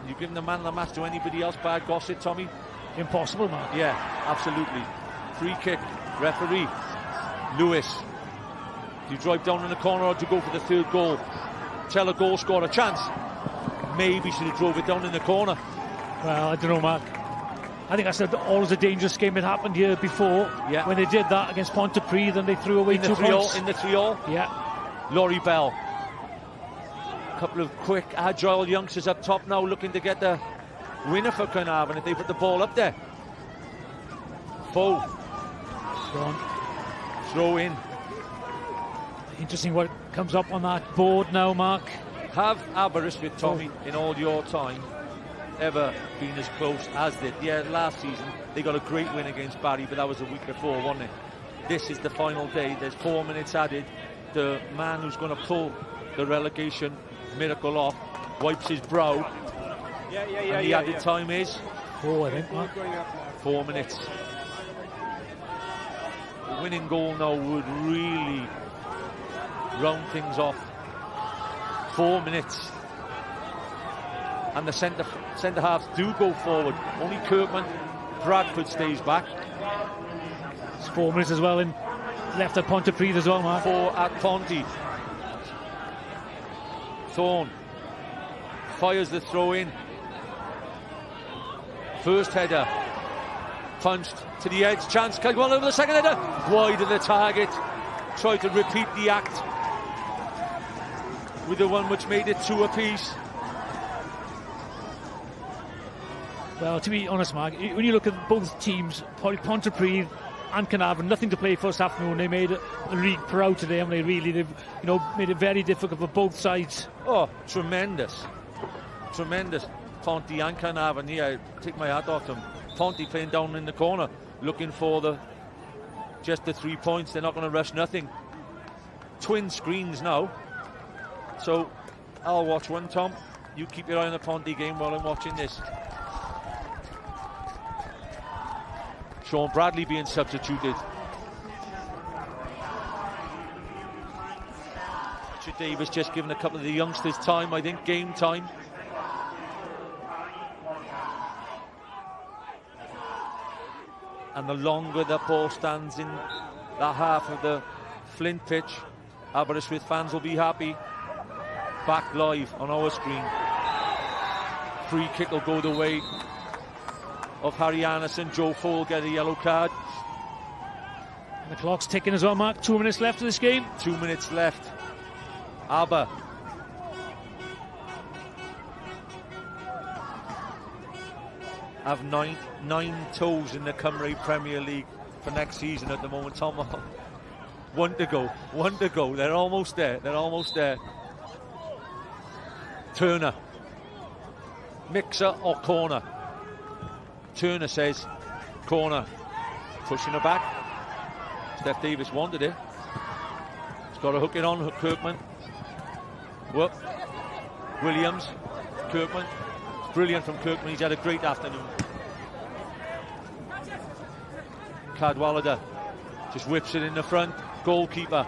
You giving the man of the match to anybody else by Gossett, Tommy? Impossible, Mark. Yeah, absolutely. Free kick. Referee. Lewis. Do you drive down in the corner or do you go for the third goal? Tell a goal scorer a chance. Maybe should have drove it down in the corner. Well, I don't know, Mark. I think that's always a dangerous game. It happened here before when they did that against Pontypridd and they threw away 2 points. In the 3-all? Yeah. Laurie Bell. A couple of quick, agile youngsters up top now looking to get the winner for Caernarfon if they put the ball up there. Foe. Throw in. Interesting what comes up on that board now, Mark. Have Aberystwyth, Tommy, in all your time, ever been as close as this? Yeah, last season they got a great win against Barry, but that was a week before, wasn't it? This is the final day. There's 4 minutes added. The man who's going to pull the relegation miracle off wipes his brow. And the added time is 4, I think, Mark. 4 minutes. The winning goal now would really round things off. 4 minutes. And the centre halves do go forward. Only Kirkman, Bradford stays back. It's 4 minutes as well, and left at Pontypridd as well, Mark. 4 at Ponty. Thorne fires the throw in. First header punched to the edge. Chance Caldwell over the second header. Wide of the target. Tried to repeat the act with the one which made it 2 apiece. Well, to be honest, Mark, when you look at both teams, Pontypridd and Caernarfon, nothing to play for this afternoon. They made the league proud today, and they've made it very difficult for both sides. Oh, tremendous. Ponty and Caernarfon, yeah, take my hat off them. Ponty playing down in the corner, looking for just the 3 points. They're not going to rush nothing. Twin screens now. So I'll watch one, Tom. You keep your eye on the Ponty game while I'm watching this. Sean Bradley being substituted. Richard Davis just giving a couple of the youngsters time, I think, game time. And the longer the ball stands in that half of the Flint pitch, Aberystwyth fans will be happy. Back live on our screen. Free kick will go the way of Harry Anderson. Joe Fole get a yellow card. And the clock's ticking as well, Mark. 2 minutes left of this game. 2 minutes left. Aber. Have nine toes in the Cymru Premier League for next season at the moment, Tom. One to go. They're almost there. Turner. Mixer or corner? Turner says corner. Pushing her back. Steph Davis wanted it. He's got to hook it on. Kirkman. Whoop. Williams. Kirkman. It's brilliant from Kirkman. He's had a great afternoon. Cadwallader just whips it in the front. Goalkeeper.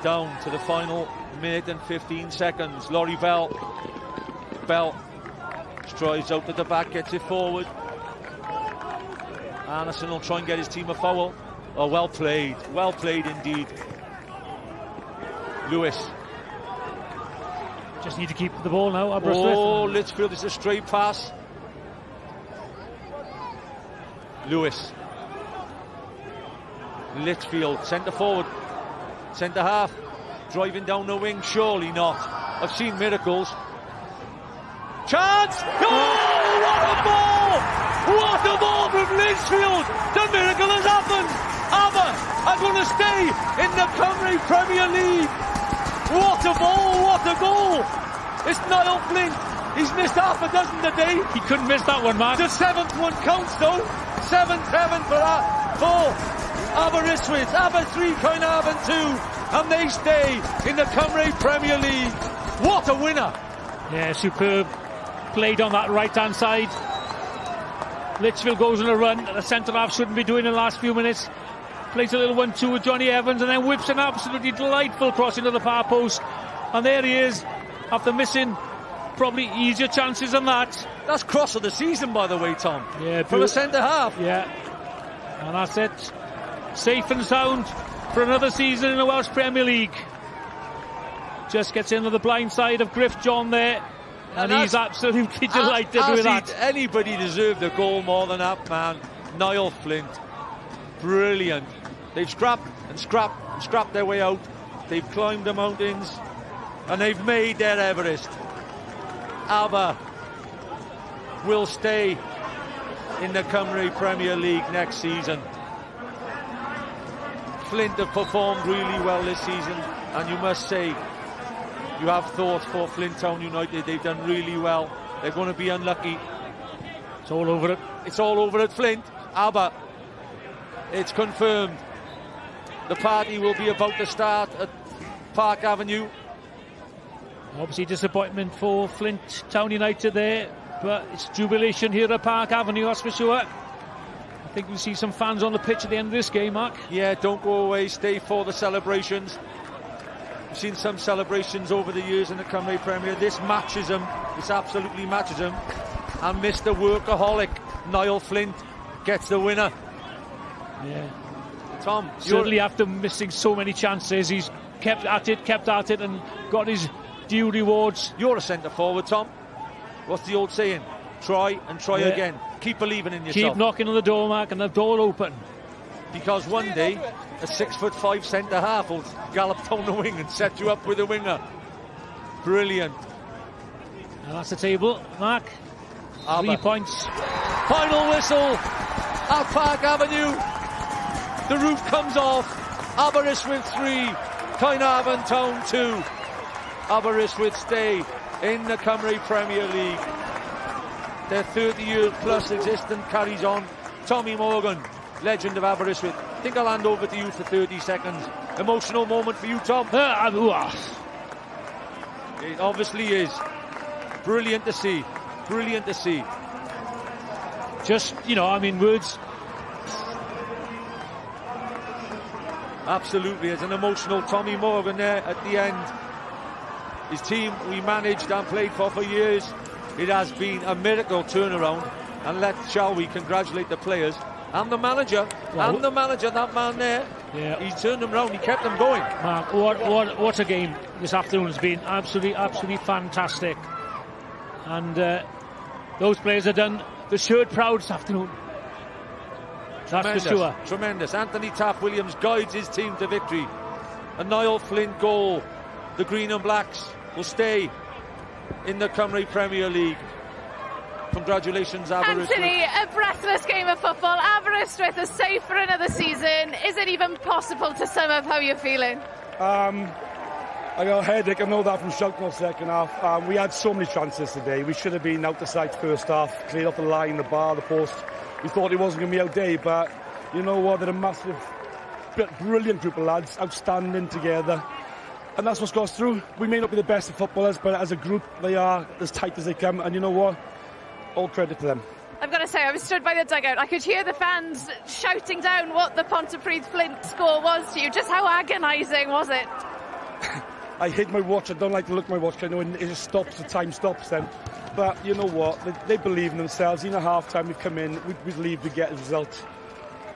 Down to the final minute and 15 seconds. Laurie Bell. Strides out at the back, gets it forward. Anderson will try and get his team a foul. Oh, well played indeed. Lewis. Just need to keep the ball now, Aberystwyth. Oh, Litchfield, it's a straight pass. Lewis. Litchfield, centre forward. Centre half. Driving down the wing, surely not. I've seen miracles. Chance! Oh, what a ball! What a ball from Litchfield! The miracle has happened! Aber are going to stay in the Cymru Premier League. What a ball! What a goal! It's Niall Flint. He's missed half a dozen today. He couldn't miss that one, Mark. The 7th one counts though. 7-7 for Aberystwyth. Aber 3, Caernarfon 2, and they stay in the Cymru Premier League. What a winner! Yeah, superb. Played on that right-hand side. Litchfield goes on a run that the centre-half shouldn't be doing in the last few minutes. Plays a little 1-2 with Johnny Evans and then whips an absolutely delightful cross into the far post. And there he is, after missing probably easier chances than that. That's cross of the season, by the way, Tom. Yeah, for a centre-half. Yeah. And that's it. Safe and sound for another season in the Welsh Premier League. Just gets into the blind side of Griff John there. And he's absolutely delighted with that. Anybody deserved a goal more than that man. Niall Flint. Brilliant. They've scrapped and scrapped and scrapped their way out. They've climbed the mountains and they've made their Everest. Aber will stay in the Cymru Premier League next season. Flint have performed really well this season, and you must say you have thoughts for Flint Town United. They've done really well. They're going to be unlucky. It's all over it. It's all over at Flint. Aber it's confirmed. The party will be about to start at Park Avenue. Obviously disappointment for Flint Town United there, but it's jubilation here at Park Avenue, that's for sure. I think we'll see some fans on the pitch at the end of this game, Mark. Yeah, don't go away, stay for the celebrations. We've seen some celebrations over the years in the Cymru Premier. This matches them, this absolutely matches them. And Mr. Workaholic, Niall Flint, gets the winner. Yeah. Tom, certainly after missing so many chances, he's kept at it and got his due rewards. You're a centre forward, Tom. What's the old saying? Try and try again. Keep believing in yourself. Keep knocking on the door, Mark, and the door open. Because one day, a 6'5" centre half will gallop down the wing and set you up with a winger. Brilliant. And that's the table, Mark. 3 points. Final whistle at Park Avenue. The roof comes off. Aberystwyth 3, Caernarfon Town 2. Aberystwyth stay in the Cymru Premier League. Their 30-year-plus existence carries on. Tommy Morgan, legend of Aberystwyth. I think I'll hand over to you for 30 seconds. Emotional moment for you, Tom? It obviously is. Brilliant to see. Brilliant to see. Just, words. Absolutely, it's an emotional Tommy Morgan there at the end. His team we managed and played for years. It has been a miracle turnaround, and shall we congratulate the players and the manager, that man there. Yeah. He turned them round, he kept them going. Mark, what a game this afternoon has been. Absolutely fantastic. And those players have done the shirt proud this afternoon. That's for sure. Tremendous. Anthony Taff-Williams guides his team to victory. A Niall Flint goal. The Green and Blacks will stay in the Cymru Premier League. Congratulations, Aberystwyth. Anthony, a breathless game of football. Aberystwyth is safe for another season. Is it even possible to sum up how you're feeling? I got a headache, I know that from shouting off second half. We had so many chances today. We should have been out the side first half, cleared off the line, the bar, the post. We thought it wasn't going to be our day, but you know what? They're a massive, brilliant group of lads, outstanding together. And that's what's got us through. We may not be the best of footballers, but as a group, they are as tight as they come. And you know what? All credit to them. I've got to say, I was stood by the dugout. I could hear the fans shouting down what the Pontypridd Flint score was to you. Just how agonising was it? I hate my watch. I don't like to look at my watch. I know it just stops. The time stops then. But you know what? They believe in themselves. In a half-time, we've come in. We believe we get a result.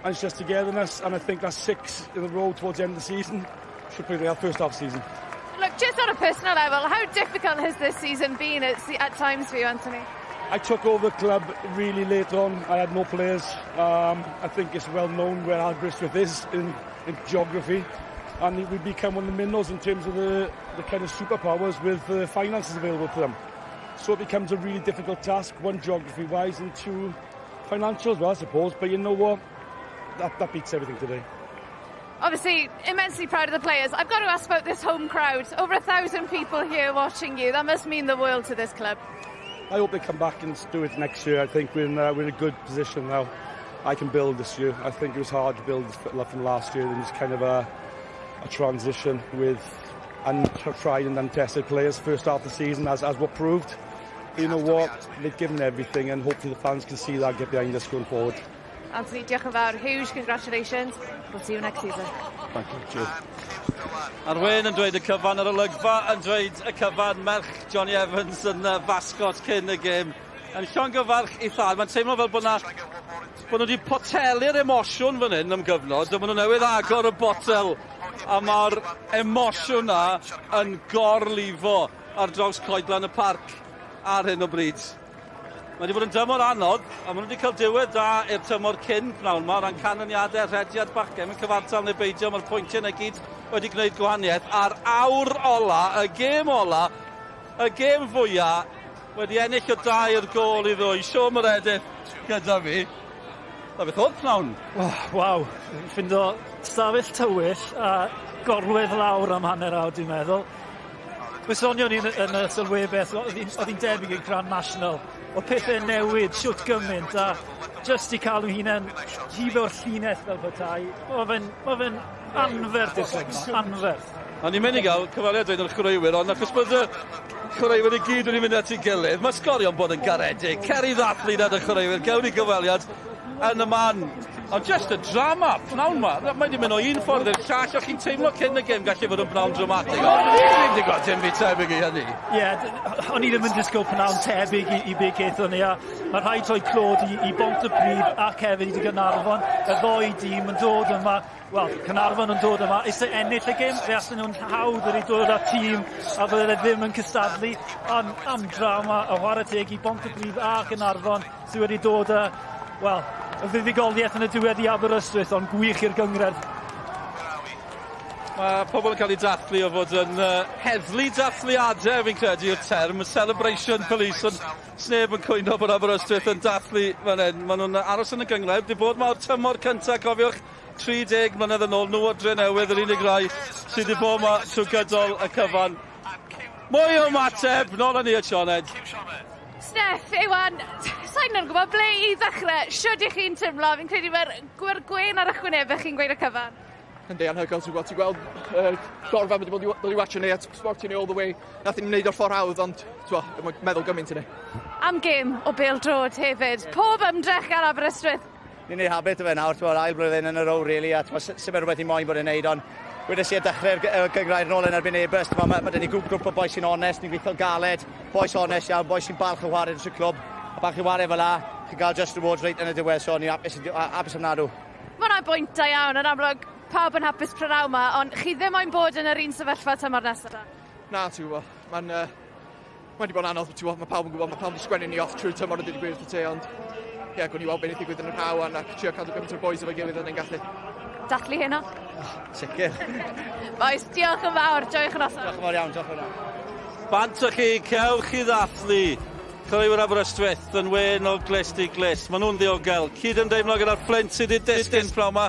And it's just togetherness. And I think that's 6 in a row towards the end of the season. Should be our first half season. Look, just on a personal level, how difficult has this season been at times for you, Anthony? I took over the club really late on. I had no players. I think it's well known where Aberystwyth is in geography. And we've become one of the minnows in terms of the kind of superpowers with the finances available to them. So it becomes a really difficult task, one geography-wise and two financial as well, I suppose. But you know what? That beats everything today. Obviously, immensely proud of the players. I've got to ask about this home crowd. Over 1,000 people here watching you. That must mean the world to this club. I hope they come back and do it next year. I think we're in a good position now. I can build this year. I think it was hard to build from last year. There was kind of a transition with untried and untested players first half of the season, as what proved. You know what? They've given everything, and hopefully the fans can see that, get behind us going forward. Anthony, diolch yn fawr. Huge congratulations. We'll see you next season. Thank you. Cheers. Arwen yn dweud y cyfan ar y lygfa, yn dweud y cyfan merch Johnny Evans yn fasgot cyn y gêm. Yn llongyfarch i thad. Mae'n teimlo fel bod nhw wedi potelu'r emosiwn fan hyn am gyfnod. Dyma nhw newydd agor y botel. A mae'r emosiwn na yn gorlifo ar draws coedlan y parc. ar hyn o bryd. Mae wedi bod yn dymor anodd, a maen nhw wedi cael diwedd da i'r tymor cyn pnawn ma, o ran canlyniadau, rhediad bachgen, yn cyfartal neu beidio, mae'r pwyntiau yna gyd wedi gwneud gwahaniaeth. A'r awr ola, y gêm ola, y gêm fwyaf, wedi ennill o 2 gol i ddwy. Sio Meredith gyda fi. Da beth oedd pnawn? Waw, ffindo stafell tywyll a gorwedd lawr am hanner awr, dwi'n meddwl. Wysonio ni yn y sylwebeth, oedd hi'n debyg i'r Grand National. O pethau newid, siwt gymaint, a just i cael nhw hunain hifo'r llinell fel petai. Mae fe'n anferth i'r segno, anferth. A ni'n mynd i gael cyfaliad dweud o'r chwaraewyr, ond achos bod y chwaraewyr i gyd wedi mynd at ei gilydd, mae sgorion bod yn garedig. Ceri ddathlu nad y chwaraewyr, gewn i gyfaliad yn y man. Ond just y drama, pnawn ma. Mae wedi mynd o un ffordd i'r llall, o'ch chi'n teimlo cyn y gêm gallu fod yn pnawn dramatig. Ond ddim wedi gweld dim byd tebyg i hynny. Ie, o'n i ddim yn disgwyl pnawn tebyg i be gaethon ni, a mae rhaid rhoi clod i Bont y Bryd ac hefyd i Caernarfon. Y ddoi dîm yn dod yma, wel, Caernarfon yn dod yma, is eisiau ennill y gêm, fe allan nhw'n hawdd wedi dod â tîm a fydde ddim yn cystadlu, ond am drama a chwarae teg i Bont y Bryd a Caernarfon sydd wedi dod â, wel, y fuddugoliaeth yn y diwedd i Aberystwyth, ond gwych i'r gyngred. Mae pobl yn cael ei dathlu o fod yn heddlu dathliadau, fi'n credu yw'r term, y celebration police, ond sneb yn cwyno bod Aberystwyth yn dathlu fan hyn. Maen nhw'n aros yn y gyngred, wedi bod mawr tymor cyntaf, cofiwch, 30 mlynedd yn ôl, nhw o Dre Newydd, yr unig rai sydd wedi bod yma trwy gydol y cyfan. Mwy o mateb, nôl yn ni y Sioned. Steff, Iwan, sa'n nhw'n gwybod ble i ddechrau, siwd i chi'n tymlo, fi'n credu mae'r gwen ar y chwynebau chi'n gweud y cyfan. Yndi, anhygoel, ti'n gweld gorfa wedi bod i watch ni, sportio ni all the way. Nath ni'n wneud o'r ffordd hawdd, ond mae'n meddwl gymaint i ni. Am gêm o bêl-drod hefyd, pob ymdrech ar Aberystwyth. Ni'n neud habit o fe nawr, ail blwyddyn yn y row, really, a sef rhywbeth i moyn bod yn neud, ond wedes i a dechrau'r gyngrair nôl yn erbyn e-byst. Mae gen i grŵp o boes sy'n onest, ni'n gweithio galed, boes onest iawn, boes sy'n balch o chwarae yn y clwb, a bach i chwarae fel la, chi'n cael just rewards reit yn y diwedd, so ni'n hapus am nadw. Mae'na bwyntau iawn, yn amlwg pawb yn hapus prynaw yma, ond chi ddim moyn bod yn yr un sefyllfa tymor nesaf. Na, ti'n gwybod, mae'n wedi bod yn anodd, mae pawb yn gwybod, mae pawb yn sgwennu ni off trwy tymor y dydd gwir wrth y ond ie, gwn i weld beth i ddigwydd yn y rhaw, a trio cadw gymaint o'r boys efo'i gilydd yn ein gallu. Dathlu heno? Sicr. Boes, diolch yn fawr, joiwch yn osod. Diolch yn fawr iawn, diolch yn fawr. Bant o chi, cewch i ddathlu. Chwaraewyr Aberystwyth yn wen o glist i glist. Maen nhw'n ddiogel. Cyd-ymdeimlo gyda'r Flint sydd wedi destyn pnawn yma.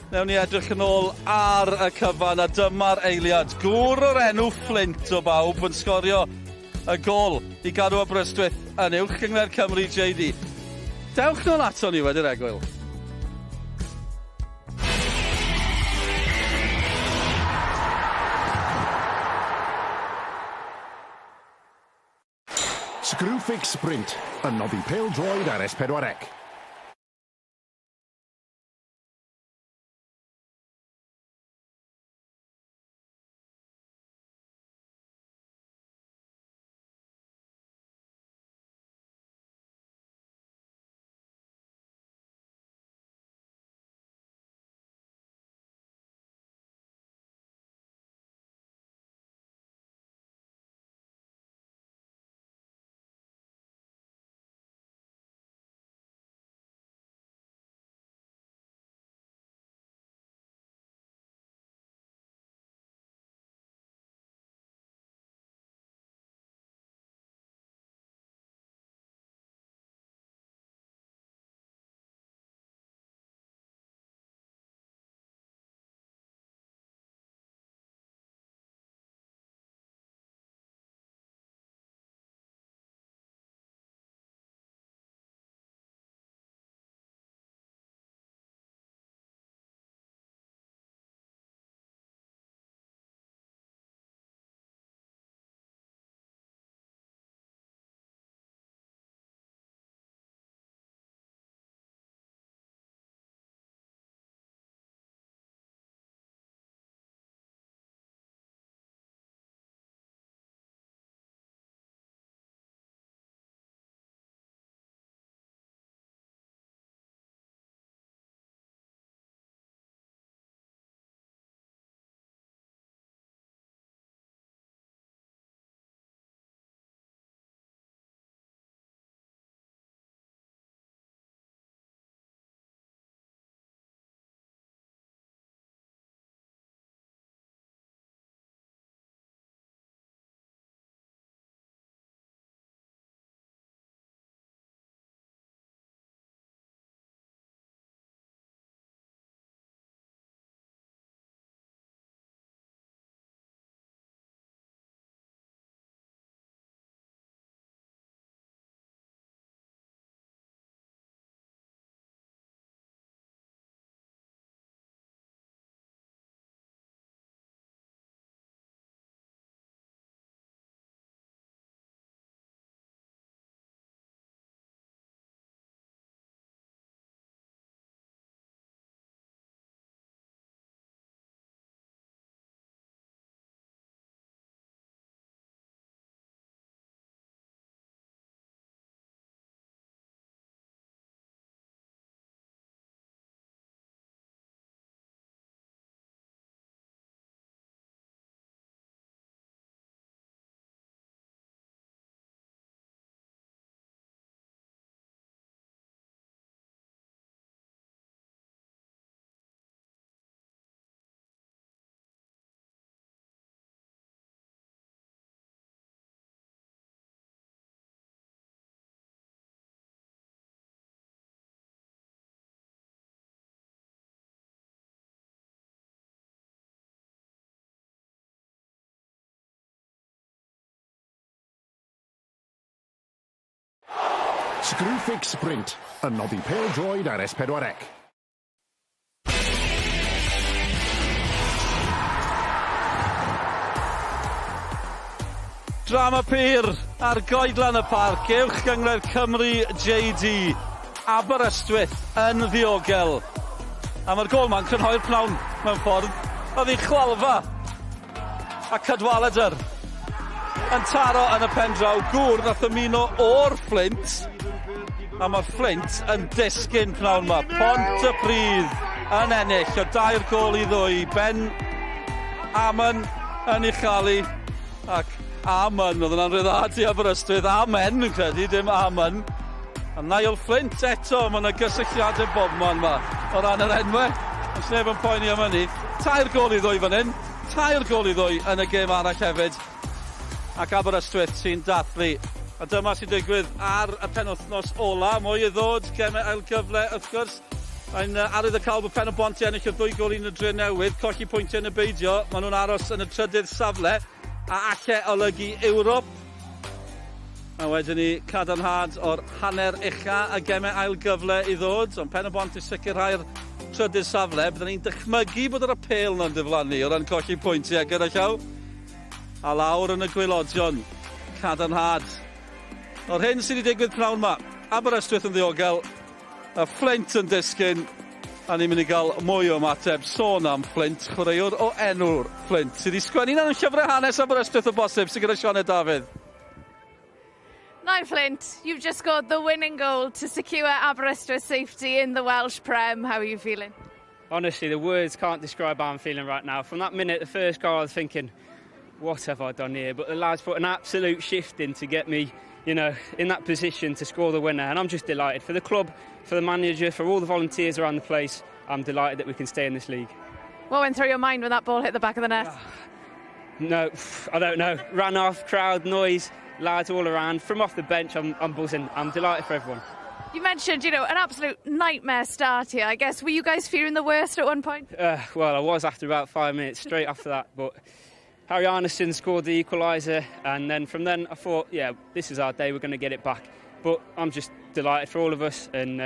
Newn ni edrych yn ôl ar y cyfan, a dyma'r eiliad. Gŵr o'r enw Flint o bawb yn sgorio y gol i gadw Aberystwyth yn uwch gyngor Cymru JD. Dewch nôl ato ni wedi'r egwyl. Screwfix Sprint, yn noddi pêl-droed ar S4C. Screwfix Sprint, y noddi pêl-droed ar S4C. Drama pyr ar goedlan y parc, uwch gyngor Cymru JD, Aberystwyth yn ddiogel. A mae'r gol ma'n crynhoi'r pnawn mewn ffordd. Oedd hi chwalfa a Cadwaladr yn taro yn y pen draw. Gŵr nath ymuno o'r Flint. A mae Flint yn disgyn pnawn yma. Pontypridd yn ennill o 2 gol i 2. Ben Amon yn ei chalu ac Amon, oedd yna'n ryddad i Aberystwyth. Amen yn credu, dim Amon. A Niall Flint eto, mae yna gysylltiadau bobman yma o ran yr enwau. Os neb yn poeni am hynny. 2 gol i 2 fan hyn. 2 gol i 2 yn y gêm arall hefyd. Ac Aberystwyth sy'n dathlu. A dyma sy'n digwydd ar y penwythnos ola. Mwy i ddod, gemau ail gyfle wrth gwrs. Mae'n arwydd y cael bod Pen y Bont i ennill o 2 gol i 1 y dre newydd. Colli pwyntiau yn y beidio. Maen nhw'n aros yn y trydydd safle. A alle olygu Ewrop. A wedyn ni cadarnhad o'r hanner ucha a gemau ail gyfle i ddod. Ond Pen y Bont i sicrhau'r trydydd safle. Byddwn ni'n dychmygu bod yr apel na'n diflannu o ran colli pwyntiau gyda llaw. A lawr yn y gwylodion. Cadarnhad. O'r hyn sydd wedi digwydd pnawn yma. Aberystwyth yn ddiogel. A Flint yn disgyn. A ni'n mynd i gael mwy o ymateb sôn am Flint, chwaraewr o enw'r Flint, sydd wedi sgwennu na'n llyfrau hanes Aberystwyth o bosib, sydd gyda Sioned Dafydd. Niall Flint, you've just scored the winning goal to secure Aberystwyth's safety in the Welsh Prem. How are you feeling? Honestly, the words can't describe how I'm feeling right now. From that minute, the first goal, I was thinking, what have I done here? But the lads put an absolute shift in to get me, you know, in that position to score the winner. And I'm just delighted for the club, for the manager, for all the volunteers around the place. I'm delighted that we can stay in this league. What went through your mind when that ball hit the back of the net? No, I don't know. Ran off, crowd, noise, lads all around. From off the bench, I'm buzzing. I'm delighted for everyone. You mentioned, you know, an absolute nightmare start here. I guess, were you guys fearing the worst at one point? Well, I was after about 5 minutes, straight after that. But Harry Arneson scored the equaliser. And then from then, I thought, yeah, this is our day. We're going to get it back. But I'm just delighted for all of us. And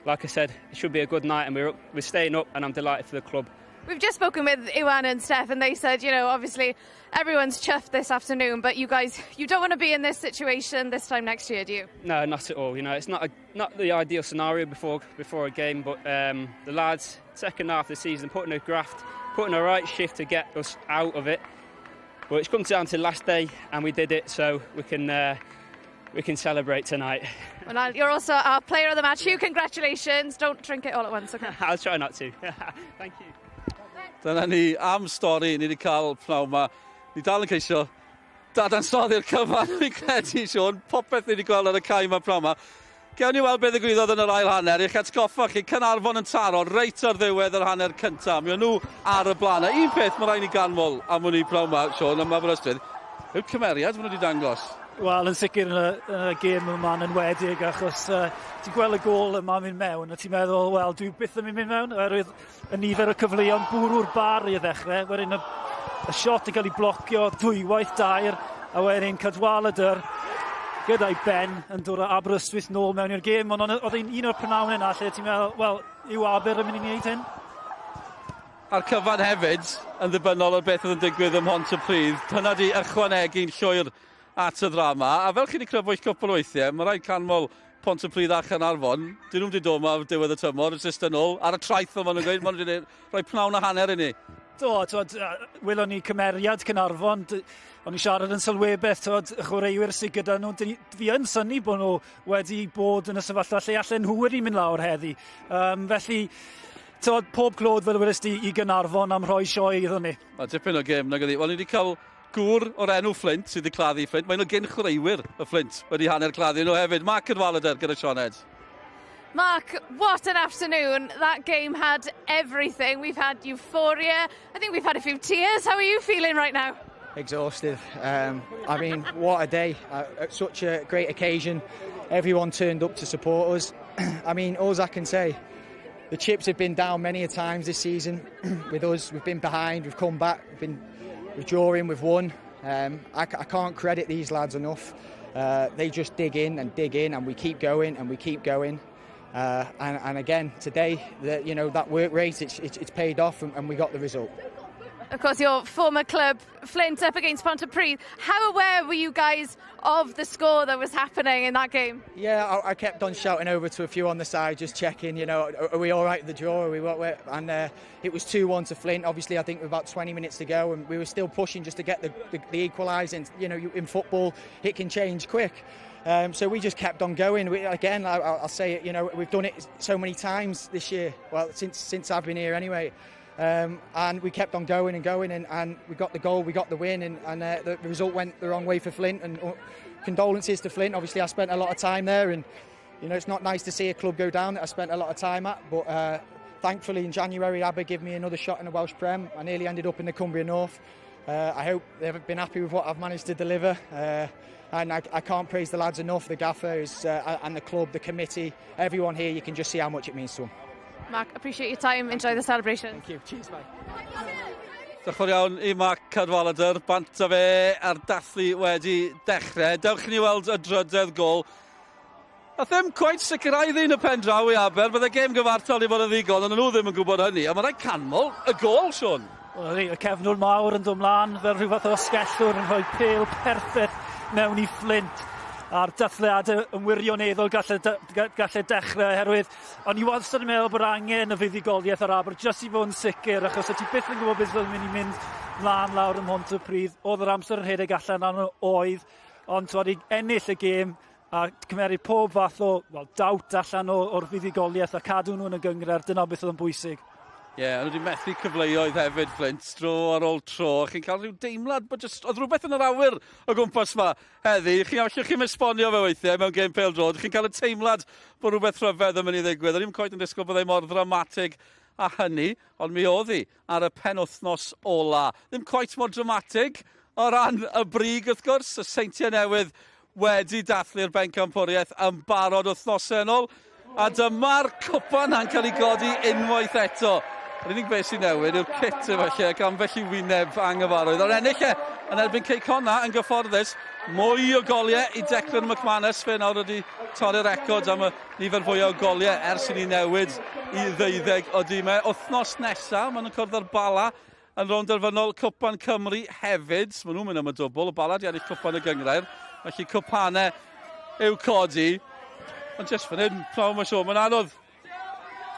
like I said, it should be a good night. And we're staying up. And I'm delighted for the club. We've just spoken with Iwan and Steph, and they said, you know, obviously everyone's chuffed this afternoon, but you guys, you don't want to be in this situation this time next year, do you? No, not at all. You know, it's not the ideal scenario before a game, but the lads, second half of the season, putting a graft, putting a right shift to get us out of it. But it's come down to the last day, and we did it, so we can celebrate tonight. Well, you're also our player of the match. Hugh, congratulations. Don't drink it all at once, okay? I'll try not to. Thank you. Dyna ni am stori, ni wedi cael pnawn yma. Ni dal yn ceisio dadansoddi'r cyfan, fi'n credu, Siôn. Popeth ni wedi gweld ar y cae yma pnawn yma. Gewn ni weld beth ddigwyddodd yn yr ail hanner. I'ch atgoffa chi, Caernarfon yn taro reit ar ddiwedd yr hanner cyntaf. Mi o'n nhw ar y blaen. Un peth mae rhaid ni ganmol am hwnni pnawn yma, Siôn, am Aberystwyth. Yw'r cymeriad maen nhw wedi dangos? Wel, yn sicr yn y gêm yma'n enwedig, achos ti'n gweld y gol yma'n mynd mewn, a ti'n meddwl, wel, dwi byth yn mynd mewn, oherwydd y nifer o cyfleoedd bwrw'r bar i ddechrau, wedyn y shot yn cael ei blocio dwywaith dair, a wedyn Cadwaladr gyda'i Ben yn dod o Aberystwyth nôl mewn i'r gêm, ond oedd un o'r prynawn yna lle ti'n meddwl, wel, yw Aber yn mynd i wneud hyn? A'r cyfan hefyd yn ddibynnol o'r beth oedd yn digwydd ym Mhontypridd. Dyna di ychwanegu'n llwyr at y ddrama. A fel chi wedi crybwyll cwpl o weithiau, mae rhaid canmol Pontypridd a Caernarfon. Dyn nhw wedi dod yma diwedd y tymor, yn syst yn ôl. Ar y traeth fel maen nhw'n gweud, maen nhw wedi rhoi pnawn a hanner i ni. Welon ni cymeriad Caernarfon, o'n i siarad yn sylwebeth, y chwaraewyr sydd gyda nhw, fi yn synnu bod nhw wedi bod yn y sefyllfa lle allan nhw wedi mynd lawr heddi. Felly, pob clod fel wedys di i Caernarfon am rhoi sioe iddyn ni. Dipyn o gêm, nag ydi. Wel, ni wedi cael gŵr o'r enw Flint sydd wedi claddu Flint. Mae'n gen chwaraewyr y Flint wedi hanner claddu nhw hefyd. Mark Cadwaladr gyda Sioned. Mark, what an afternoon. That game had everything. We've had euphoria. I think we've had a few tears. How are you feeling right now? Exhausted. I mean, what a day. Such a great occasion. Everyone turned up to support us. I mean, all I can say, the chips have been down many a times this season with us. We've been behind, we've come back, we've drawing, we've won. I can't credit these lads enough. They just dig in, and we keep going, and we keep going. And again, today, that work rate, it's paid off, and we got the result. Of course, your former club, Flint, up against Pontypridd. How aware were you guys of the score that was happening in that game? Yeah, I kept on shouting over to a few on the side, just checking, are we all right at the draw? Are we and it was 2-1 to Flint. Obviously, I think with about 20 minutes to go, and we were still pushing just to get the equalising. In football, it can change quick. So we just kept on going. I'll say it, we've done it so many times this year. Well, since I've been here anyway. And we kept on going, and we got the goal, we got the win, and the result went the wrong way for Flint. And condolences to Flint. Obviously, I spent a lot of time there, and it's not nice to see a club go down that I spent a lot of time at. But thankfully, in January, Aber gave me another shot in the Welsh Prem. I nearly ended up in the Cumbria North. I hope they've been happy with what I've managed to deliver. And I can't praise the lads enough, the gaffers and the club, the committee, everyone here. You can just see how much it means to them. Mark, appreciate your time. Enjoy the celebration. Thank you. Cheers, bye. Diolch yn iawn I Mark Cadwaladr, bant o fe ar dathlu wedi dechrau. Dewch ni weld y drydedd gol. A ddim quite sicrhau ddyn y pen draw I Aber, bydde gêm gyfartal I fod yn ddigon, ond nhw ddim yn gwybod hynny. A mae'n rhaid canmol y gol, Sean. Y cefnwr mawr yn dod mlaen fel rhyw fath o sgellwr yn rhoi pêl perffaith mewn I Flint. A'r dathliadau yn wirioneddol gallai dechrau oherwydd ond I wastad yn meddwl bod angen y fuddugoliaeth ar Aber jyst I fod yn sicr achos o ti byth yn gwybod beth fydd yn mynd mlaen lawr ym Mhontypridd. Oedd yr amser yn rhedeg allan arno oedd ond I ennill y gêm a cymeryd pob fath o dawt allan o'r fuddugoliaeth a cadw nhw yn y gyngred. Dyna beth oedd yn bwysig. Ie, a nhw wedi methu cyfleoedd hefyd, Flint, tro ar ôl tro. Chi'n cael rhyw deimlad bod oedd rhywbeth yn yr awyr o gwmpas yma heddi. Chi'n esbonio fe weithiau mewn gêm pêl-drod. Chi'n cael y teimlad bod rhywbeth rhyfedd yn mynd I ddigwydd. O'n i'n coed yn disgwyl bod ei mor dramatig a hynny, ond mi oedd hi ar y penwythnos ola. Ddim coet mor dramatig o ran y brig, wrth gwrs. Y seintiau newydd wedi dathlu'r bencampwriaeth yn barod wythnosau yn ôl. A dyma'r cwpan na'n cael ei godi unwaith eto. Yr unig beth sy'n newid yw'r kit efallai ac ambell I wyneb anghyfarwydd. Ond ennill yn erbyn Caernarfon yn gyfforddus. Mwy o goliau I Declan McManus fe nawr wedi torri'r record am y nifer fwy o goliau ers I ni newid I 12 o dîmau. Wythnos nesaf, maen nhw'n cwrdd ar Bala yn rownd derfynol Cwpan Cymru hefyd. Maen nhw'n mynd am y dwbl. O Bala di ennill Cwpan y Gyngrair. Felly cwpanau i'w codi. Ond jyst fan hyn, prawn mae'n siŵr, mae'n anodd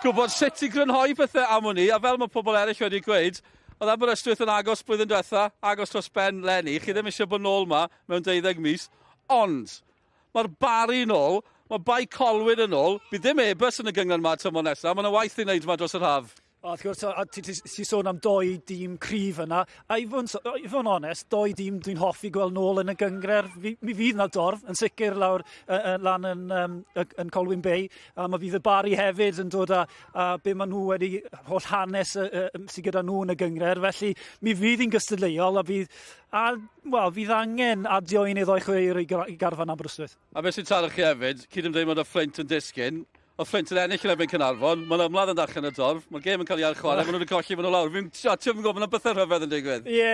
gwybod sut I grynhoi pethau am hwnni, a fel mae pobl eraill wedi gweud, oedd Aberystwyth yn agos blwyddyn diwetha, agos dros ben Lenny, chi ddim eisiau bod nôl yma mewn 12 mis, ond mae'r bari nôl, mae bai colwyd yn ôl, bydd ddim ebys yn y gyngor yma tymor nesaf, mae yna waith I wneud yma dros yr haf. Wrth gwrs, ti sôn am doi dîm cryf yna, a I fod yn onest, doi dîm dwi'n hoffi gweld nôl yn y gyngred. Mi fydd na dorf, yn sicr lawr lan yn Colwyn Bay, a mae fydd y bari hefyd yn dod a be maen nhw wedi holl hanes sydd gyda nhw yn y gyngred. Felly mi fydd hi'n gystadleuol a fydd angen adio un iddo chweir I garfan Aberystwyth. A beth sy'n tarach chi hefyd, cyd-ymdeimlad o Flint yn disgyn, o Flint yn ennill yn erbyn Caernarfon, mae'n ymladd yn darllen y dorf, mae'r gêm yn cael ei archwarae, maen nhw wedi colli maen nhw lawr. Ti'n gwybod, mae'n bethau rhyfedd yn digwydd. Ie,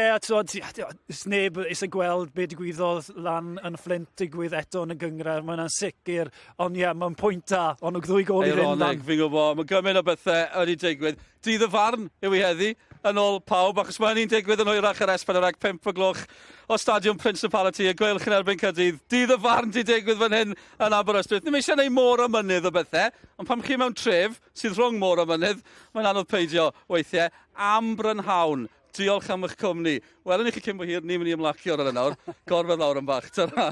eisiau gweld be digwyddodd lan yn Flint digwydd eto yn y gyngred, mae'n sicr, ond mae'n pwynt da, ond o ddwy gol I fynd lan. Fi'n gwybod, mae gymaint o bethau wedi digwydd. Dydd y farn yw I heddi, yn ôl pawb, achos mae hynny'n digwydd yn hwyrach ar S4C 5 o gloch o Stadiwm Principality, y gweilch yn erbyn Caerdydd. Dydd y farn di digwydd fan hyn yn Aberystwyth. Ddim eisiau gwneud môr o mynydd o bethau, ond pam chi mewn tref sydd rhwng môr o mynydd, mae'n anodd peidio weithiau am brynhawn. Diolch am eich cwmni. Wel, ni chi cyn bo hir, ni'n mynd I ymlacio ar y nawr. Gorfod lawr yn bach. Ta-ra.